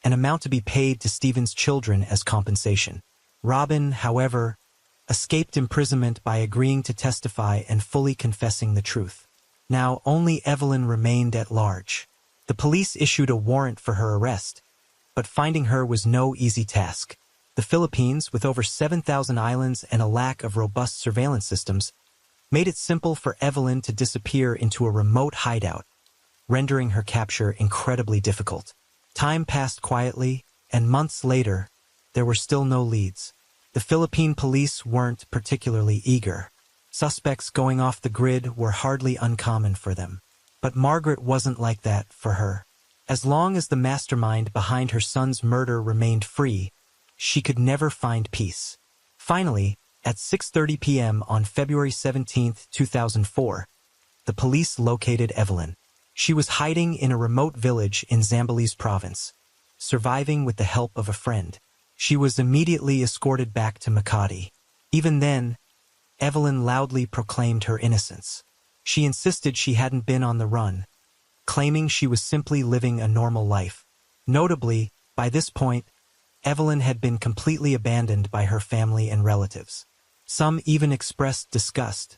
[SPEAKER 1] an amount to be paid to Stephen's children as compensation. Robin, however, escaped imprisonment by agreeing to testify and fully confessing the truth. Now only Evelyn remained at large. The police issued a warrant for her arrest, but finding her was no easy task. The Philippines, with over 7,000 islands and a lack of robust surveillance systems, made it simple for Evelyn to disappear into a remote hideout, rendering her capture incredibly difficult. Time passed quietly, and months later, there were still no leads. The Philippine police weren't particularly eager. Suspects going off the grid were hardly uncommon for them. But Margaret wasn't like that for her. As long as the mastermind behind her son's murder remained free, she could never find peace. Finally, at 6:30 p.m. on February 17, 2004, the police located Evelyn. She was hiding in a remote village in Zambales province, surviving with the help of a friend. She was immediately escorted back to Makati. Even then, Evelyn loudly proclaimed her innocence. She insisted she hadn't been on the run, claiming she was simply living a normal life. Notably, by this point, Evelyn had been completely abandoned by her family and relatives. Some even expressed disgust,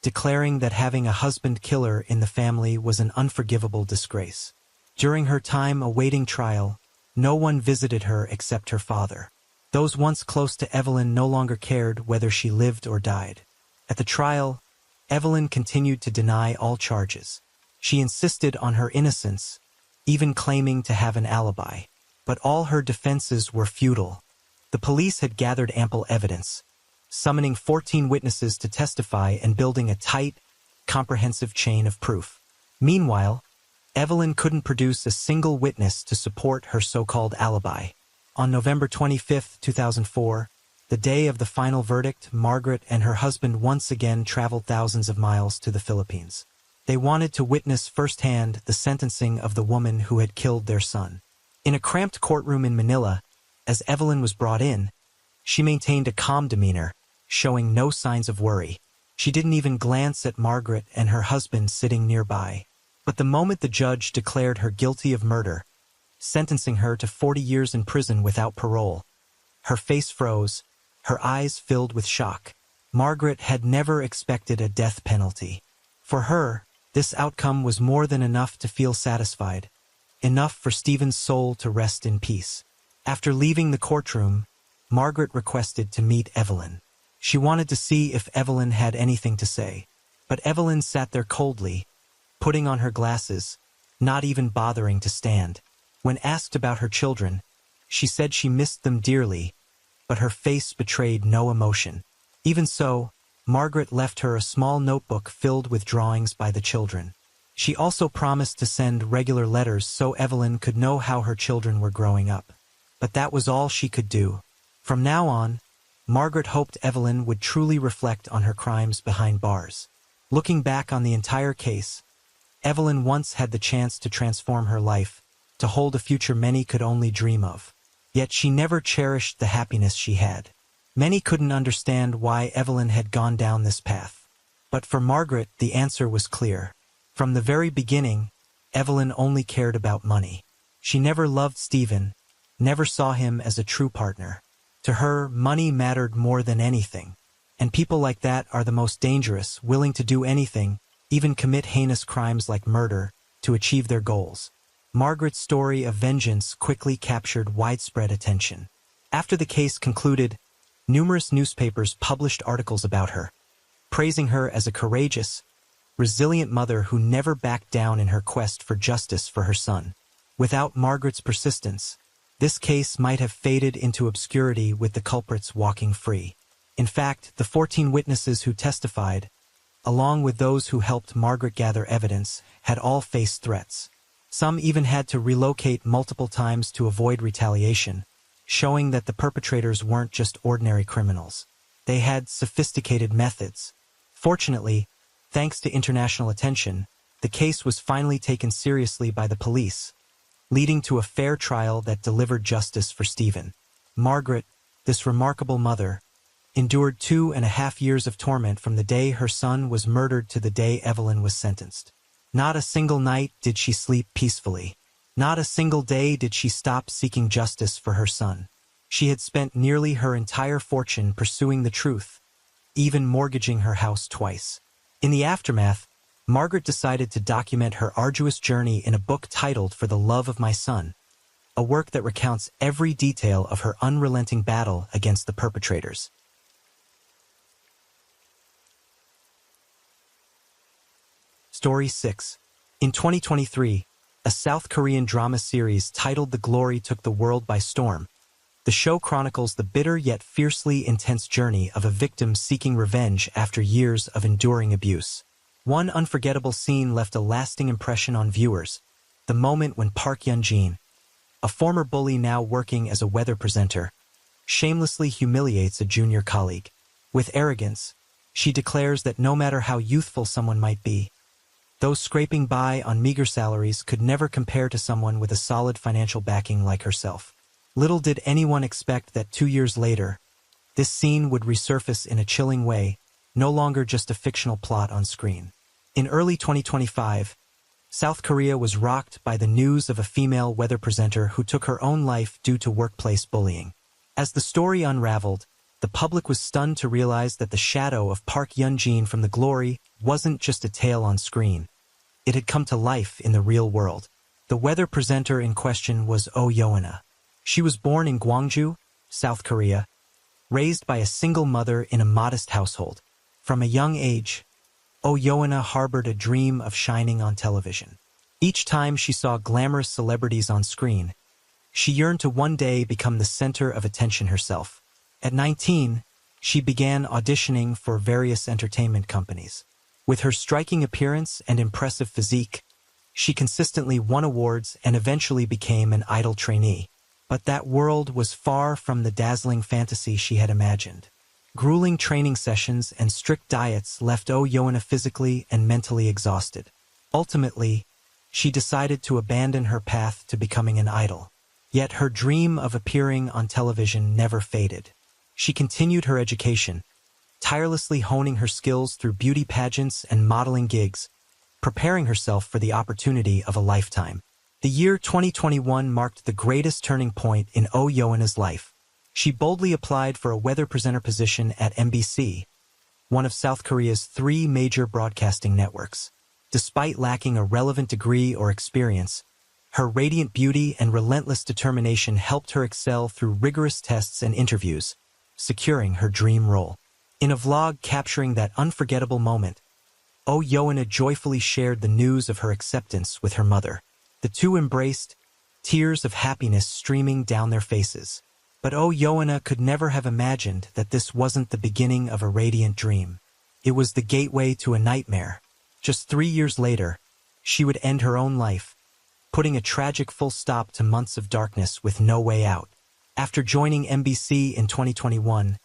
[SPEAKER 1] declaring that having a husband-killer in the family was an unforgivable disgrace. During her time awaiting trial, no one visited her except her father. Those once close to Evelyn no longer cared whether she lived or died. At the trial, Evelyn continued to deny all charges. She insisted on her innocence, even claiming to have an alibi. But all her defenses were futile. The police had gathered ample evidence, summoning 14 witnesses to testify and building a tight, comprehensive chain of proof. Meanwhile, Evelyn couldn't produce a single witness to support her so-called alibi. On November 25, 2004, the day of the final verdict, Margaret and her husband once again traveled thousands of miles to the Philippines. They wanted to witness firsthand the sentencing of the woman who had killed their son. In a cramped courtroom in Manila, as Evelyn was brought in, she maintained a calm demeanor, showing no signs of worry. She didn't even glance at Margaret and her husband sitting nearby. But the moment the judge declared her guilty of murder, sentencing her to 40 years in prison without parole, her face froze, her eyes filled with shock. Margaret had never expected a death penalty. For her, this outcome was more than enough to feel satisfied, enough for Stephen's soul to rest in peace. After leaving the courtroom, Margaret requested to meet Evelyn. She wanted to see if Evelyn had anything to say. But Evelyn sat there coldly, putting on her glasses, not even bothering to stand. When asked about her children, she said she missed them dearly, but her face betrayed no emotion. Even so, Margaret left her a small notebook filled with drawings by the children. She also promised to send regular letters so Evelyn could know how her children were growing up. But that was all she could do. From now on, Margaret hoped Evelyn would truly reflect on her crimes behind bars. Looking back on the entire case, Evelyn once had the chance to transform her life, to hold a future many could only dream of. Yet she never cherished the happiness she had. Many couldn't understand why Evelyn had gone down this path. But for Margaret, the answer was clear. From the very beginning, Evelyn only cared about money. She never loved Stephen, never saw him as a true partner. To her, money mattered more than anything. And people like that are the most dangerous, willing to do anything, even commit heinous crimes like murder, to achieve their goals. Margaret's story of vengeance quickly captured widespread attention. After the case concluded, numerous newspapers published articles about her, praising her as a courageous, resilient mother who never backed down in her quest for justice for her son. Without Margaret's persistence, this case might have faded into obscurity with the culprits walking free. In fact, the 14 witnesses who testified, along with those who helped Margaret gather evidence, had all faced threats. Some even had to relocate multiple times to avoid retaliation, showing that the perpetrators weren't just ordinary criminals. They had sophisticated methods. Fortunately, thanks to international attention, the case was finally taken seriously by the police, leading to a fair trial that delivered justice for Stephen. Margaret, this remarkable mother, endured 2.5 years of torment from the day her son was murdered to the day Evelyn was sentenced. Not a single night did she sleep peacefully. Not a single day did she stop seeking justice for her son. She had spent nearly her entire fortune pursuing the truth, even mortgaging her house twice. In the aftermath, Margaret decided to document her arduous journey in a book titled For the Love of My Son, a work that recounts every detail of her unrelenting battle against the perpetrators. Story 6. In 2023, a South Korean drama series titled The Glory took the world by storm. The show chronicles the bitter yet fiercely intense journey of a victim seeking revenge after years of enduring abuse. One unforgettable scene left a lasting impression on viewers: the moment when Park Hyun-jin, a former bully now working as a weather presenter, shamelessly humiliates a junior colleague. With arrogance, she declares that no matter how youthful someone might be, those scraping by on meager salaries could never compare to someone with a solid financial backing like herself. Little did anyone expect that 2 years later, this scene would resurface in a chilling way, no longer just a fictional plot on screen. In early 2025, South Korea was rocked by the news of a female weather presenter who took her own life due to workplace bullying. As the story unraveled, the public was stunned to realize that the shadow of Park Hyun-jin from The Glory wasn't just a tale on screen. It had come to life in the real world. The weather presenter in question was Oh Yeona. She was born in Gwangju, South Korea, raised by a single mother in a modest household. From a young age, Oh Yeona harbored a dream of shining on television. Each time she saw glamorous celebrities on screen, she yearned to one day become the center of attention herself. At 19, she began auditioning for various entertainment companies. With her striking appearance and impressive physique, she consistently won awards and eventually became an idol trainee. But that world was far from the dazzling fantasy she had imagined. Grueling training sessions and strict diets left Oh Yeona physically and mentally exhausted. Ultimately, she decided to abandon her path to becoming an idol. Yet her dream of appearing on television never faded. She continued her education, tirelessly honing her skills through beauty pageants and modeling gigs, preparing herself for the opportunity of a lifetime. The year 2021 marked the greatest turning point in Oh Yeona's life. She boldly applied for a weather presenter position at MBC, one of South Korea's 3 major broadcasting networks. Despite lacking a relevant degree or experience, her radiant beauty and relentless determination helped her excel through rigorous tests and interviews, securing her dream role. In a vlog capturing that unforgettable moment, Oh Yeona joyfully shared the news of her acceptance with her mother. The two embraced, tears of happiness streaming down their faces. But Oh Yeona could never have imagined that this wasn't the beginning of a radiant dream. It was the gateway to a nightmare. Just 3 years later, she would end her own life, putting a tragic full stop to months of darkness with no way out. After joining MBC in 2021,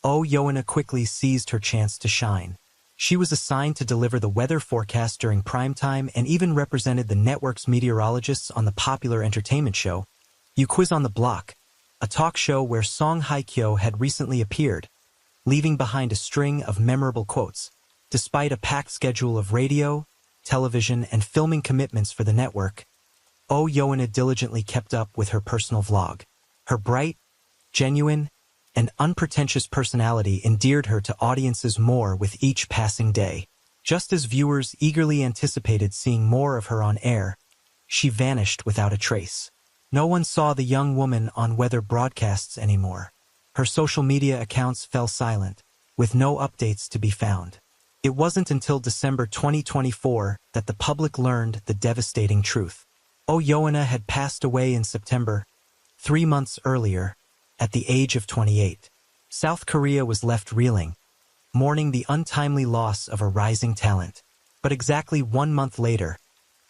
[SPEAKER 1] Oh Yeona quickly seized her chance to shine. She was assigned to deliver the weather forecast during primetime and even represented the network's meteorologists on the popular entertainment show, You Quiz on the Block, a talk show where Song Hye-kyo had recently appeared, leaving behind a string of memorable quotes. Despite a packed schedule of radio, television, and filming commitments for the network, Oh Yeona diligently kept up with her personal vlog. Her bright, genuine, and unpretentious personality endeared her to audiences more with each passing day. Just as viewers eagerly anticipated seeing more of her on air, she vanished without a trace. No one saw the young woman on weather broadcasts anymore. Her social media accounts fell silent, with no updates to be found. It wasn't until December 2024 that the public learned the devastating truth. Oh Yoona had passed away in September, 3 months earlier, at the age of 28. South Korea was left reeling, mourning the untimely loss of a rising talent. But exactly 1 month later,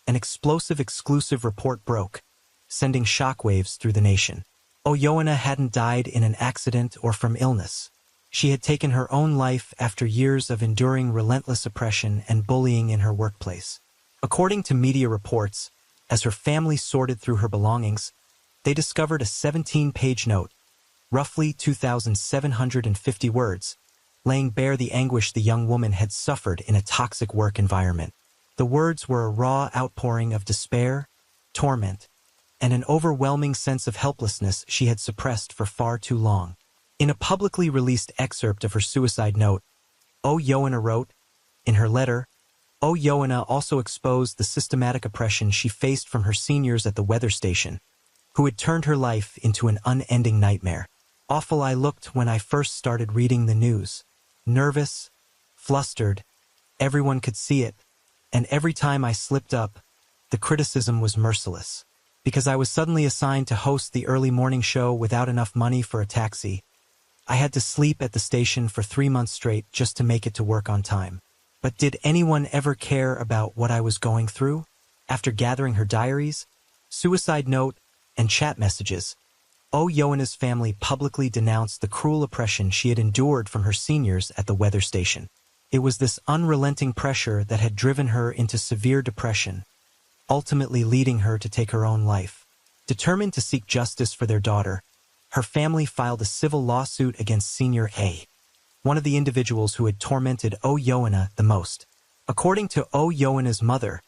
[SPEAKER 1] an explosive exclusive report broke, sending shockwaves through the nation. Oh Yoona hadn't died in an accident or from illness. She had taken her own life after years of enduring relentless oppression and bullying in her workplace. According to media reports, as her family sorted through her belongings, they discovered a 17-page note, roughly 2,750 words, laying bare the anguish the young woman had suffered in a toxic work environment. The words were a raw outpouring of despair, torment, and an overwhelming sense of helplessness she had suppressed for far too long. In a publicly released excerpt of her suicide note, Oh Yoona wrote, in her letter, Oh Yoona also exposed the systematic oppression she faced from her seniors at the weather station, who had turned her life into an unending nightmare. Awful I looked when I first started reading the news. Nervous, flustered, everyone could see it, and every time I slipped up, the criticism was merciless. Because I was suddenly assigned to host the early morning show without enough money for a taxi, I had to sleep at the station for 3 months straight just to make it to work on time. But did anyone ever care about what I was going through? After gathering her diaries, suicide note, and chat messages, Oh Yoona's family publicly denounced the cruel oppression she had endured from her seniors at the weather station. It was this unrelenting pressure that had driven her into severe depression, ultimately leading her to take her own life. Determined to seek justice for their daughter, her family filed a civil lawsuit against Senior A, one of the individuals who had tormented Oh Yoona the most. According to Oh Yoona's mother,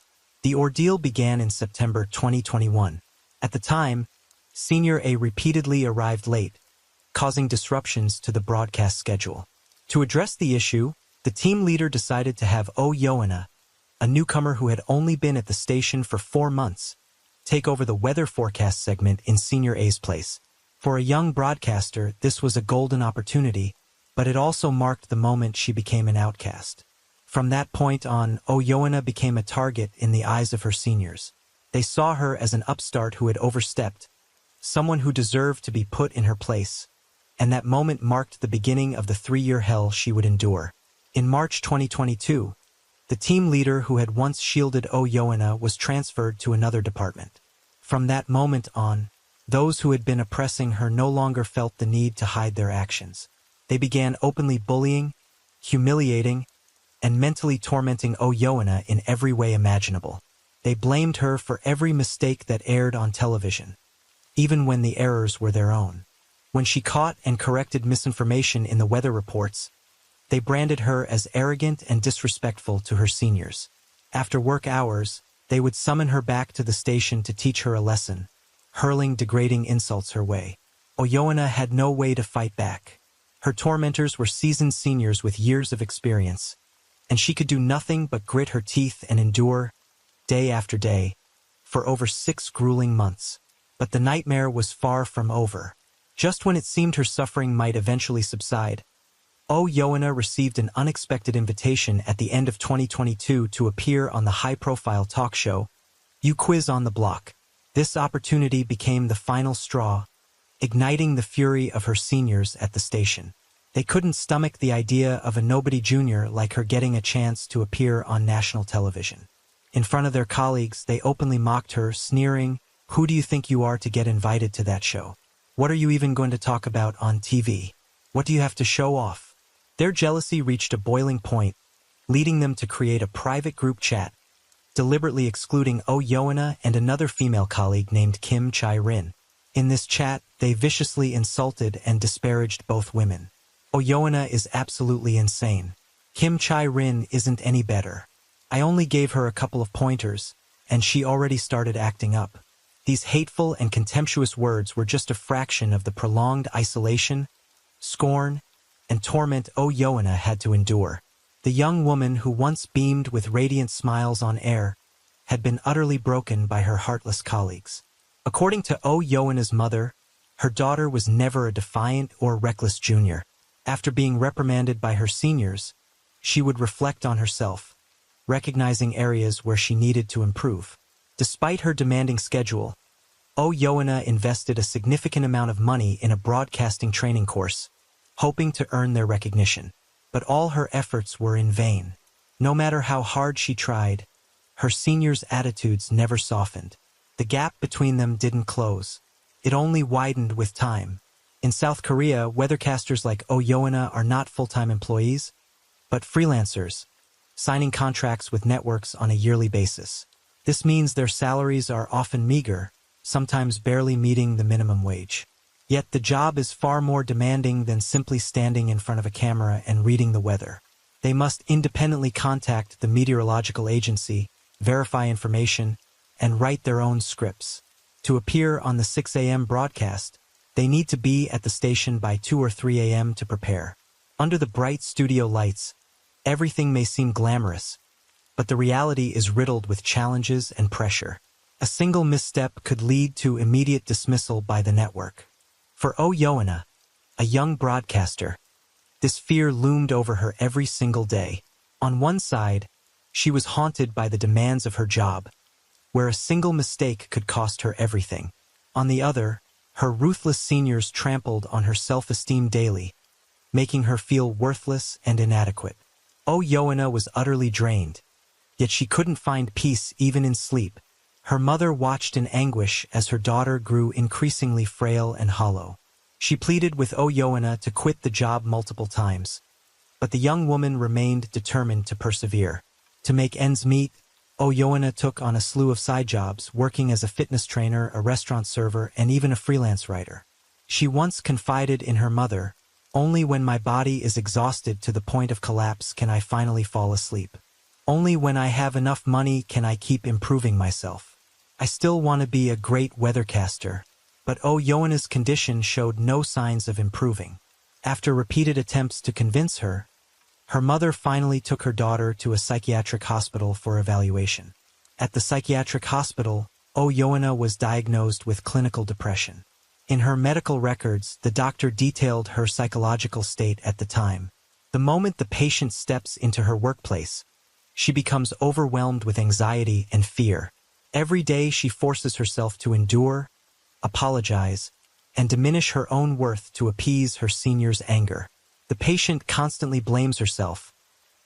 [SPEAKER 1] the ordeal began in September 2021. At the time, Senior A repeatedly arrived late, causing disruptions to the broadcast schedule. To address the issue, the team leader decided to have Oh Yoona, a newcomer who had only been at the station for 4 months, take over the weather forecast segment in Senior A's place. For a young broadcaster, this was a golden opportunity, but it also marked the moment she became an outcast. From that point on, Oh Yoona became a target in the eyes of her seniors. They saw her as an upstart who had overstepped, someone who deserved to be put in her place, and that moment marked the beginning of the 3-year hell she would endure. In March 2022, the team leader who had once shielded Oh Yoona was transferred to another department. From that moment on, those who had been oppressing her no longer felt the need to hide their actions. They began openly bullying, humiliating, and mentally tormenting Oh Yoona in every way imaginable. They blamed her for every mistake that aired on television, even when the errors were their own. When she caught and corrected misinformation in the weather reports, they branded her as arrogant and disrespectful to her seniors. After work hours, they would summon her back to the station to teach her a lesson, hurling degrading insults her way. Oh Yoona had no way to fight back. Her tormentors were seasoned seniors with years of experience, and she could do nothing but grit her teeth and endure, day after day, for over 6 grueling months. But the nightmare was far from over. Just when it seemed her suffering might eventually subside, Oh Yoona received an unexpected invitation at the end of 2022 to appear on the high-profile talk show, You Quiz on the Block. This opportunity became the final straw, igniting the fury of her seniors at the station. They couldn't stomach the idea of a nobody junior like her getting a chance to appear on national television. In front of their colleagues, they openly mocked her, sneering, "Who do you think you are to get invited to that show? What are you even going to talk about on TV? What do you have to show off?" Their jealousy reached a boiling point, leading them to create a private group chat, deliberately excluding Oh Yoona and another female colleague named Kim Chae-rin. In this chat, they viciously insulted and disparaged both women. Oh Yoona is absolutely insane. Kim Chae-rin isn't any better. I only gave her a couple of pointers, and she already started acting up. These hateful and contemptuous words were just a fraction of the prolonged isolation, scorn, and torment Oh Yoona had to endure. The young woman who once beamed with radiant smiles on air had been utterly broken by her heartless colleagues. According to Yoana's mother, her daughter was never a defiant or reckless junior. After being reprimanded by her seniors, she would reflect on herself, recognizing areas where she needed to improve. Despite her demanding schedule, Yoana invested a significant amount of money in a broadcasting training course, hoping to earn their recognition. But all her efforts were in vain. No matter how hard she tried, her seniors' attitudes never softened. The gap between them didn't close. It only widened with time. In South Korea, weathercasters like Yoana are not full-time employees, but freelancers, signing contracts with networks on a yearly basis. This means their salaries are often meager, sometimes barely meeting the minimum wage. Yet the job is far more demanding than simply standing in front of a camera and reading the weather. They must independently contact the meteorological agency, verify information, and write their own scripts. To appear on the 6 a.m. broadcast, they need to be at the station by 2 or 3 a.m. to prepare. Under the bright studio lights, everything may seem glamorous, but the reality is riddled with challenges and pressure. A single misstep could lead to immediate dismissal by the network. For Yoana, a young broadcaster, this fear loomed over her every single day. On one side, she was haunted by the demands of her job, where a single mistake could cost her everything. On the other, her ruthless seniors trampled on her self-esteem daily, making her feel worthless and inadequate. Yoana was utterly drained, yet she couldn't find peace even in sleep. Her mother watched in anguish as her daughter grew increasingly frail and hollow. She pleaded with Yoana to quit the job multiple times, but the young woman remained determined to persevere. To make ends meet, Yoana took on a slew of side jobs, working as a fitness trainer, a restaurant server, and even a freelance writer. She once confided in her mother, "Only when my body is exhausted to the point of collapse can I finally fall asleep. Only when I have enough money can I keep improving myself. I still want to be a great weathercaster." But Yoana's condition showed no signs of improving. After repeated attempts to convince her, her mother finally took her daughter to a psychiatric hospital for evaluation. At the psychiatric hospital, Yoana was diagnosed with clinical depression. In her medical records, the doctor detailed her psychological state at the time. The moment the patient steps into her workplace, she becomes overwhelmed with anxiety and fear. Every day she forces herself to endure, apologize, and diminish her own worth to appease her seniors' anger. The patient constantly blames herself,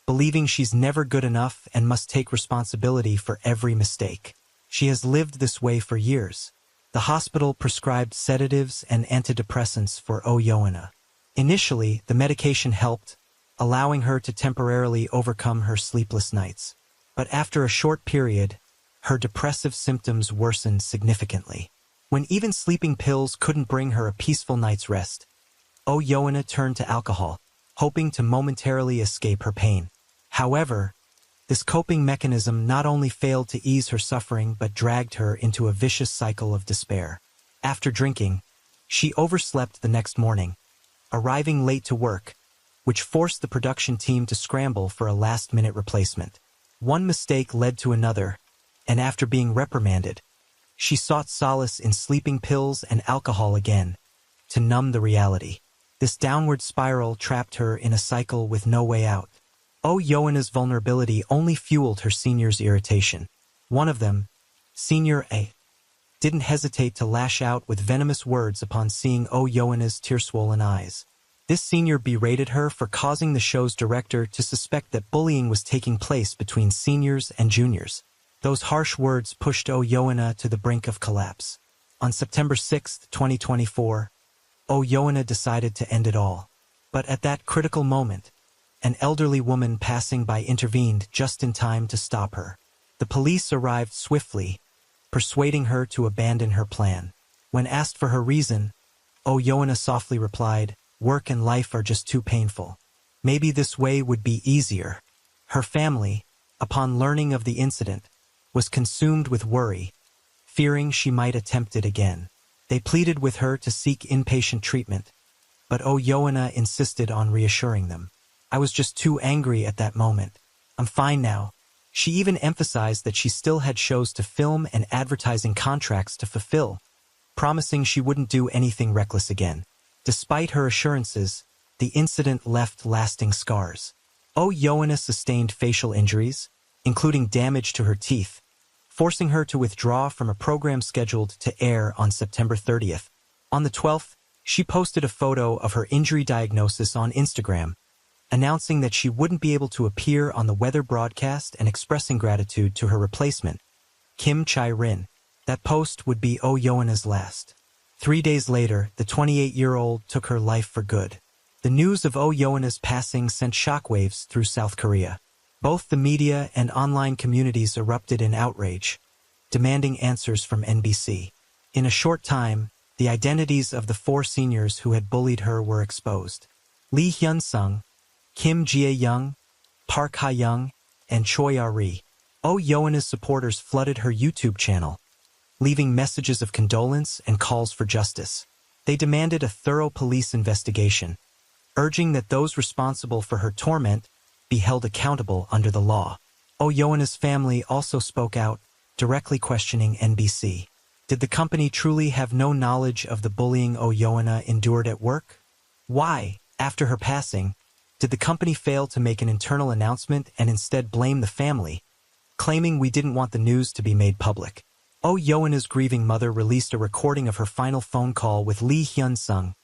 [SPEAKER 1] believing she's never good enough and must take responsibility for every mistake. She has lived this way for years. The hospital prescribed sedatives and antidepressants for Yoana. Initially, the medication helped, allowing her to temporarily overcome her sleepless nights. But after a short period, her depressive symptoms worsened significantly. When even sleeping pills couldn't bring her a peaceful night's rest, Yoana turned to alcohol, hoping to momentarily escape her pain. However, this coping mechanism not only failed to ease her suffering but dragged her into a vicious cycle of despair. After drinking, she overslept the next morning, arriving late to work, which forced the production team to scramble for a last-minute replacement. One mistake led to another, and after being reprimanded, she sought solace in sleeping pills and alcohol again, to numb the reality. This downward spiral trapped her in a cycle with no way out. Yoana's vulnerability only fueled her seniors' irritation. One of them, Senior A, didn't hesitate to lash out with venomous words upon seeing Yoana's tear-swollen eyes. This senior berated her for causing the show's director to suspect that bullying was taking place between seniors and juniors. Those harsh words pushed Yoana to the brink of collapse. On September 6, 2024, Yoana decided to end it all. But at that critical moment, an elderly woman passing by intervened just in time to stop her. The police arrived swiftly, persuading her to abandon her plan. When asked for her reason, Yoana softly replied, "Work and life are just too painful. Maybe this way would be easier." Her family, upon learning of the incident, was consumed with worry, fearing she might attempt it again. They pleaded with her to seek inpatient treatment, but Yoana insisted on reassuring them. "I was just too angry at that moment. I'm fine now. She even emphasized that she still had shows to film and advertising contracts to fulfill, promising she wouldn't do anything reckless again. Despite her assurances, the incident left lasting scars. Oh Yoona sustained facial injuries, including damage to her teeth, forcing her to withdraw from a program scheduled to air on September 30th. On the 12th, she posted a photo of her injury diagnosis on Instagram, announcing that she wouldn't be able to appear on the weather broadcast and expressing gratitude to her replacement, Kim Chae-rin. That post would be Oh Yoona's last. 3 days later, the 28-year-old took her life for good. The news of Oh Yoona's passing sent shockwaves through South Korea. Both the media and online communities erupted in outrage, demanding answers from NBC. In a short time, the identities of the 4 seniors who had bullied her were exposed. Lee Hyun-sung, Kim Jae-young, Park Ha-young, and Choi Ah-ri. Oh Yoona's supporters flooded her YouTube channel, leaving messages of condolence and calls for justice. They demanded a thorough police investigation, urging that those responsible for her torment be held accountable under the law. Oh Yoona's family also spoke out, directly questioning NBC. Did the company truly have no knowledge of the bullying Oh Yoona endured at work? Why, after her passing, did the company fail to make an internal announcement and instead blame the family, claiming we didn't want the news to be made public? Oh Yoona's grieving mother released a recording of her final phone call with Lee Hyun-sung,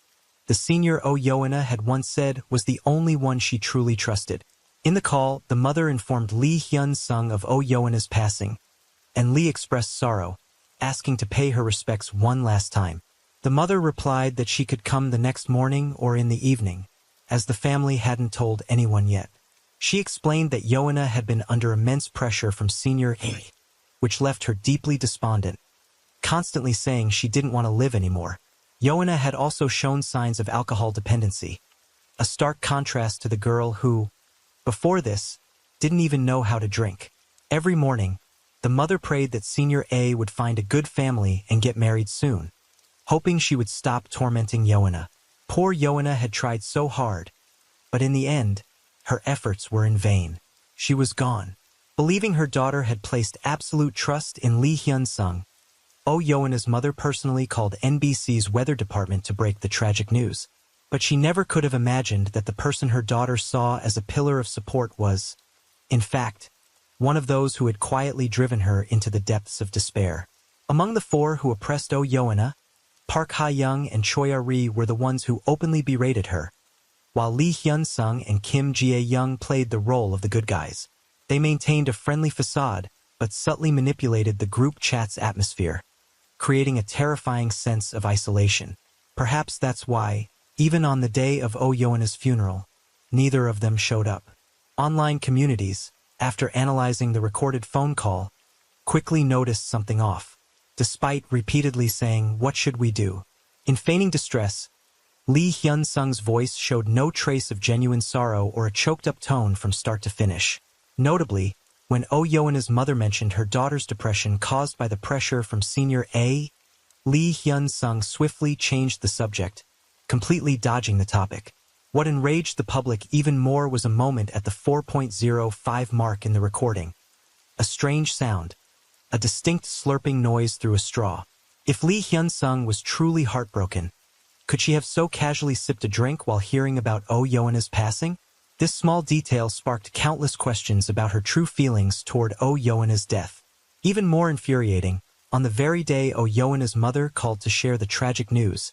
[SPEAKER 1] the senior Oh Yoona had once said was the only one she truly trusted. In the call, the mother informed Lee Hyun-sung of Oh Yoona's passing, and Lee expressed sorrow, asking to pay her respects one last time. The mother replied that she could come the next morning or in the evening, as the family hadn't told anyone yet. She explained that Yoona had been under immense pressure from senior A, which left her deeply despondent, constantly saying she didn't want to live anymore. Yoona had also shown signs of alcohol dependency, a stark contrast to the girl who, before this, didn't even know how to drink. Every morning, the mother prayed that Senior A would find a good family and get married soon, hoping she would stop tormenting Yoona. Poor Yoona had tried so hard, but in the end, her efforts were in vain. She was gone. Believing her daughter had placed absolute trust in Lee Hyun-sung, Oh Yoona's mother personally called NBC's weather department to break the tragic news. But she never could have imagined that the person her daughter saw as a pillar of support was, in fact, one of those who had quietly driven her into the depths of despair. Among the 4 who oppressed Oh Yoona, Park Ha-young and Choi Ah-ri were the ones who openly berated her, while Lee Hyun-sung and Kim Jae-young played the role of the good guys. They maintained a friendly facade, but subtly manipulated the group chat's atmosphere, creating a terrifying sense of isolation. Perhaps that's why, even on the day of Oh Yoona's funeral, neither of them showed up. Online communities, after analyzing the recorded phone call, quickly noticed something off. Despite repeatedly saying, "What should we do?" in feigning distress, Lee Hyun-sung's voice showed no trace of genuine sorrow or a choked-up tone from start to finish. Notably, when Oh Yoona's mother mentioned her daughter's depression caused by the pressure from Senior A, Lee Hyun-sung swiftly changed the subject, completely dodging the topic. What enraged the public even more was a moment at the 4.05 mark in the recording. A strange sound, a distinct slurping noise through a straw. If Lee Hyun-sung was truly heartbroken, could she have so casually sipped a drink while hearing about Oh Yoona's passing? This small detail sparked countless questions about her true feelings toward Oh Yoona's death. Even more infuriating, on the very day Oh Yoona's mother called to share the tragic news,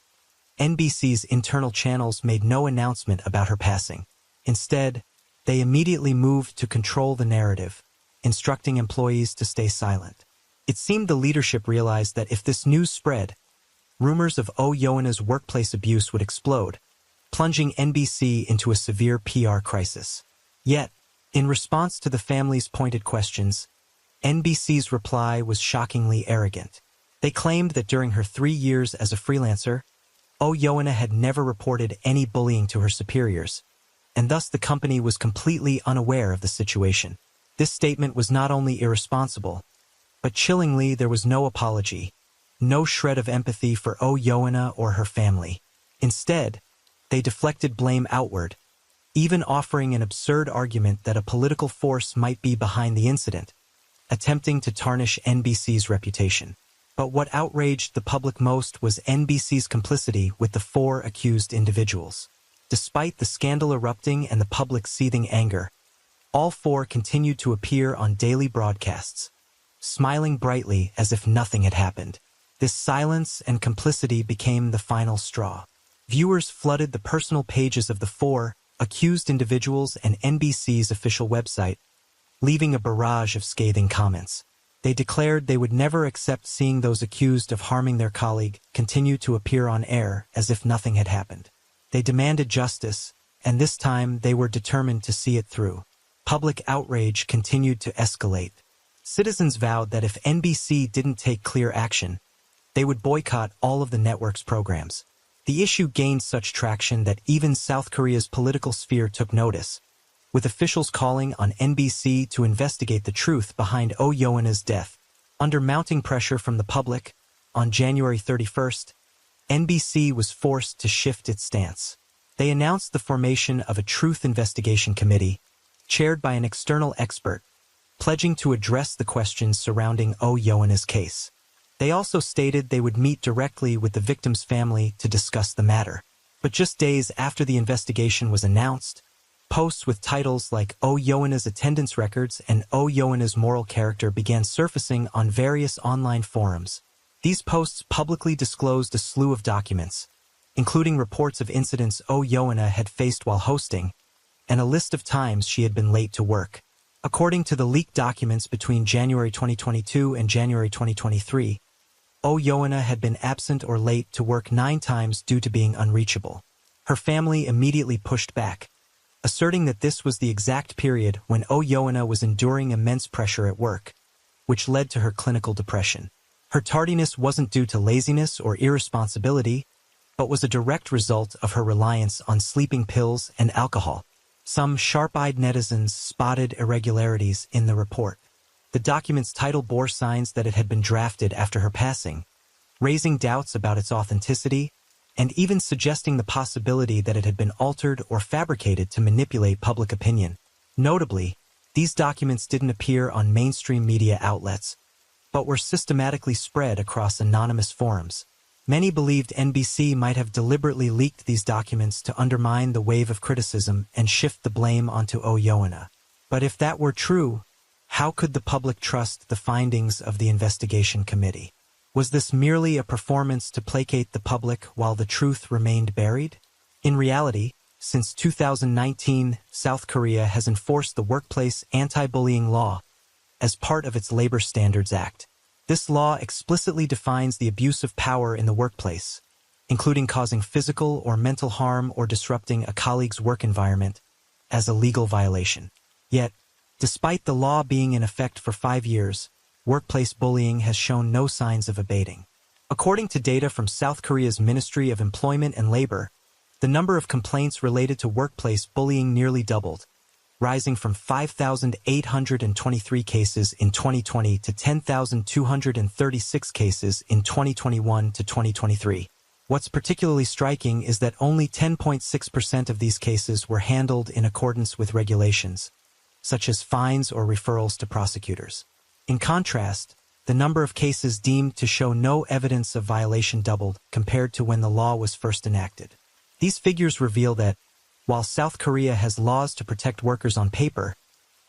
[SPEAKER 1] NBC's internal channels made no announcement about her passing. Instead, they immediately moved to control the narrative, instructing employees to stay silent. It seemed the leadership realized that if this news spread, rumors of Oh Yoona's workplace abuse would explode, plunging NBC into a severe PR crisis. Yet, in response to the family's pointed questions, NBC's reply was shockingly arrogant. They claimed that during her 3 years as a freelancer, Oh Yoona had never reported any bullying to her superiors, and thus the company was completely unaware of the situation. This statement was not only irresponsible, but chillingly there was no apology, no shred of empathy for Oh Yoona or her family. Instead, they deflected blame outward, even offering an absurd argument that a political force might be behind the incident, attempting to tarnish NBC's reputation. But what outraged the public most was NBC's complicity with the 4 accused individuals. Despite the scandal erupting and the public's seething anger, all 4 continued to appear on daily broadcasts, smiling brightly as if nothing had happened. This silence and complicity became the final straw. Viewers flooded the personal pages of the 4 accused individuals and NBC's official website, leaving a barrage of scathing comments. They declared they would never accept seeing those accused of harming their colleague continue to appear on air as if nothing had happened. They demanded justice, and this time they were determined to see it through. Public outrage continued to escalate. Citizens vowed that if NBC didn't take clear action, they would boycott all of the network's programs. The issue gained such traction that even South Korea's political sphere took notice, with officials calling on NBC to investigate the truth behind Oh Yeon-a's death. Under mounting pressure from the public, on January 31st, NBC was forced to shift its stance. They announced the formation of a truth investigation committee, chaired by an external expert, pledging to address the questions surrounding Oh Yeon-a's case. They also stated they would meet directly with the victim's family to discuss the matter. But just days after the investigation was announced, posts with titles like Oh Yeon-a's attendance records and Oh Yeon-a's moral character began surfacing on various online forums. These posts publicly disclosed a slew of documents, including reports of incidents Oh Yeon-a had faced while hosting, and a list of times she had been late to work. According to the leaked documents between January 2022 and January 2023, Oh Yeon-a had been absent or late to work 9 times due to being unreachable. Her family immediately pushed back, asserting that this was the exact period when Oh Yeon-a was enduring immense pressure at work, which led to her clinical depression. Her tardiness wasn't due to laziness or irresponsibility, but was a direct result of her reliance on sleeping pills and alcohol. Some sharp-eyed netizens spotted irregularities in the report. The document's title bore signs that it had been drafted after her passing, raising doubts about its authenticity, and even suggesting the possibility that it had been altered or fabricated to manipulate public opinion. Notably, these documents didn't appear on mainstream media outlets, but were systematically spread across anonymous forums. Many believed NBC might have deliberately leaked these documents to undermine the wave of criticism and shift the blame onto Oh Yeon-a. But if that were true, how could the public trust the findings of the investigation committee? Was this merely a performance to placate the public while the truth remained buried? In reality, since 2019, South Korea has enforced the Workplace Anti-Bullying Law as part of its Labor Standards Act. This law explicitly defines the abuse of power in the workplace, including causing physical or mental harm or disrupting a colleague's work environment, as a legal violation. Yet, despite the law being in effect for 5 years, workplace bullying has shown no signs of abating. According to data from South Korea's Ministry of Employment and Labor, the number of complaints related to workplace bullying nearly doubled, rising from 5,823 cases in 2020 to 10,236 cases in 2021 to 2023. What's particularly striking is that only 10.6% of these cases were handled in accordance with regulations, such as fines or referrals to prosecutors. In contrast, the number of cases deemed to show no evidence of violation doubled compared to when the law was first enacted. These figures reveal that, while South Korea has laws to protect workers on paper,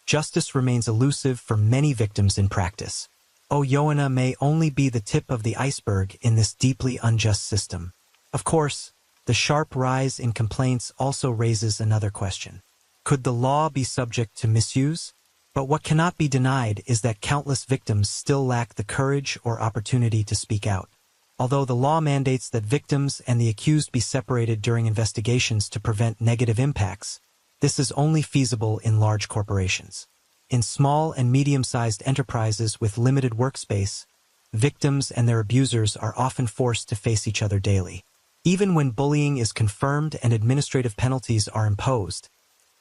[SPEAKER 1] justice remains elusive for many victims in practice. Oh Yeon-a may only be the tip of the iceberg in this deeply unjust system. Of course, the sharp rise in complaints also raises another question. Could the law be subject to misuse? But what cannot be denied is that countless victims still lack the courage or opportunity to speak out. Although the law mandates that victims and the accused be separated during investigations to prevent negative impacts, this is only feasible in large corporations. In small and medium-sized enterprises with limited workspace, victims and their abusers are often forced to face each other daily. Even when bullying is confirmed and administrative penalties are imposed,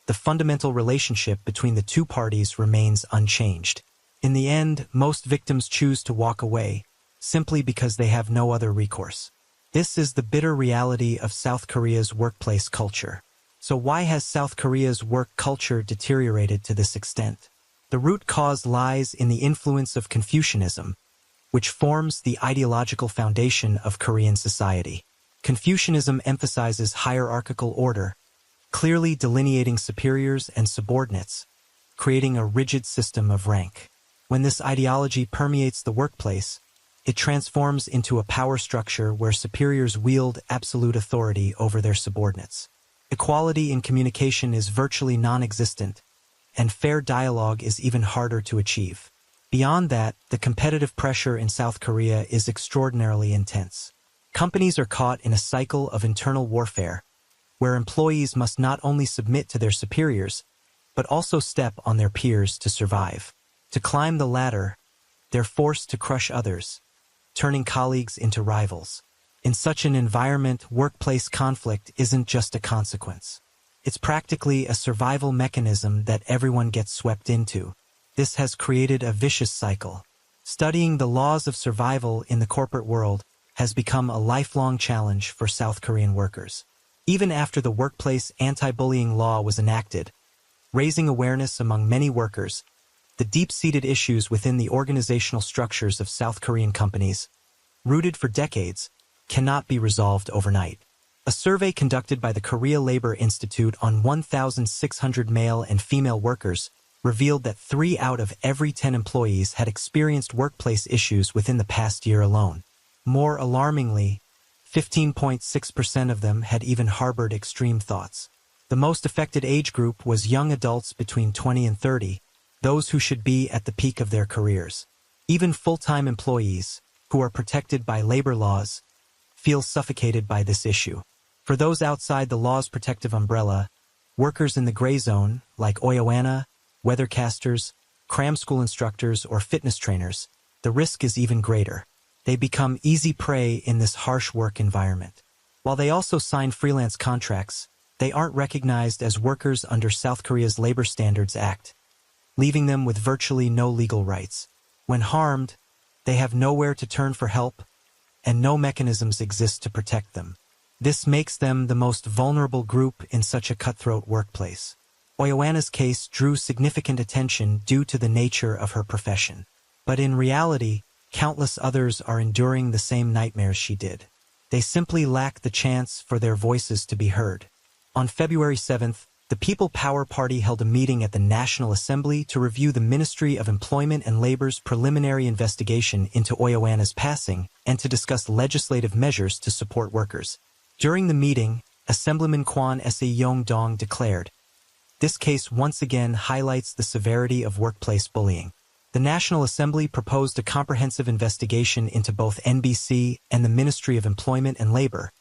[SPEAKER 1] the fundamental relationship between the two parties remains unchanged. In the end, most victims choose to walk away, simply because they have no other recourse. This is the bitter reality of South Korea's workplace culture. So why has South Korea's work culture deteriorated to this extent? The root cause lies in the influence of Confucianism, which forms the ideological foundation of Korean society. Confucianism emphasizes hierarchical order, clearly delineating superiors and subordinates, creating a rigid system of rank. When this ideology permeates the workplace, it transforms into a power structure where superiors wield absolute authority over their subordinates. Equality in communication is virtually non-existent, and fair dialogue is even harder to achieve. Beyond that, the competitive pressure in South Korea is extraordinarily intense. Companies are caught in a cycle of internal warfare, where employees must not only submit to their superiors, but also step on their peers to survive. To climb the ladder, they're forced to crush others, turning colleagues into rivals. In such an environment, workplace conflict isn't just a consequence. It's practically a survival mechanism that everyone gets swept into. This has created a vicious cycle. Studying the laws of survival in the corporate world has become a lifelong challenge for South Korean workers. Even after the workplace anti-bullying law was enacted, raising awareness among many workers, the deep-seated issues within the organizational structures of South Korean companies, rooted for decades, cannot be resolved overnight. A survey conducted by the Korea Labor Institute on 1,600 male and female workers revealed that 3 out of every 10 employees had experienced workplace issues within the past year alone. More alarmingly, 15.6% of them had even harbored extreme thoughts. The most affected age group was young adults between 20 and 30, those who should be at the peak of their careers. Even full-time employees, who are protected by labor laws, feel suffocated by this issue. For those outside the law's protective umbrella, workers in the gray zone, like oyoana, weathercasters, cram school instructors, or fitness trainers, the risk is even greater. They become easy prey in this harsh work environment. While they also sign freelance contracts, they aren't recognized as workers under South Korea's Labor Standards Act, leaving them with virtually no legal rights. When harmed, they have nowhere to turn for help, and no mechanisms exist to protect them. This makes them the most vulnerable group in such a cutthroat workplace. Oyoana's case drew significant attention due to the nature of her profession. But in reality, countless others are enduring the same nightmares she did. They simply lack the chance for their voices to be heard. On February 7th, the People Power Party held a meeting at the National Assembly to review the Ministry of Employment and Labor's preliminary investigation into Oyoana's passing and to discuss legislative measures to support workers. During the meeting, Assemblyman Kwon Se-yong-dong declared, "This case once again highlights the severity of workplace bullying." The National Assembly proposed a comprehensive investigation into both NBC and the Ministry of Employment and Labor,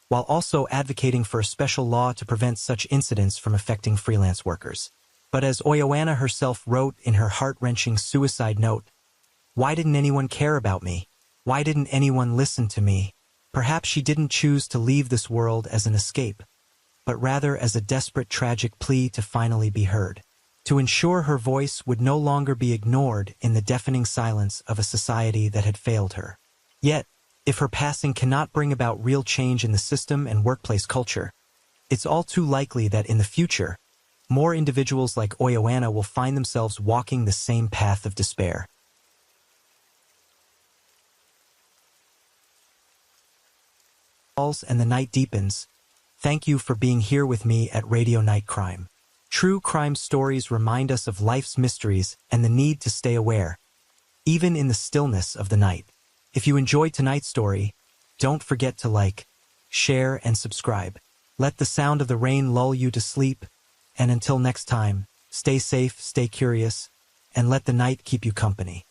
[SPEAKER 1] while also advocating for a special law to prevent such incidents from affecting freelance workers. But as Oyoana herself wrote in her heart-wrenching suicide note, "Why didn't anyone care about me? Why didn't anyone listen to me?" Perhaps she didn't choose to leave this world as an escape, but rather as a desperate tragic plea to finally be heard, to ensure her voice would no longer be ignored in the deafening silence of a society that had failed her. Yet, if her passing cannot bring about real change in the system and workplace culture, it's all too likely that in the future, more individuals like Oyoana will find themselves walking the same path of despair. And the night deepens. Thank you for being here with me at Radio Night Crime. True crime stories remind us of life's mysteries and the need to stay aware, even in the stillness of the night. If you enjoyed tonight's story, don't forget to like, share, and subscribe. Let the sound of the rain lull you to sleep, and until next time, stay safe, stay curious, and let the night keep you company.